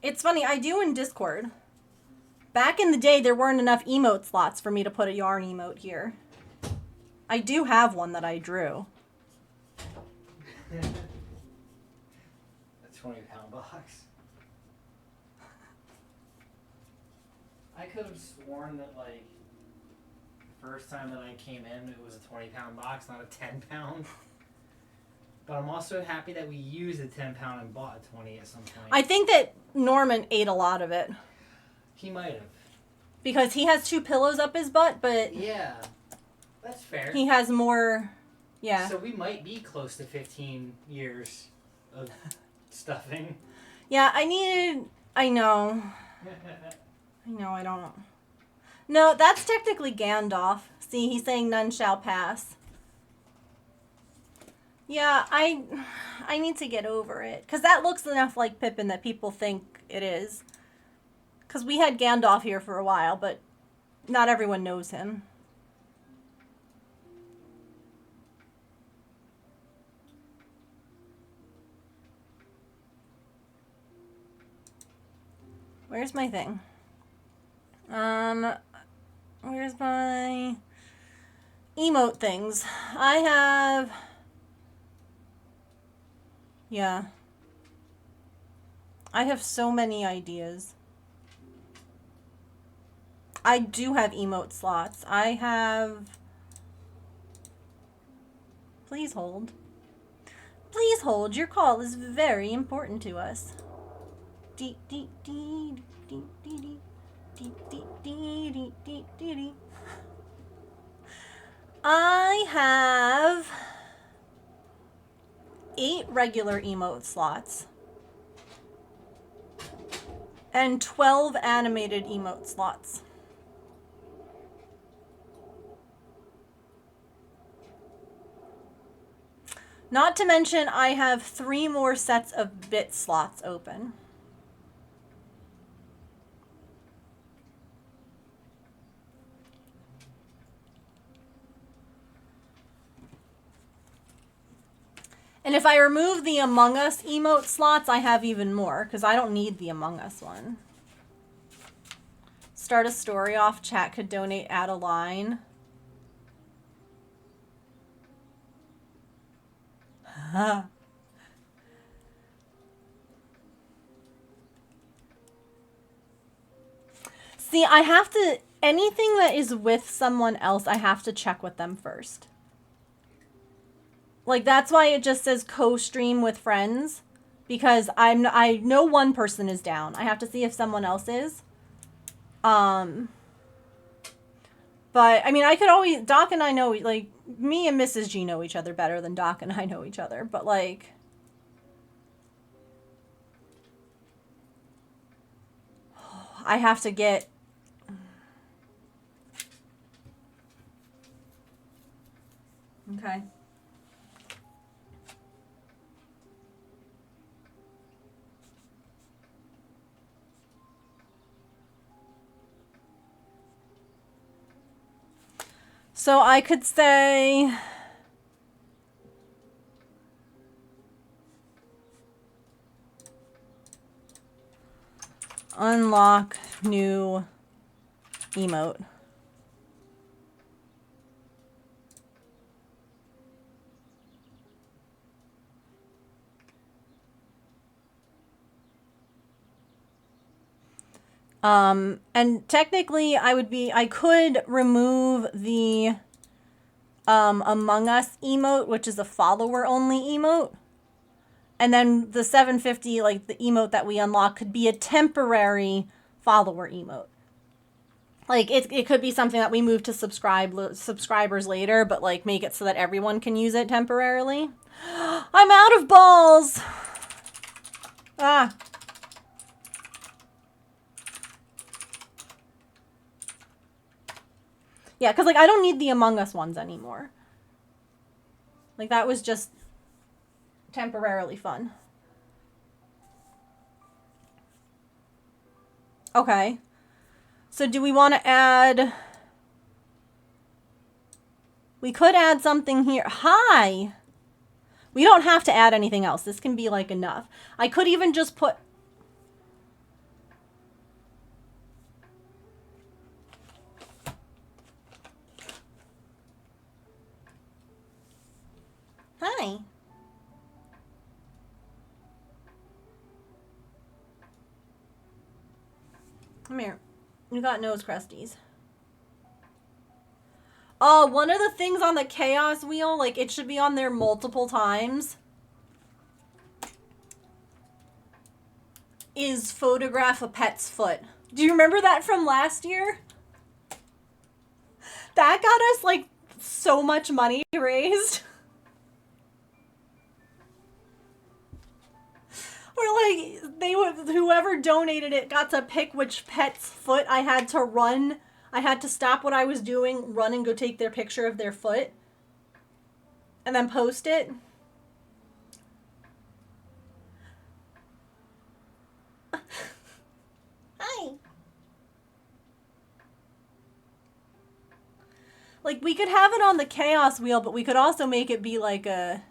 It's funny, I do in Discord. Back in the day, there weren't enough emote slots for me to put a yarn emote here. I do have one that I drew. A 20-pound box. I could have sworn that, like, the first time that I came in, it was a 20-pound box, not a 10-pound. But I'm also happy that we used a 10-pound and bought a 20 at some point. I think that Norman ate a lot of it. He might have. Because he has 2 pillows up his butt, but Yeah, that's fair. he has more, yeah. So we might be close to 15 years of stuffing. Yeah, I know, I don't. No, that's technically Gandalf. See, he's saying none shall pass. Yeah, I need to get over it. Because that looks enough like Pippin that people think it is. Because we had Gandalf here for a while, but not everyone knows him. Where's my thing? Where's my emote things? I have... Yeah. I have so many ideas. I do have emote slots. I have... Please hold. Please hold. Your call is very important to us. Dee dee dee dee dee dee dee dee dee dee dee dee dee. I have 8 regular emote slots and 12 animated emote slots. Not to mention, I have 3 more sets of bit slots open. And if I remove the Among Us emote slots, I have even more, because I don't need the Among Us one. Start a story off, chat could donate, add a line. See, I have to, anything that is with someone else, I have to check with them first. Like, that's why it just says co-stream with friends. Because I know one person is down. I have to see if someone else is. But, I mean, I could always... Doc and I know... Like, me and Mrs. G know each other better than Doc and I know each other. But, like... I have to get... Okay. So I could say... Unlock new emote. And technically I could remove the Among Us emote, which is a follower only emote. And then the 750, like the emote that we unlock, could be a temporary follower emote. Like it could be something that we move to subscribers later, but like make it so that everyone can use it temporarily. I'm out of balls. Ah. Yeah, because, like, I don't need the Among Us ones anymore. Like, that was just temporarily fun. Okay. So do we want to add... We could add something here. Hi! We don't have to add anything else. This can be, like, enough. I could even just put... Hi. Come here. You got nose crusties. Oh, one of the things on the chaos wheel, like, it should be on there multiple times, is photograph a pet's foot. Do you remember that from last year? That got us, like, so much money raised. Or, like, whoever donated it got to pick which pet's foot I had to run. I had to stop what I was doing, run and go take their picture of their foot, and then post it. Hi. Like, we could have it on the chaos wheel, but we could also make it be like a...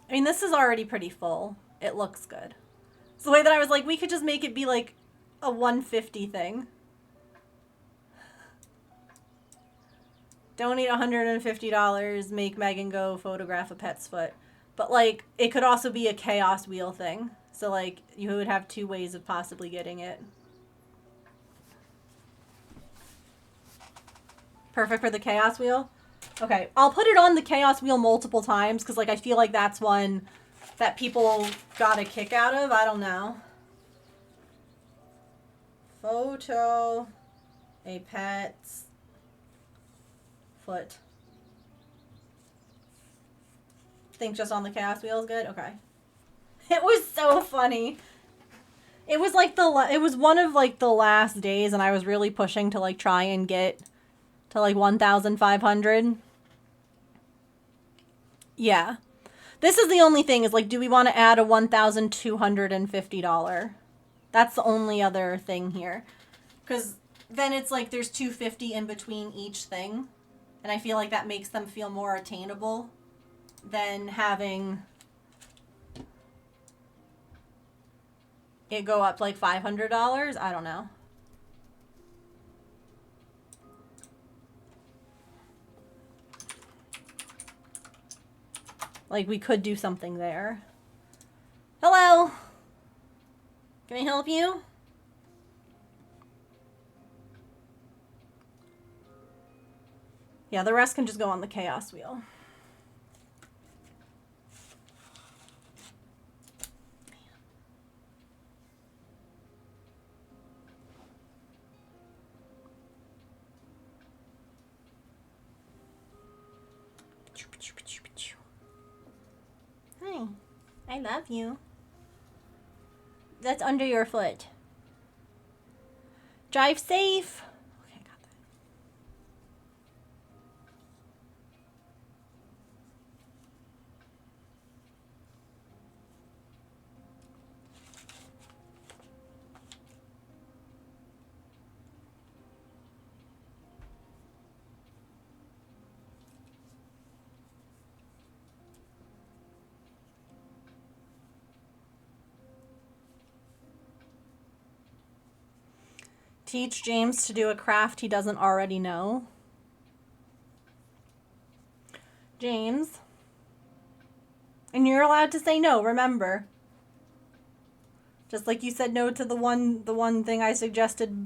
I mean, this is already pretty full. It looks good. It's the way that I was like, we could just make it be like a 150 thing. Donate $150, make Megan go photograph a pet's foot. But, like, it could also be a chaos wheel thing. So, like, you would have two ways of possibly getting it. Perfect for the chaos wheel? Okay, I'll put it on the chaos wheel multiple times because, like, I feel like that's one that people got a kick out of. I don't know. Photo a pet's foot. Think just on the chaos wheel is good? Okay. It was so funny. It was like it was one of like the last days and I was really pushing to like try and get to like 1,500. Yeah. This is the only thing is like, do we want to add a $1,250? That's the only other thing here. Because then it's like there's $250 in between each thing. And I feel like that makes them feel more attainable than having it go up like $500. I don't know. Like, we could do something there. Hello? Can I help you? Yeah, the rest can just go on the chaos wheel. Hi. I love you. That's under your foot. Drive safe. Okay, I got that. Teach James to do a craft he doesn't already know. James. And you're allowed to say no, remember. Just like you said no to the one thing I suggested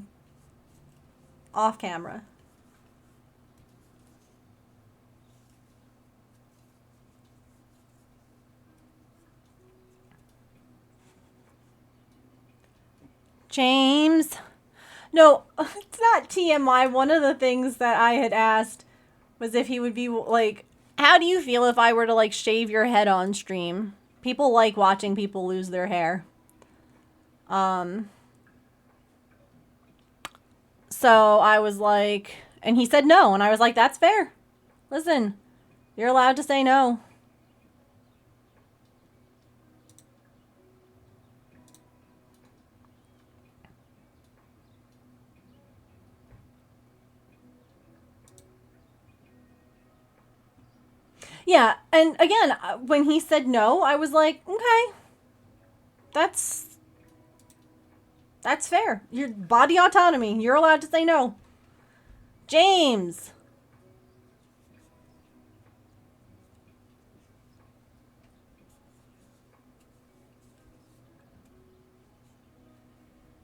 off camera. James. No, it's not TMI. One of the things that I had asked was if he would be like, how do you feel if I were to like shave your head on stream? People like watching people lose their hair. So I was like, and he said no, and I was like, that's fair. Listen, you're allowed to say no. Yeah, and again, when he said no, I was like, okay, that's fair. Your body autonomy. You're allowed to say no. James.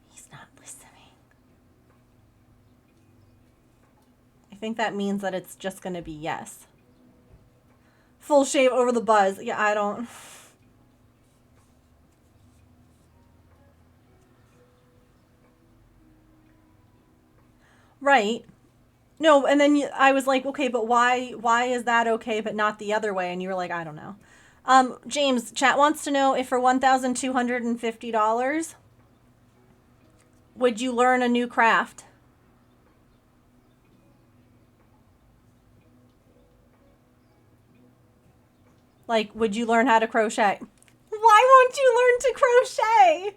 He's not listening. I think that means that it's just going to be yes. Full shave over the buzz. Yeah, I don't. Right. No, and then I was like, okay, but why is that okay but not the other way? And you were like, I don't know. James, chat wants to know if for $1,250 would you learn a new craft? Like, would you learn how to crochet? Why won't you learn to crochet?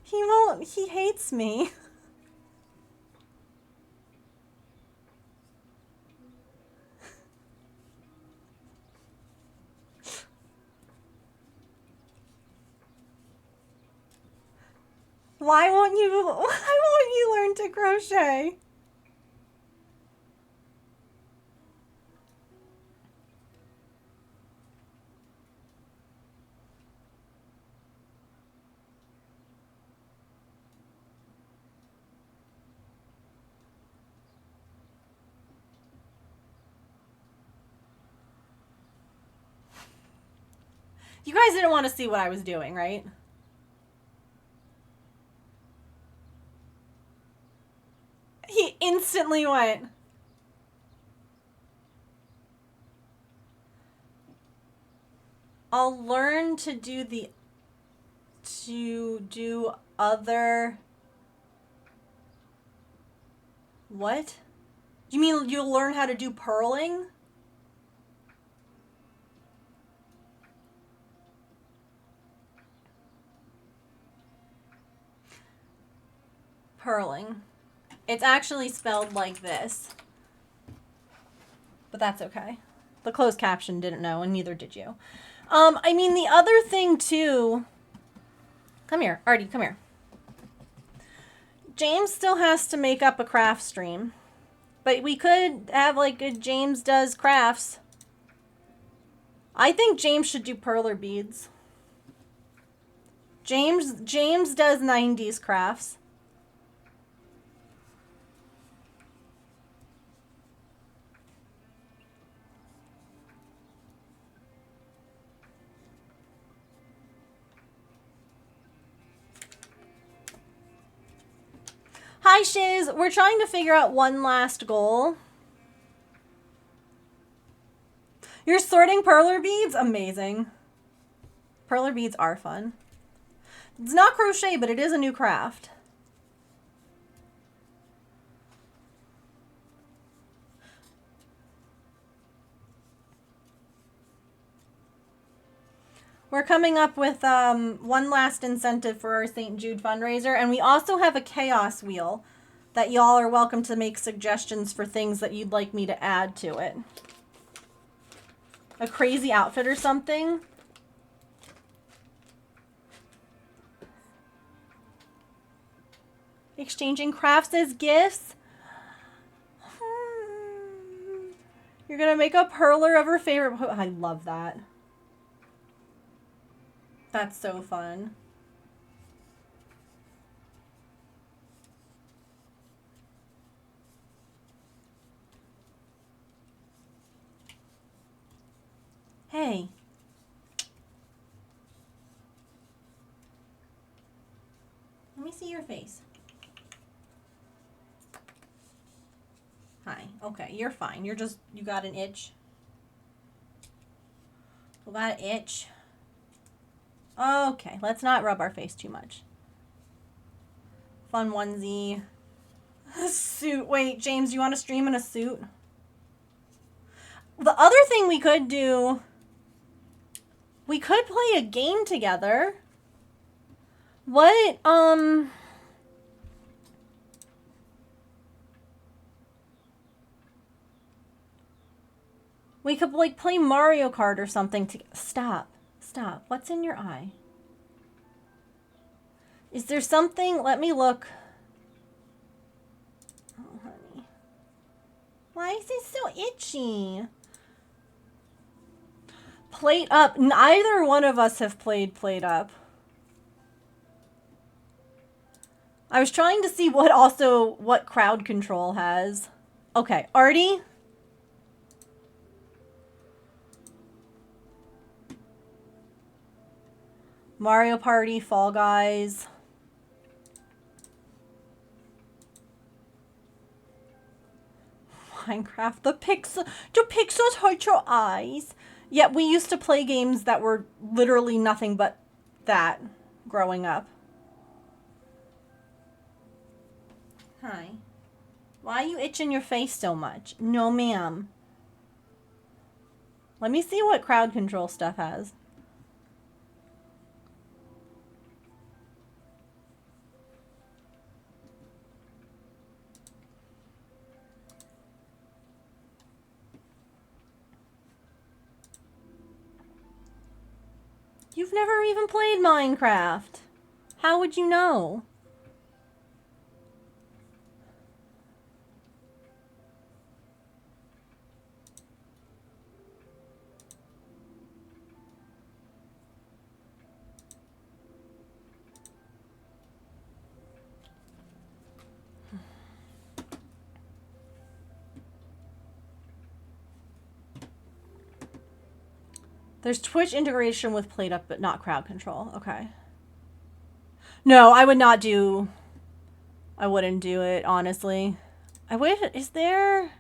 He won't. He hates me. Why won't you learn to crochet? You guys didn't want to see what I was doing, right? He instantly went. I'll learn to do other. What? You mean you'll learn how to do purling? Purling. It's actually spelled like this. But that's okay. The closed caption didn't know, and neither did you. I mean, the other thing, too... Come here. Artie, come here. James still has to make up a craft stream. But we could have, like, a James Does Crafts. I think James should do perler beads. James does 90s crafts. Hi, Shiz. We're trying to figure out one last goal. You're sorting perler beads? Amazing. Perler beads are fun. It's not crochet, but it is a new craft. We're coming up with one last incentive for our St. Jude fundraiser, and we also have a chaos wheel that y'all are welcome to make suggestions for things that you'd like me to add to it. A crazy outfit or something. Exchanging crafts as gifts. You're gonna make a perler of her favorite. I love that. That's so fun. Hey. Let me see your face. Hi. Okay, you're fine. You got an itch. You got an itch. Okay, let's not rub our face too much. Fun onesie. A suit. Wait, James, you want to stream in a suit? The other thing we could do, we could play a game together. What, we could, like, play Mario Kart or something to... Stop. Stop. What's in your eye? Is there something... Let me look. Oh, honey. Why is it so itchy? Plate Up. Neither one of us have played Plate Up. I was trying to see what crowd control has. Okay, Artie? Mario Party, Fall Guys. Minecraft, the pixels hurt your eyes. Yeah, we used to play games that were literally nothing but that growing up. Hi. Why are you itching your face so much? No, ma'am. Let me see what crowd control stuff has. You've never even played Minecraft. How would you know? There's Twitch integration with PlateUp, but not crowd control. Okay. No, I would not do... I wouldn't do it, honestly. I wish... Is there...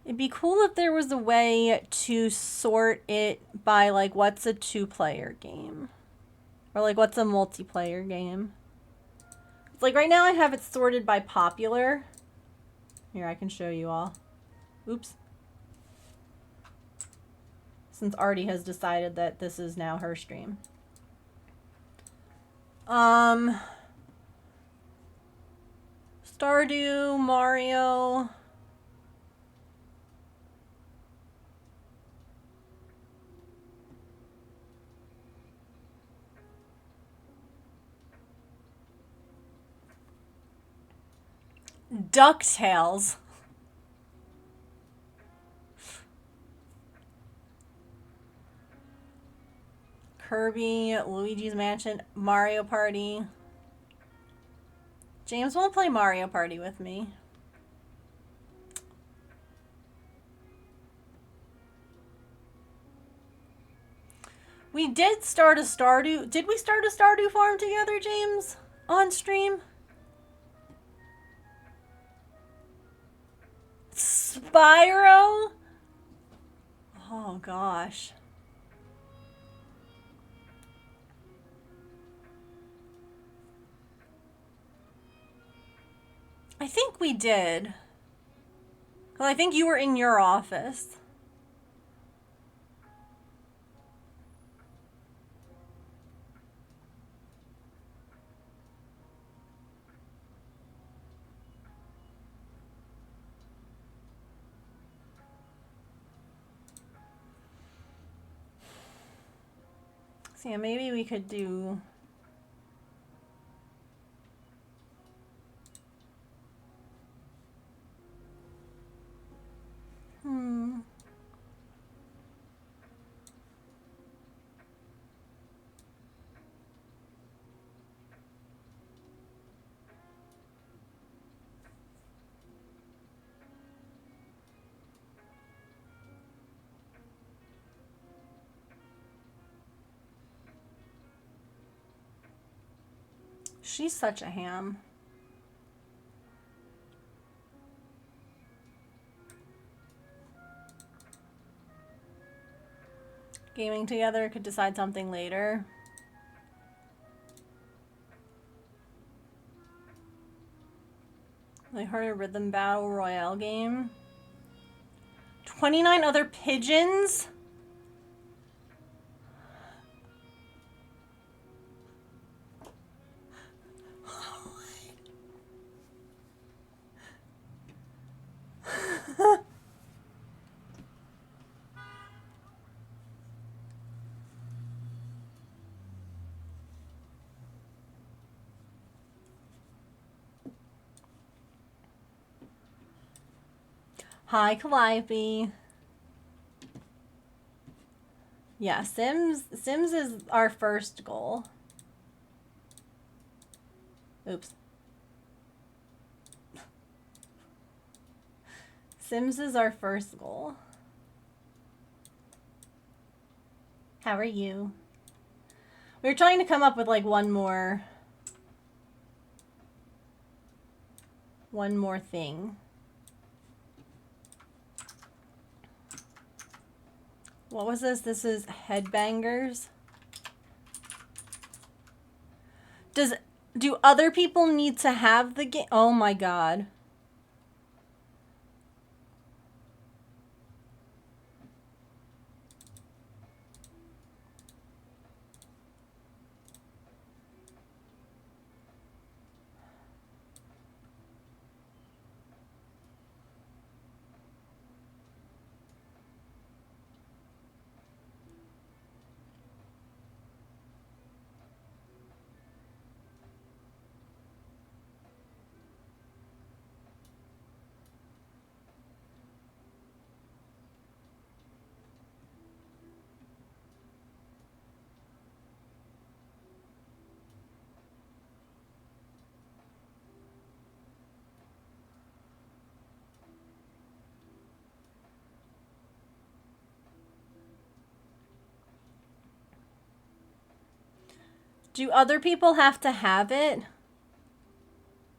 It'd be cool if there was a way to sort it by, like, what's a two-player game? Or, like, what's a multiplayer game? It's like, right now I have it sorted by popular. Here, I can show you all. Oops. Since Artie has decided that this is now her stream. Stardew, Mario. DuckTales. Kirby, Luigi's Mansion, Mario Party. James won't play Mario Party with me. We did start a Stardew. Did we start a Stardew farm together, James? On stream? Spyro? Oh, gosh. I think we did. Well, I think you were in your office. So yeah, maybe we could do... She's such a ham. Gaming together, could decide something later. Like, heard a rhythm battle royale game. 29 other pigeons? Hi, Calliope. Yeah, Sims is our first goal. Oops. Sims is our first goal. How are you? We were trying to come up with like one more thing. What was this? This is headbangers. Do other people need to have the game? Oh my god. Do other people have to have it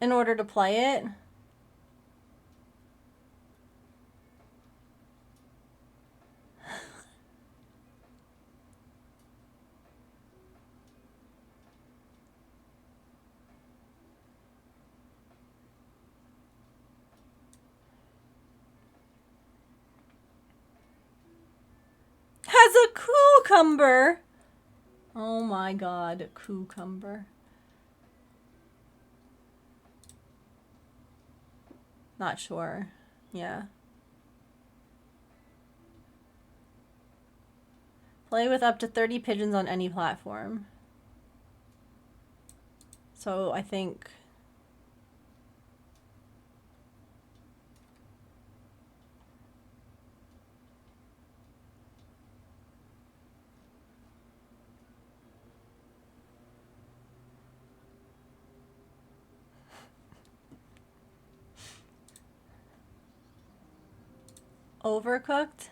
in order to play it? Has a cucumber. Oh my god, a cucumber. Not sure. Yeah. Play with up to 30 pigeons on any platform. So I think... Overcooked?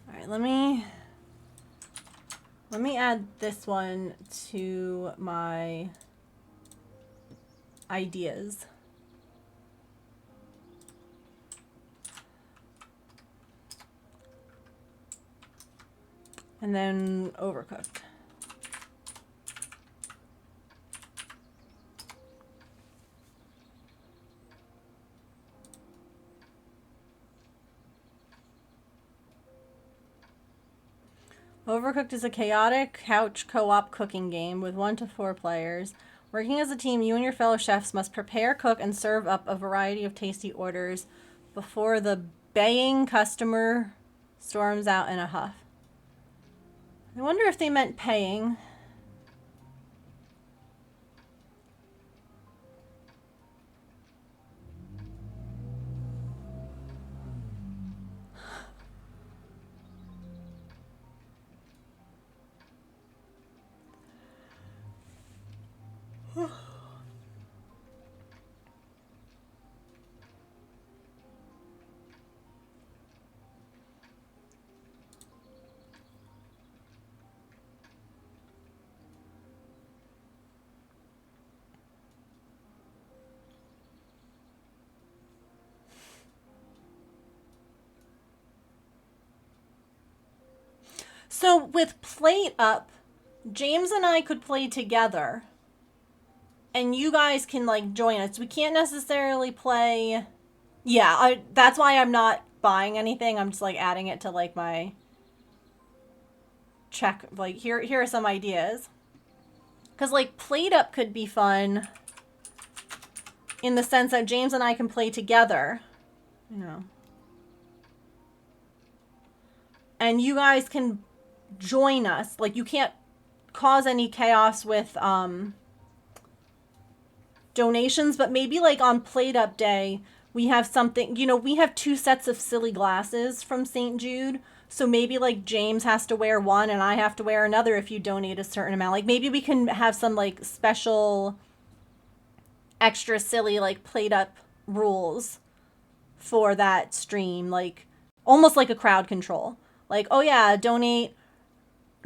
Alright, let me add this one to my ideas. And then overcooked. Overcooked is a chaotic couch co-op cooking game with 1 to 4 players. Working as a team, you and your fellow chefs must prepare, cook, and serve up a variety of tasty orders before the baying customer storms out in a huff. I wonder if they meant paying. So with Plate Up, James and I could play together. And you guys can, like, join us. We can't necessarily play... Yeah, that's why I'm not buying anything. I'm just, like, adding it to, like, my... check. Like, here are some ideas. Because, like, Plate Up could be fun in the sense that James and I can play together. You know. And you guys can join us. Like, you can't cause any chaos with, donations, but maybe like on Plate Up Day, we have something, you know, we have 2 sets of silly glasses from St. Jude. So maybe like James has to wear one and I have to wear another if you donate a certain amount. Like maybe we can have some like special extra silly like Plate Up rules for that stream. Like almost like a crowd control. Like, oh yeah, donate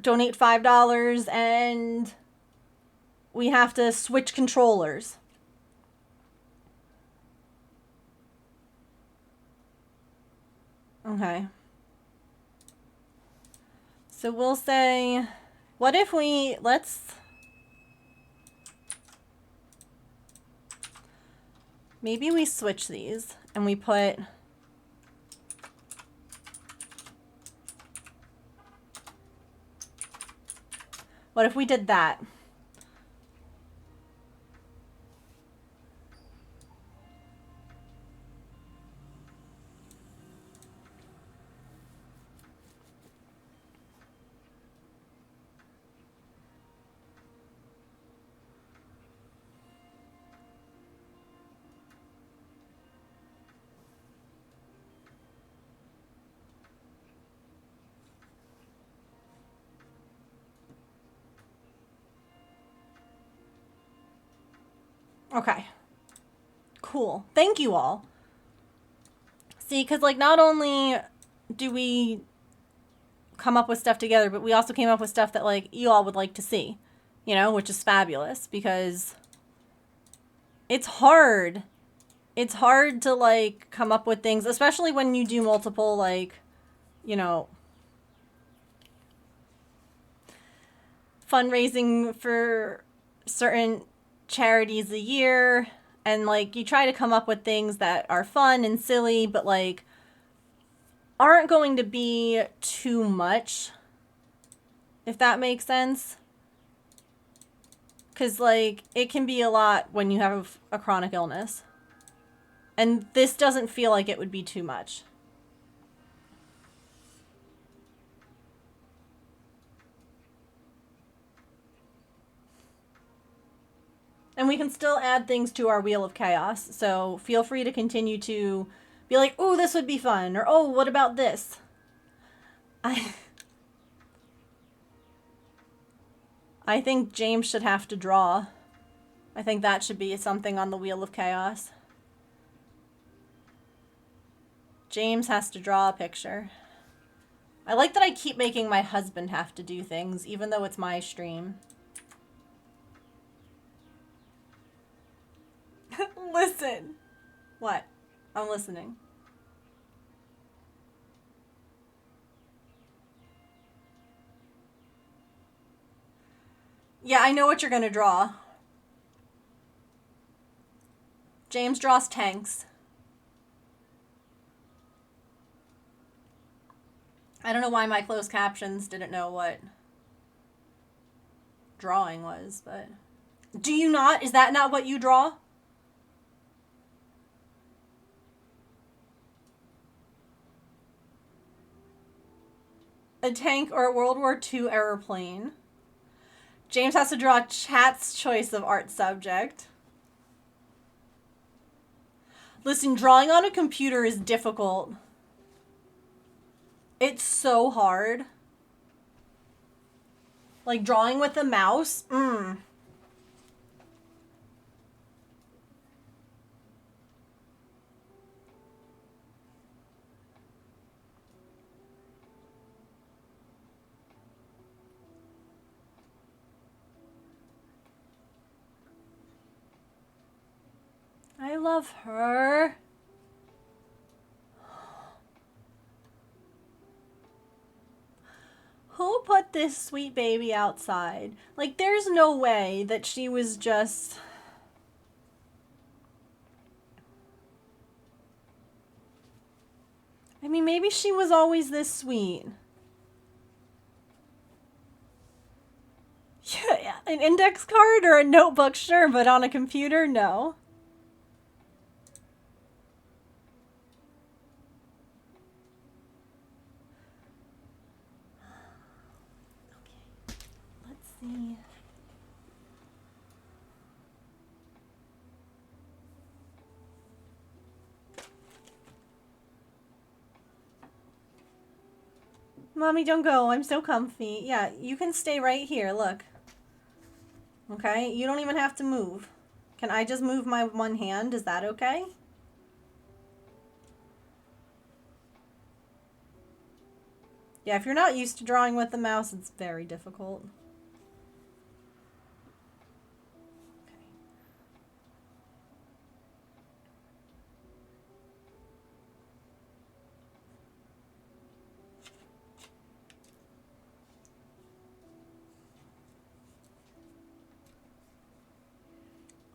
$5 and we have to switch controllers. Okay. So we'll say, what if we, maybe we switch these and we put, what if we did that? Okay. Cool. Thank you all. See, because, like, not only do we come up with stuff together, but we also came up with stuff that, like, you all would like to see, you know, which is fabulous because it's hard. It's hard to, like, come up with things, especially when you do multiple, like, you know, fundraising for certain charities a year, and like you try to come up with things that are fun and silly but like aren't going to be too much, if that makes sense, because like it can be a lot when you have a chronic illness, and this doesn't feel like it would be too much. And we can still add things to our Wheel of Chaos. So feel free to continue to be like, oh, this would be fun. Or, oh, what about this? I think James should have to draw. I think that should be something on the Wheel of Chaos. James has to draw a picture. I like that I keep making my husband have to do things, even though it's my stream. Listen. What? I'm listening. Yeah, I know what you're gonna draw. James draws tanks. I don't know why my closed captions didn't know what drawing was, but... Do you not? Is that not what you draw? A tank or a World War II airplane. James has to draw chat's choice of art subject. Listen, drawing on a computer is difficult. It's so hard. Like drawing with a mouse. I love her. Who put let this sweet baby outside. Like, there's no way that she was just... I mean, maybe she was always this sweet. Yeah, an index card or a notebook, sure, but on a computer, no. Okay, let's see. Mommy, don't go. I'm so comfy. Yeah, you can stay right here. Look. Okay? You don't even have to move. Can I just move my one hand? Is that okay? Yeah, if you're not used to drawing with the mouse, it's very difficult. Okay.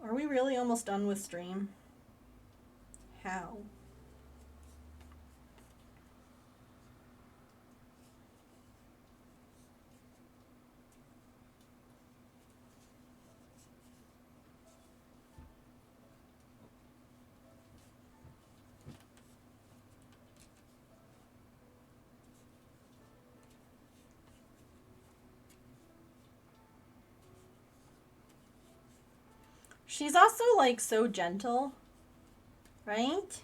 Are we really almost done with stream? How? She's also, like, so gentle, right?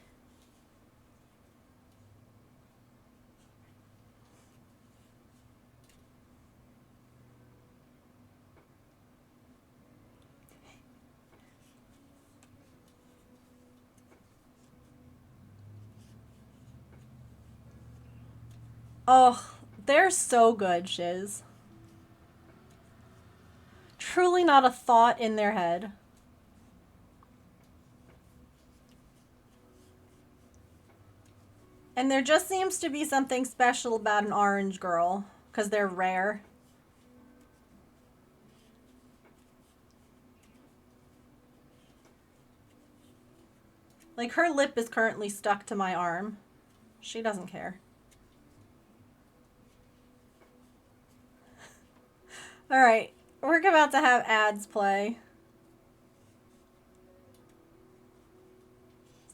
Oh, they're so good, Shiz. Truly not a thought in their head. And there just seems to be something special about an orange girl, because they're rare. Like, her lip is currently stuck to my arm. She doesn't care. Alright, we're about to have ads play.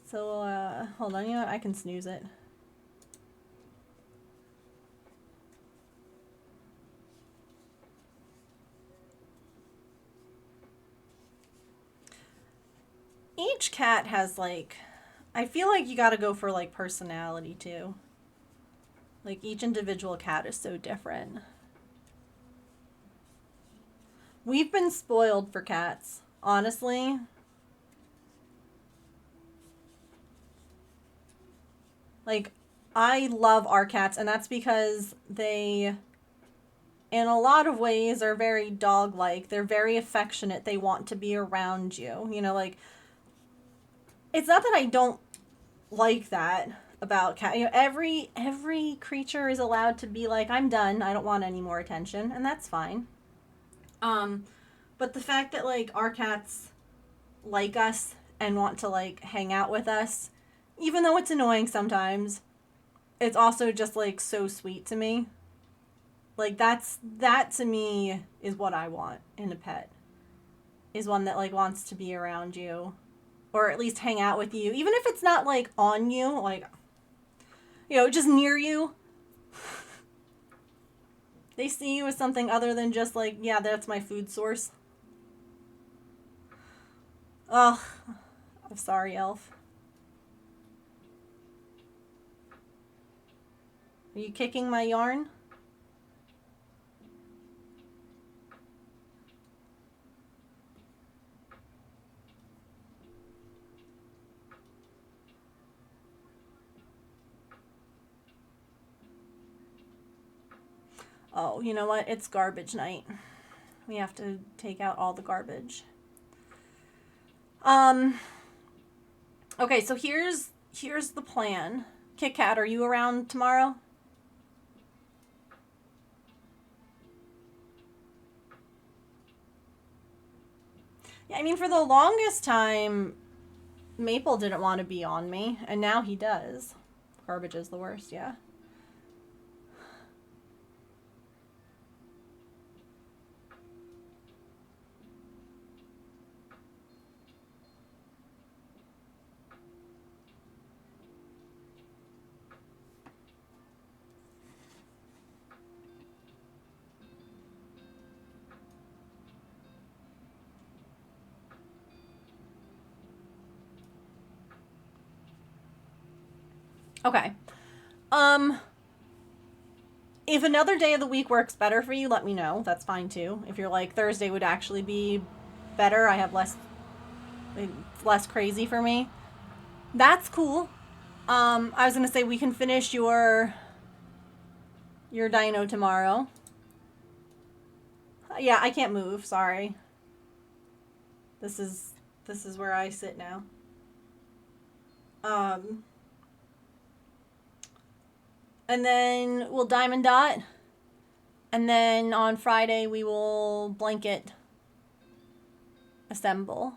So, hold on, you know what? I can snooze it. Each cat has, like, I feel like you gotta go for, like, personality, too. Like, each individual cat is so different. We've been spoiled for cats, honestly. Like, I love our cats, and that's because they, in a lot of ways, are very dog-like. They're very affectionate. They want to be around you. You know, like, it's not that I don't like that about cat. You know, every creature is allowed to be like, I'm done. I don't want any more attention, and that's fine. But the fact that, like, our cats like us and want to, like, hang out with us, even though it's annoying sometimes, it's also just, like, so sweet to me. Like, that to me is what I want in a pet. Is one that, like, wants to be around you. Or at least hang out with you. Even if it's not, like, on you, like, you know, just near you. They see you as something other than just, like, yeah, that's my food source. Ugh. I'm sorry, Elf. Are you kicking my yarn? Oh, you know what? It's garbage night. We have to take out all the garbage. Okay, so here's the plan. Kit Kat, are you around tomorrow? Yeah, I mean, for the longest time, Maple didn't want to be on me, and now he does. Garbage is the worst, yeah. Okay. If another day of the week works better for you, let me know. That's fine too. If you're like Thursday would actually be better, I have it's less crazy for me. That's cool. I was gonna say we can finish your dino tomorrow. Yeah, I can't move. Sorry. This is where I sit now. Um, and then we'll diamond dot, and then on Friday we will blanket assemble.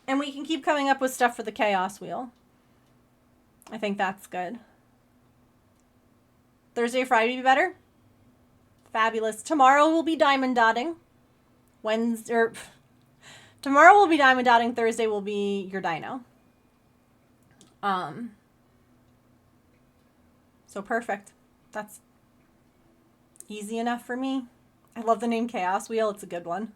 And we can keep coming up with stuff for the chaos wheel. I think that's good. Thursday or Friday be better? Fabulous. Tomorrow will be diamond dotting. Tomorrow will be diamond dotting. Thursday will be your dino. So perfect. That's easy enough for me. I love the name Chaos Wheel. It's a good one.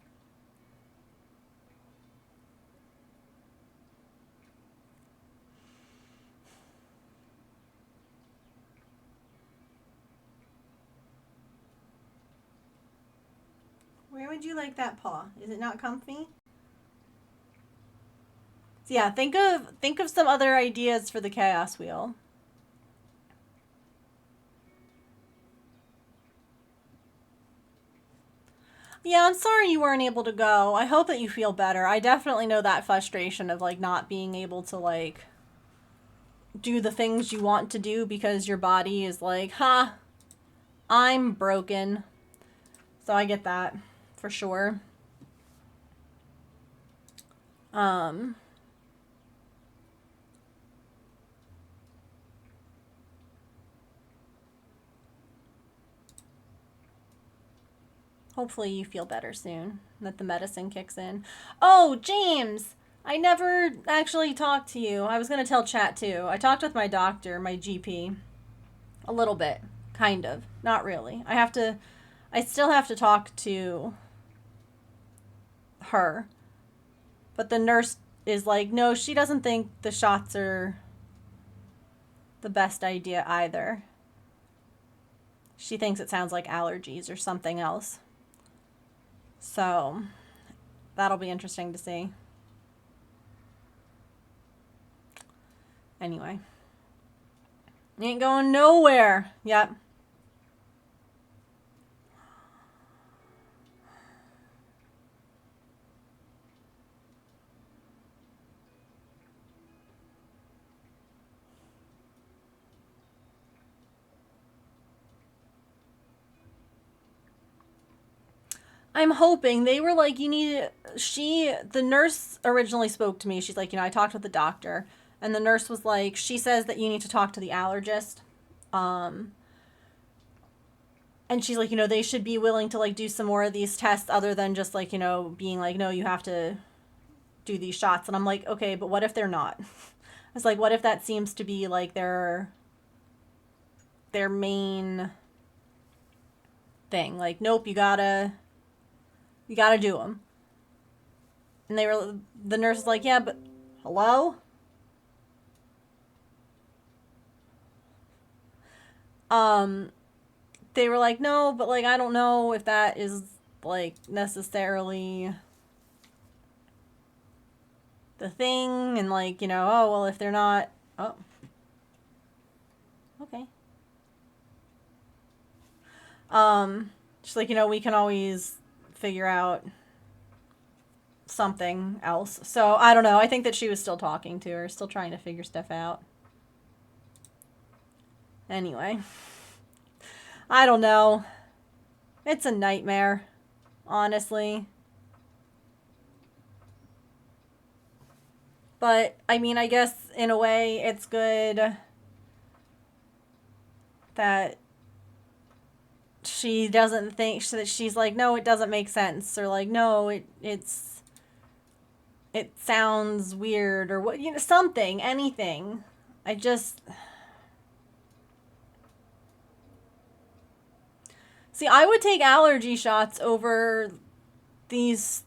Where would you like that paw? Is it not comfy? So yeah, think of some other ideas for the Chaos Wheel. Yeah, I'm sorry you weren't able to go. I hope that you feel better. I definitely know that frustration of like not being able to like do the things you want to do because your body is like, "Ha, I'm broken." So I get that for sure. Hopefully you feel better soon, that the medicine kicks in. Oh, James! I never actually talked to you. I was going to tell chat too. I talked with my doctor, my GP. A little bit. Kind of. Not really. I still have to talk to her. But the nurse is like, no, she doesn't think the shots are the best idea either. She thinks it sounds like allergies or something else. So, that'll be interesting to see. Anyway. You ain't going nowhere. Yep. I'm hoping. They were like, the nurse originally spoke to me. She's like, I talked with the doctor. And the nurse was like, she says that you need to talk to the allergist. And she's like, they should be willing to like do some more of these tests other than just like, being like, no, you have to do these shots. And I'm like, okay, but what if they're not? I was like, what if that seems to be like their main thing? Like, nope, you gotta do them. And the nurse was like, yeah, but hello? They were like, no, but like, I don't know if that is like necessarily the thing. And like, oh, well, if they're not, oh, okay. She's like, we can always figure out something else. So I don't know. I think that she was still talking to her, still trying to figure stuff out. Anyway, I don't know. It's a nightmare, honestly. But, I mean, I guess in a way it's good that she doesn't think that she's like, no, it doesn't make sense, or like, no, it sounds weird, or what, you know, something, anything. I just see, I would take allergy shots over these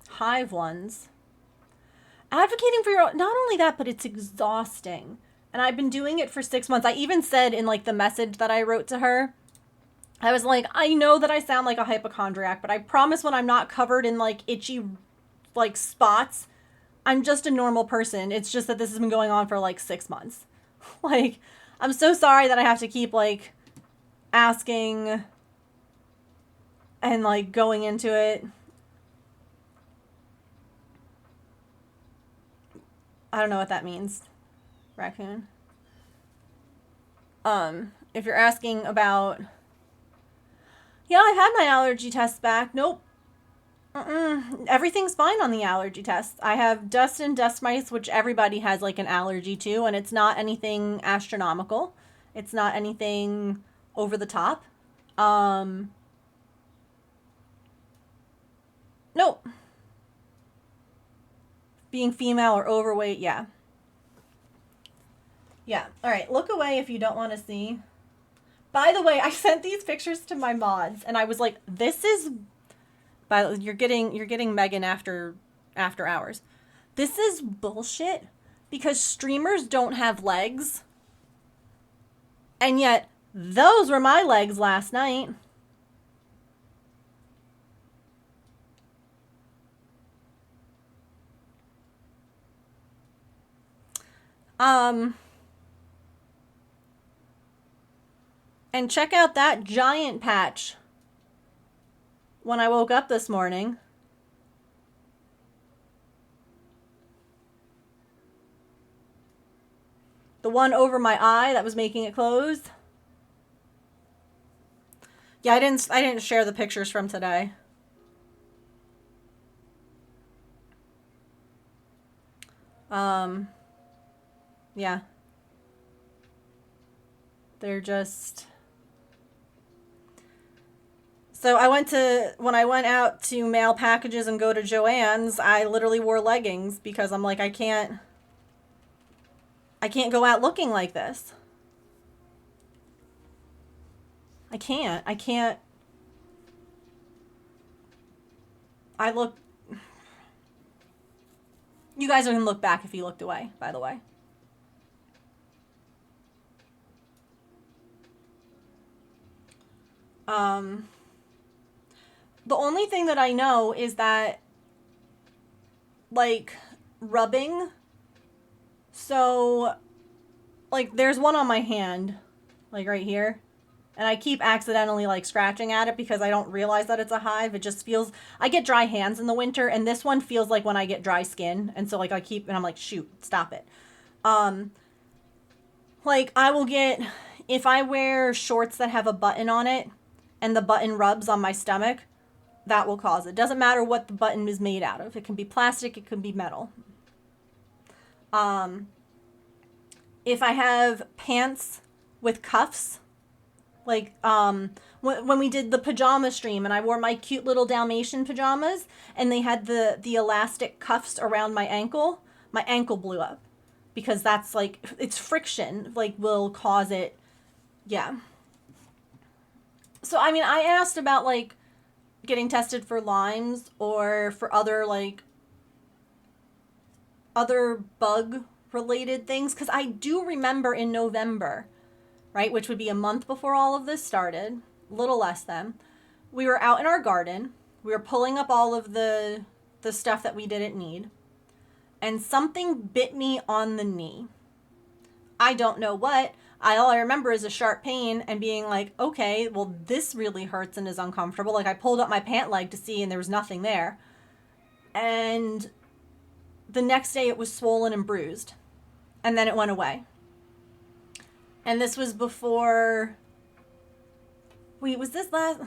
hive ones. Advocating for your, not only that, but it's exhausting. And I've been doing it for 6 months. I even said in like the message that I wrote to her, I was like, I know that I sound like a hypochondriac, but I promise when I'm not covered in like itchy like spots, I'm just a normal person. It's just that this has been going on for like 6 months. Like, I'm so sorry that I have to keep like asking and like going into it. I don't know what that means. Raccoon. If you're asking about, yeah, I had my allergy test back. Nope. Everything's fine on the allergy test. I have dust and dust mites, which everybody has like an allergy to, and it's not anything astronomical. It's not anything over the top. Nope. Being female or overweight, yeah. Yeah. All right, look away if you don't want to see. By the way, I sent these pictures to my mods, and I was like, "This is." You're getting Megan after hours. This is bullshit, because streamers don't have legs, and yet those were my legs last night. And check out that giant patch when I woke up this morning. The one over my eye that was making it closed. Yeah, I didn't share the pictures from today. Yeah. They're just... So when I went out to mail packages and go to Joann's, I literally wore leggings because I'm like, I can't go out looking like this. I can't. You guys can look back if you looked away, by the way. The only thing that I know is that, like, rubbing. So, like, there's one on my hand, like right here. And I keep accidentally, like, scratching at it because I don't realize that it's a hive. It just feels... I get dry hands in the winter, and this one feels like when I get dry skin. And so, like, and I'm like, shoot, stop it. Like, I will get... If I wear shorts that have a button on it, and the button rubs on my stomach, that will cause it. Doesn't matter what the button is made out of. It can be plastic, it can be metal. If I have pants with cuffs, like when we did the pajama stream and I wore my cute little Dalmatian pajamas and they had the elastic cuffs around my ankle blew up because that's like, it's friction, like, will cause it. Yeah. So, I mean, I asked about, like, getting tested for Lyme's or for other, like, other bug-related things. Because I do remember in November, right, which would be a month before all of this started, a little less than, we were out in our garden. We were pulling up all of the stuff that we didn't need. And something bit me on the knee. I don't know what. All I remember is a sharp pain and being like, okay, well, this really hurts and is uncomfortable. Like, I pulled up my pant leg to see and there was nothing there. And the next day it was swollen and bruised. and then it went away. And this was before... Wait, was this last...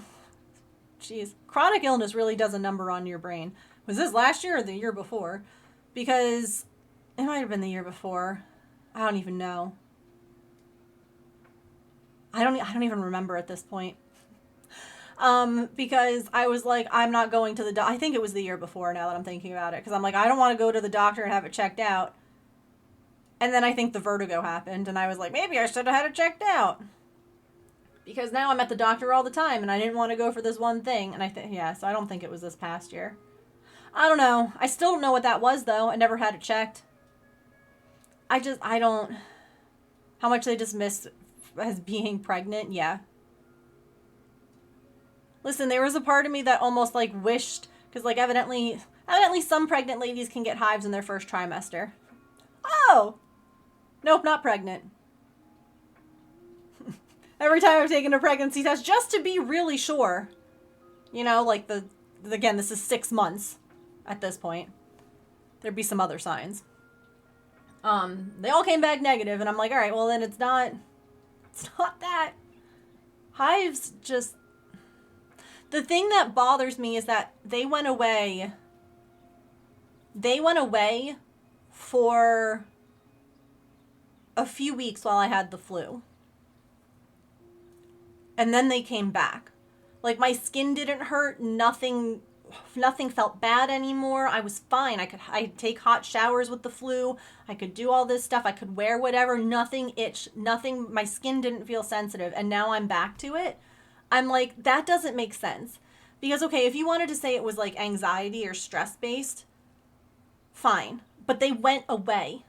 Jeez. Chronic illness really does a number on your brain. Was this last year or the year before? Because it might have been the year before. I don't even know. I don't even remember at this point. Because I was like, I'm not going to the doctor. I think it was the year before now that I'm thinking about it. Because I'm like, I don't want to go to the doctor and have it checked out. And then I think the vertigo happened. And I was like, maybe I should have had it checked out. Because now I'm at the doctor all the time. And I didn't want to go for this one thing. And so I don't think it was this past year. I don't know. I still don't know what that was, though. I never had it checked. I don't... How much they dismiss as being pregnant? Yeah. Listen, there was a part of me that almost, like, wished... Because, like, evidently some pregnant ladies can get hives in their first trimester. Oh! Nope, not pregnant. Every time I've taken a pregnancy test, just to be really sure. You know, like, again, this is 6 months at this point. There'd be some other signs. They all came back negative, and I'm like, all right, well, then it's not that. Hives just... The thing that bothers me is that they went away for a few weeks while I had the flu. And then they came back. Like, my skin didn't hurt, nothing felt bad anymore. I was fine. I'd take hot showers with the flu. I could do all this stuff. I could wear whatever. Nothing itched. Nothing. My skin didn't feel sensitive. And now I'm back to it. I'm like, that doesn't make sense. Because, okay, if you wanted to say it was like anxiety or stress-based, fine. But they went away.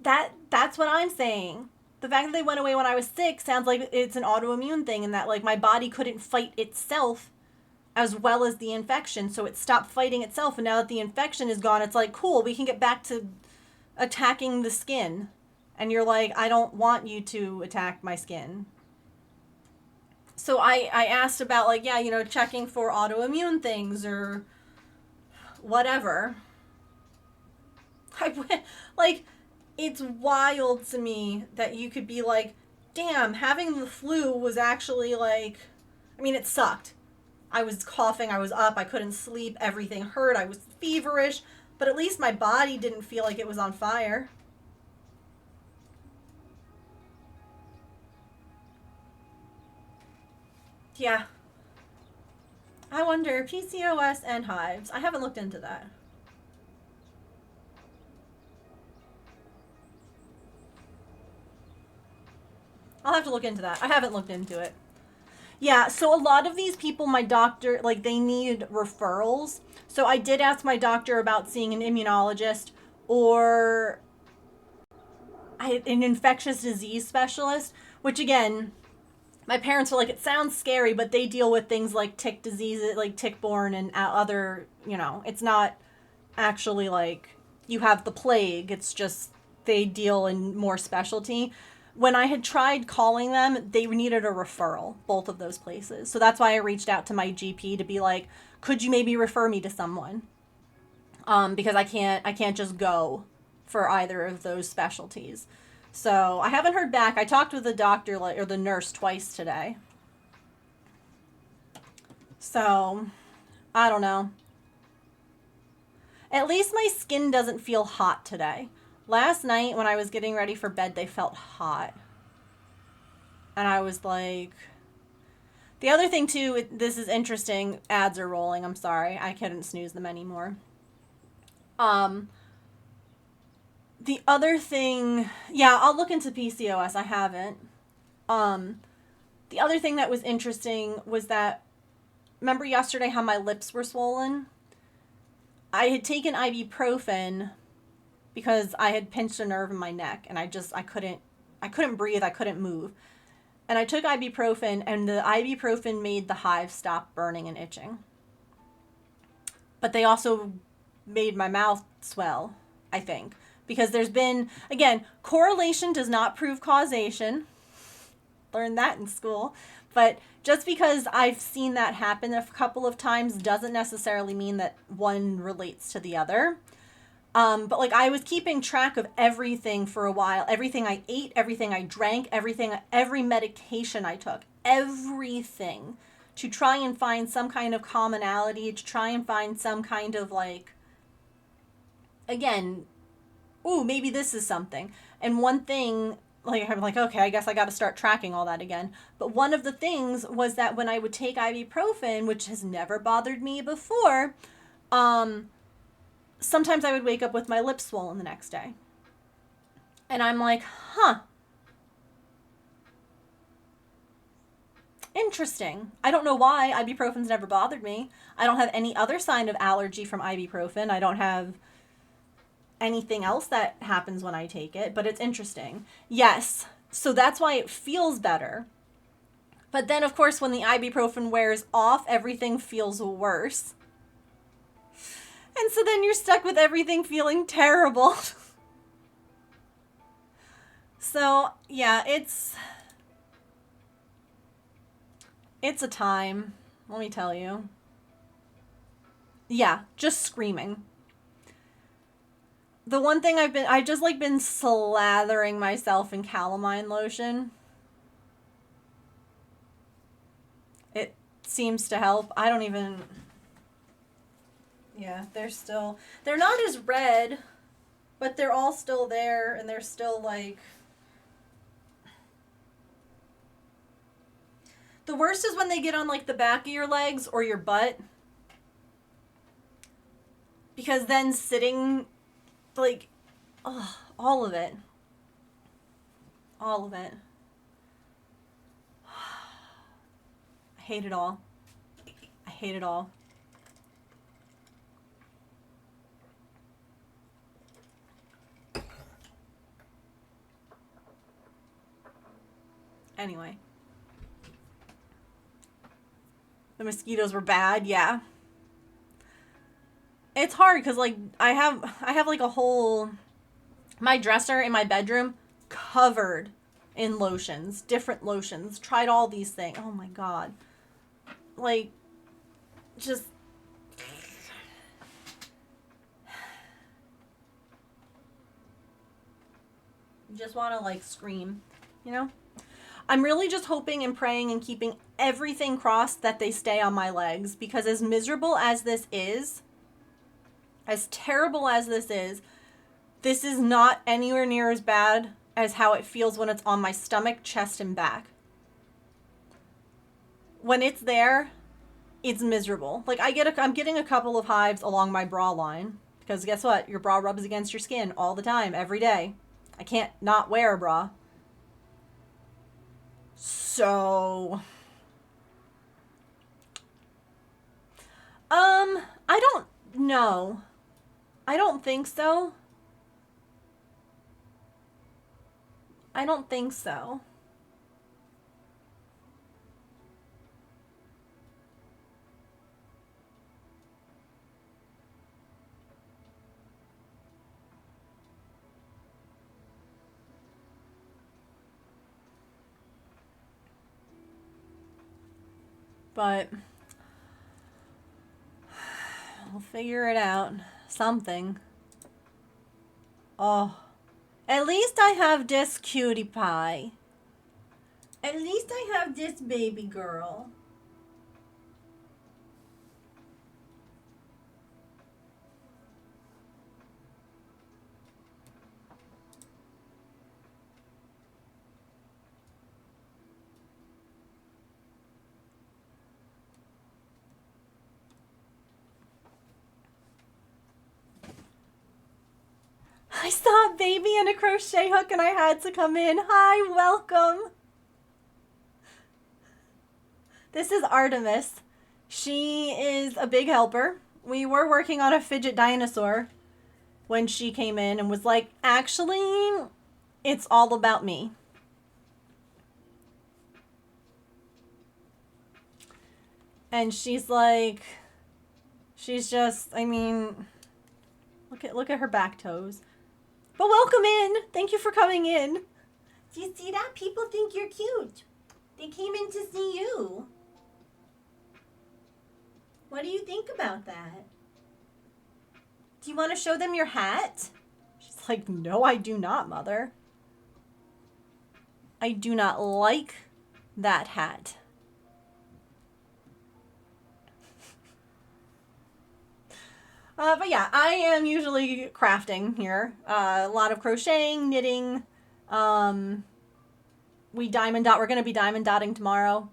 That's what I'm saying. The fact that they went away when I was sick sounds like it's an autoimmune thing and that, like, my body couldn't fight itself as well as the infection, so it stopped fighting itself, and now that the infection is gone, it's like, cool, we can get back to attacking the skin. And you're like, I don't want you to attack my skin. So I asked about, like, yeah, you know, checking for autoimmune things or whatever. Like, it's wild to me that you could be like, damn, having the flu was actually like, I mean, it sucked. I was coughing, I was up, I couldn't sleep, everything hurt, I was feverish, but at least my body didn't feel like it was on fire. Yeah. I wonder, PCOS and hives. I haven't looked into that. I'll have to look into that. I haven't looked into it. Yeah, so a lot of these people, my doctor, like, they need referrals. So I did ask my doctor about seeing an immunologist or an infectious disease specialist, which, again, my parents were like, it sounds scary, but they deal with things like tick diseases, like tick-borne and other, you know, it's not actually like you have the plague. It's just they deal in more specialty. When I had tried calling them, they needed a referral, both of those places. So that's why I reached out to my GP to be like, could you maybe refer me to someone? Because I can't just go for either of those specialties. So I haven't heard back. I talked with the doctor or the nurse twice today. So I don't know. At least my skin doesn't feel hot today. Last night when I was getting ready for bed, they felt hot. And I was like... The other thing, too, this is interesting. Ads are rolling. I'm sorry. I couldn't snooze them anymore. The other thing... Yeah, I'll look into PCOS. I haven't. The other thing that was interesting was that... Remember yesterday how my lips were swollen? I had taken ibuprofen... because I had pinched a nerve in my neck and I couldn't breathe, I couldn't move. And I took ibuprofen and the ibuprofen made the hive stop burning and itching. But they also made my mouth swell, I think. Because there's been, again, correlation does not prove causation. Learned that in school. But just because I've seen that happen a couple of times doesn't necessarily mean that one relates to the other. But like I was keeping track of everything for a while. Everything I ate, everything I drank, every medication I took, everything, to try and find some kind of commonality, to try and find some kind of like, again, ooh, maybe this is something. And one thing, like I'm like, okay, I guess I got to start tracking all that again. But one of the things was that when I would take ibuprofen, which has never bothered me before, sometimes I would wake up with my lips swollen the next day. And I'm like, huh. Interesting. I don't know why ibuprofen's never bothered me. I don't have any other sign of allergy from ibuprofen. I don't have anything else that happens when I take it, but it's interesting. Yes, so that's why it feels better. But then, of course, when the ibuprofen wears off, everything feels worse. And so then you're stuck with everything feeling terrible. So, yeah, it's a time, let me tell you. Yeah, just screaming. The one thing I've just like been slathering myself in calamine lotion. It seems to help. I don't even, yeah, they're not as red, but they're all still there, and they're still like, the worst is when they get on like the back of your legs or your butt. Because then sitting, like, ugh, all of it. All of it. I hate it all. I hate it all. Anyway. The mosquitoes were bad, yeah. It's hard because like I have like a whole, my dresser in my bedroom covered in lotions, different lotions. Tried all these things. Oh my god. Like, just want to like scream, you know? I'm really just hoping and praying and keeping everything crossed that they stay on my legs, because as miserable as this is, as terrible as this is not anywhere near as bad as how it feels when it's on my stomach, chest, and back. When it's there, it's miserable. Like I'm getting a couple of hives along my bra line, because guess what? Your bra rubs against your skin all the time, every day. I can't not wear a bra. So, I don't know. I don't think so. I don't think so. But we'll figure it out. Something. Oh. At least I have this cutie pie. At least I have this baby girl. I saw a baby and a crochet hook and I had to come in. Hi, welcome. This is Artemis. She is a big helper. We were working on a fidget dinosaur when she came in and was like, actually, it's all about me. And she's like, she's just, I mean, look at her back toes. But welcome in. Thank you for coming in. Do you see that? People think you're cute. They came in to see you. What do you think about that? Do you want to show them your hat? She's like, no, I do not, Mother. I do not like that hat. But yeah, I am usually crafting here. A lot of crocheting, knitting. We're gonna be diamond dotting tomorrow.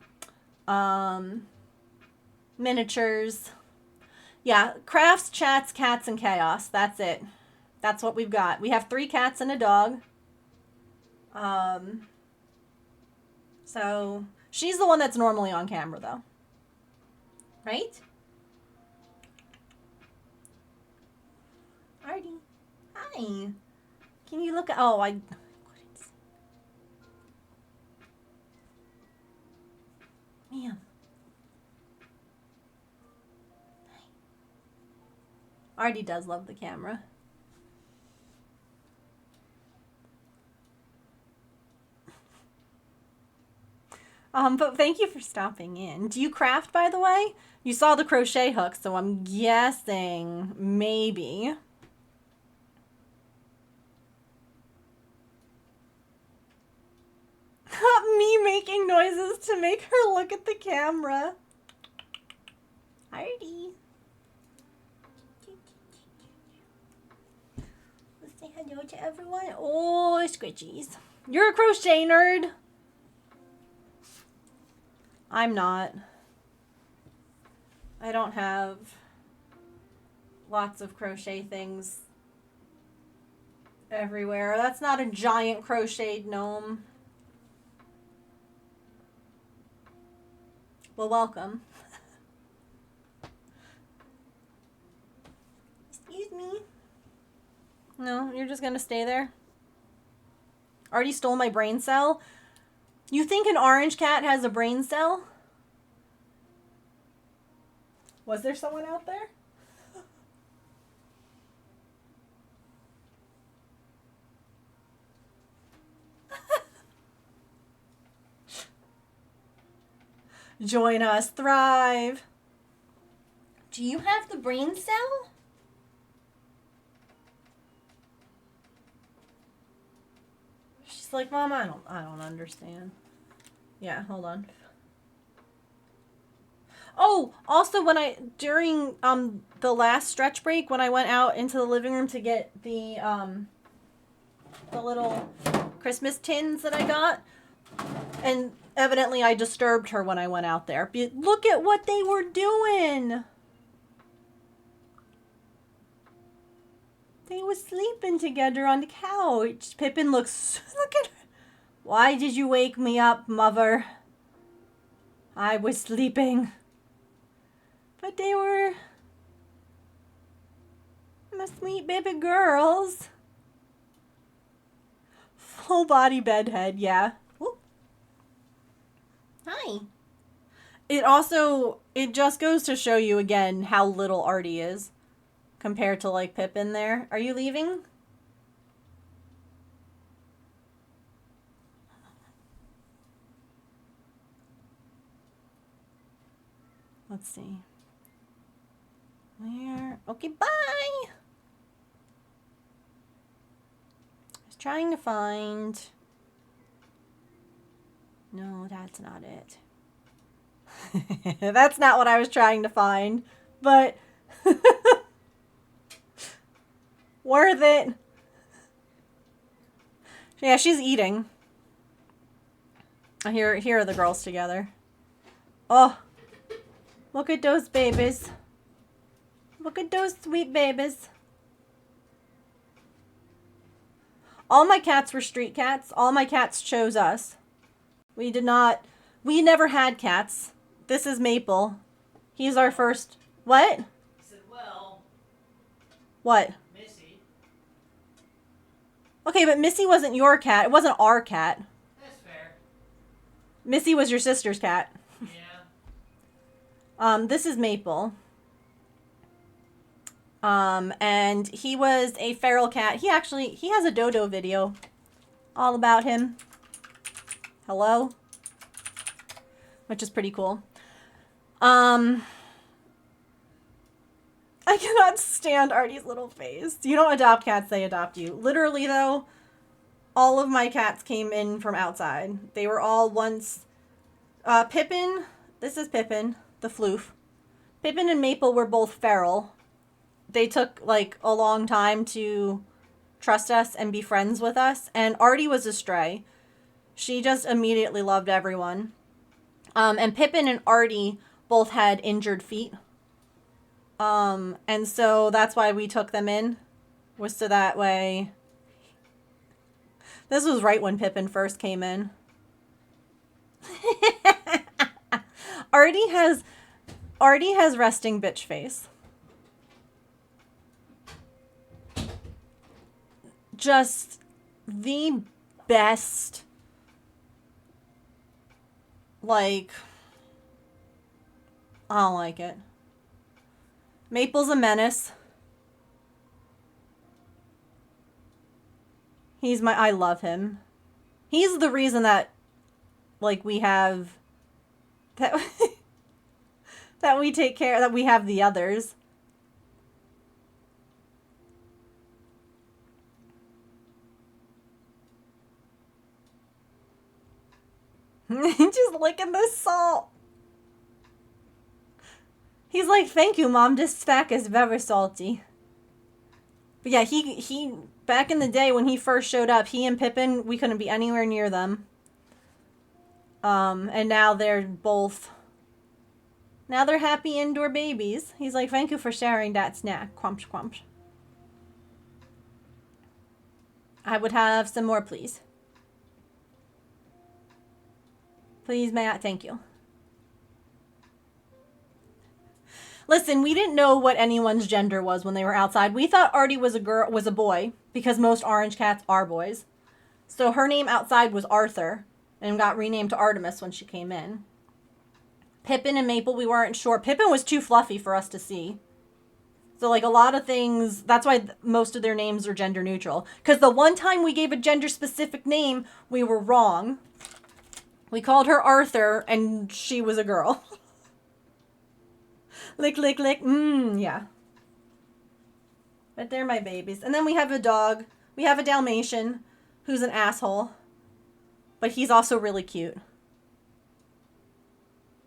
Miniatures. Yeah, crafts, chats, cats, and chaos. That's it. That's what we've got. We have 3 cats and a dog. So she's the one that's normally on camera though. Right? Artie. Hi. Can you look at... Oh, I... Ma'am. Artie does love the camera. But thank you for stopping in. Do you craft, by the way? You saw the crochet hook, so I'm guessing maybe... Me making noises to make her look at the camera. Artie. Let's say hello to everyone. Oh, squidgies. You're a crochet nerd. I'm not. I don't have lots of crochet things everywhere. That's not a giant crocheted gnome. Well, welcome. Excuse me. No, you're just gonna stay there? Already stole my brain cell? You think an orange cat has a brain cell? Was there someone out there? Join us, thrive. Do you have the brain cell? She's like, Mom, I don't understand. Yeah, hold on. Oh, also during the last stretch break when I went out into the living room to get the little Christmas tins that I got, and evidently I disturbed her when I went out there. But look at what they were doing. They were sleeping together on the couch. Pippin looks, look at her. Why did you wake me up, Mother? I was sleeping. But they were my sweet baby girls. Full body bedhead, yeah. Whoop. Hi. It just goes to show you again how little Artie is compared to like Pippin there. Are you leaving? Let's see. Where? Okay, bye! I was trying to find... No, that's not it. That's not what I was trying to find, but... Worth it. Yeah, she's eating. Here are the girls together. Oh, look at those babies. Look at those sweet babies. All my cats were street cats. All my cats chose us. We never had cats. This is Maple. He's our first. What? I said, well. What? Missy. Okay, but Missy wasn't your cat. It wasn't our cat. That's fair. Missy was your sister's cat. Yeah. This is Maple. And he was a feral cat. He has a dodo video all about him. Hello? Which is pretty cool. I cannot stand Artie's little face. You don't adopt cats, they adopt you. Literally, though, all of my cats came in from outside. They were all once... Pippin, this is Pippin, the floof. Pippin and Maple were both feral. They took, like, a long time to trust us and be friends with us. And Artie was a stray. She just immediately loved everyone. And Pippin and Artie both had injured feet. And so that's why we took them in. Was so that way... This was right when Pippin first came in. Artie has resting bitch face. Just the best, like, I don't like it. Maple's a menace. I love him. He's the reason that, like, we have, that, that we take care, that we have the others. Just licking the salt. He's like, thank you, Mom. This snack is very salty. But yeah, he back in the day when he first showed up, he and Pippin, we couldn't be anywhere near them. And now they're happy indoor babies. He's like, thank you for sharing that snack. Crunch, crunch. I would have some more, please. Please, Matt, thank you. Listen, we didn't know what anyone's gender was when they were outside. We thought Artie was a boy, because most orange cats are boys. So her name outside was Arthur, and got renamed to Artemis when she came in. Pippin and Maple, we weren't sure. Pippin was too fluffy for us to see. So, like, a lot of things, that's why most of their names are gender neutral. Because the one time we gave a gender-specific name, we were wrong. We called her Arthur, and she was a girl. Lick, lick, lick. Yeah. But they're my babies. And then we have a dog. We have a Dalmatian, who's an asshole. But he's also really cute.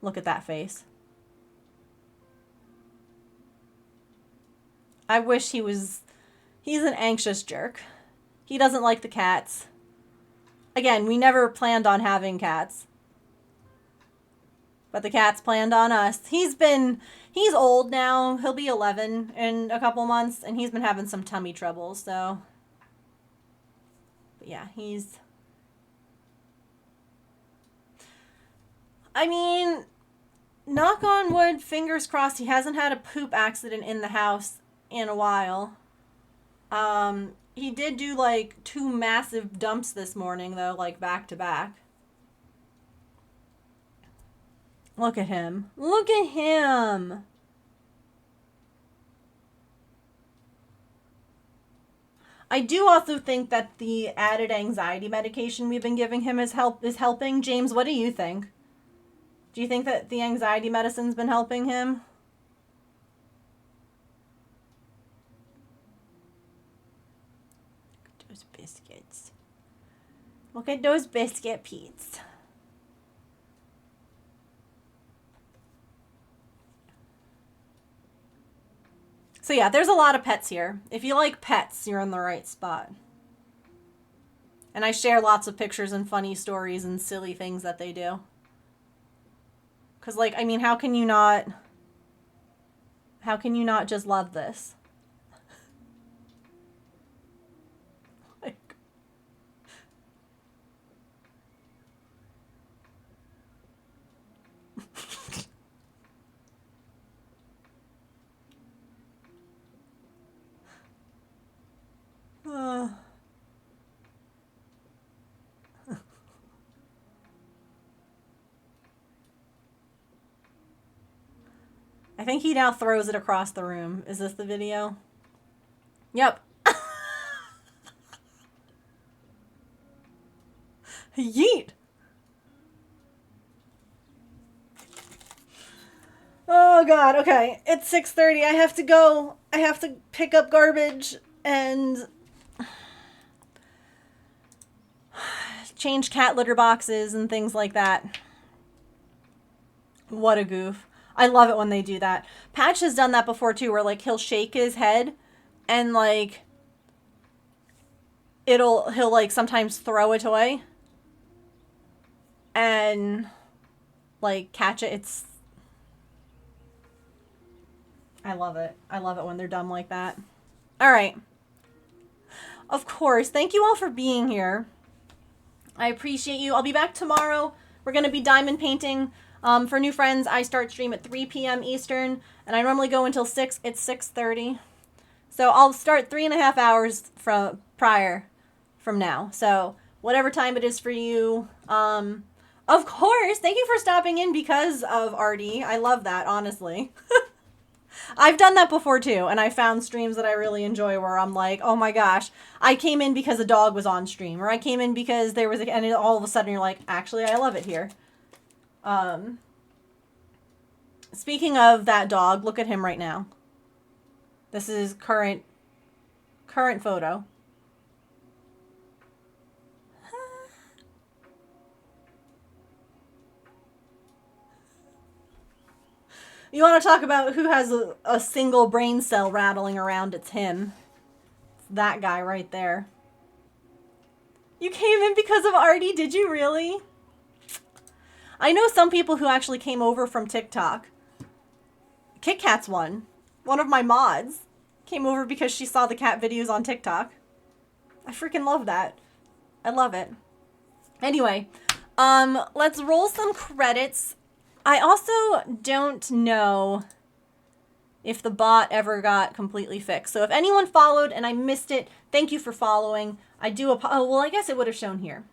Look at that face. I wish he was... He's an anxious jerk. He doesn't like the cats. Again, we never planned on having cats. But the cats planned on us. He's old now. He'll be 11 in a couple months. And he's been having some tummy trouble, so... But yeah, he's... I mean, knock on wood, fingers crossed, he hasn't had a poop accident in the house in a while. He did do, like, 2 massive dumps this morning, though, like, back to back. Look at him. Look at him! I do also think that the added anxiety medication we've been giving him is helping. James, what do you think? Do you think that the anxiety medicine's been helping him? Those biscuits. Look at those biscuit Pete's. So yeah, there's a lot of pets here. If you like pets, you're in the right spot. And I share lots of pictures and funny stories and silly things that they do. Because, like, I mean, how can you not just love this? Like... I think he now throws it across the room. Is this the video? Yep. Yeet. Oh Oh god, okay. It's 6:30. I have to go. I have to pick up garbage and change cat litter boxes and things like that. What a goof. I love it when they do that. Patch has done that before too, where like he'll shake his head and like he'll like sometimes throw a toy and like catch it. I love it. I love it when they're dumb like that. All right. Of course. Thank you all for being here. I appreciate you. I'll be back tomorrow. We're going to be diamond painting. For new friends, I start stream at 3 p.m. Eastern, and I normally go until 6. It's 6:30. So I'll start 3.5 hours prior from now. So whatever time it is for you. Of course, thank you for stopping in because of Artie. I love that, honestly. I've done that before too, and I found streams that I really enjoy where I'm like, oh my gosh, I came in because a dog was on stream, or I came in because there was and all of a sudden you're like, actually, I love it here. Speaking of that dog, look at him right now. This is current photo. You want to talk about who has a single brain cell rattling around? It's him. It's that guy right there. You came in because of Artie? Did you really? I know some people who actually came over from TikTok. Kit Kat's one of my mods, came over because she saw the cat videos on TikTok. I freaking love that. I love it. Anyway, let's roll some credits. I also don't know if the bot ever got completely fixed. So if anyone followed and I missed it, thank you for following. I guess it would have shown here.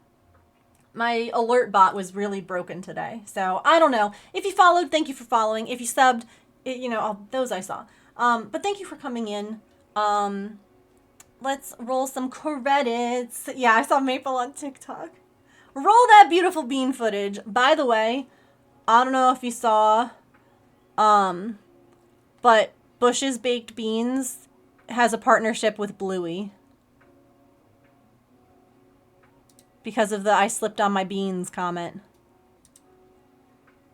My alert bot was really broken today. So I don't know. If you followed, thank you for following. If you subbed, those I saw. But thank you for coming in. Let's roll some credits. Yeah, I saw Maple on TikTok. Roll that beautiful bean footage. By the way, I don't know if you saw, but Bush's Baked Beans has a partnership with Bluey. Because of the I slipped on my beans comment.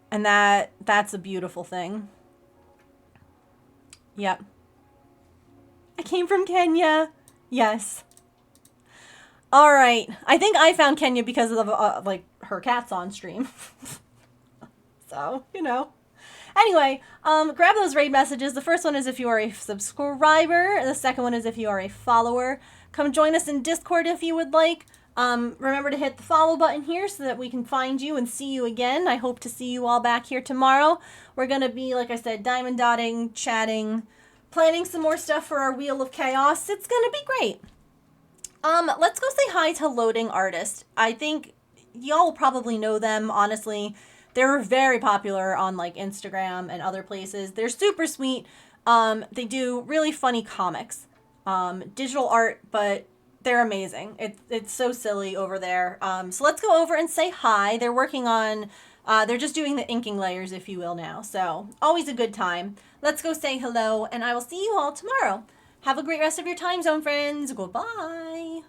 And that's a beautiful thing. Yep. I came from Kenya. Yes. All right. I think I found Kenya because of her cat's on stream. So, Anyway, grab those raid messages. The first one is if you are a subscriber. The second one is if you are a follower. Come join us in Discord if you would like. Remember to hit the follow button here so that we can find you and see you again. I hope to see you all back here tomorrow. We're going to be, like I said, diamond dotting, chatting, planning some more stuff for our Wheel of Chaos. It's going to be great. Let's go say hi to Loading Artist. I think y'all will probably know them, honestly. They're very popular on like Instagram and other places. They're super sweet. They do really funny comics, digital art, but they're amazing. It's so silly over there. So let's go over and say hi. They're working on, they're just doing the inking layers, if you will, now. So always a good time. Let's go say hello, and I will see you all tomorrow. Have a great rest of your time zone, friends. Goodbye.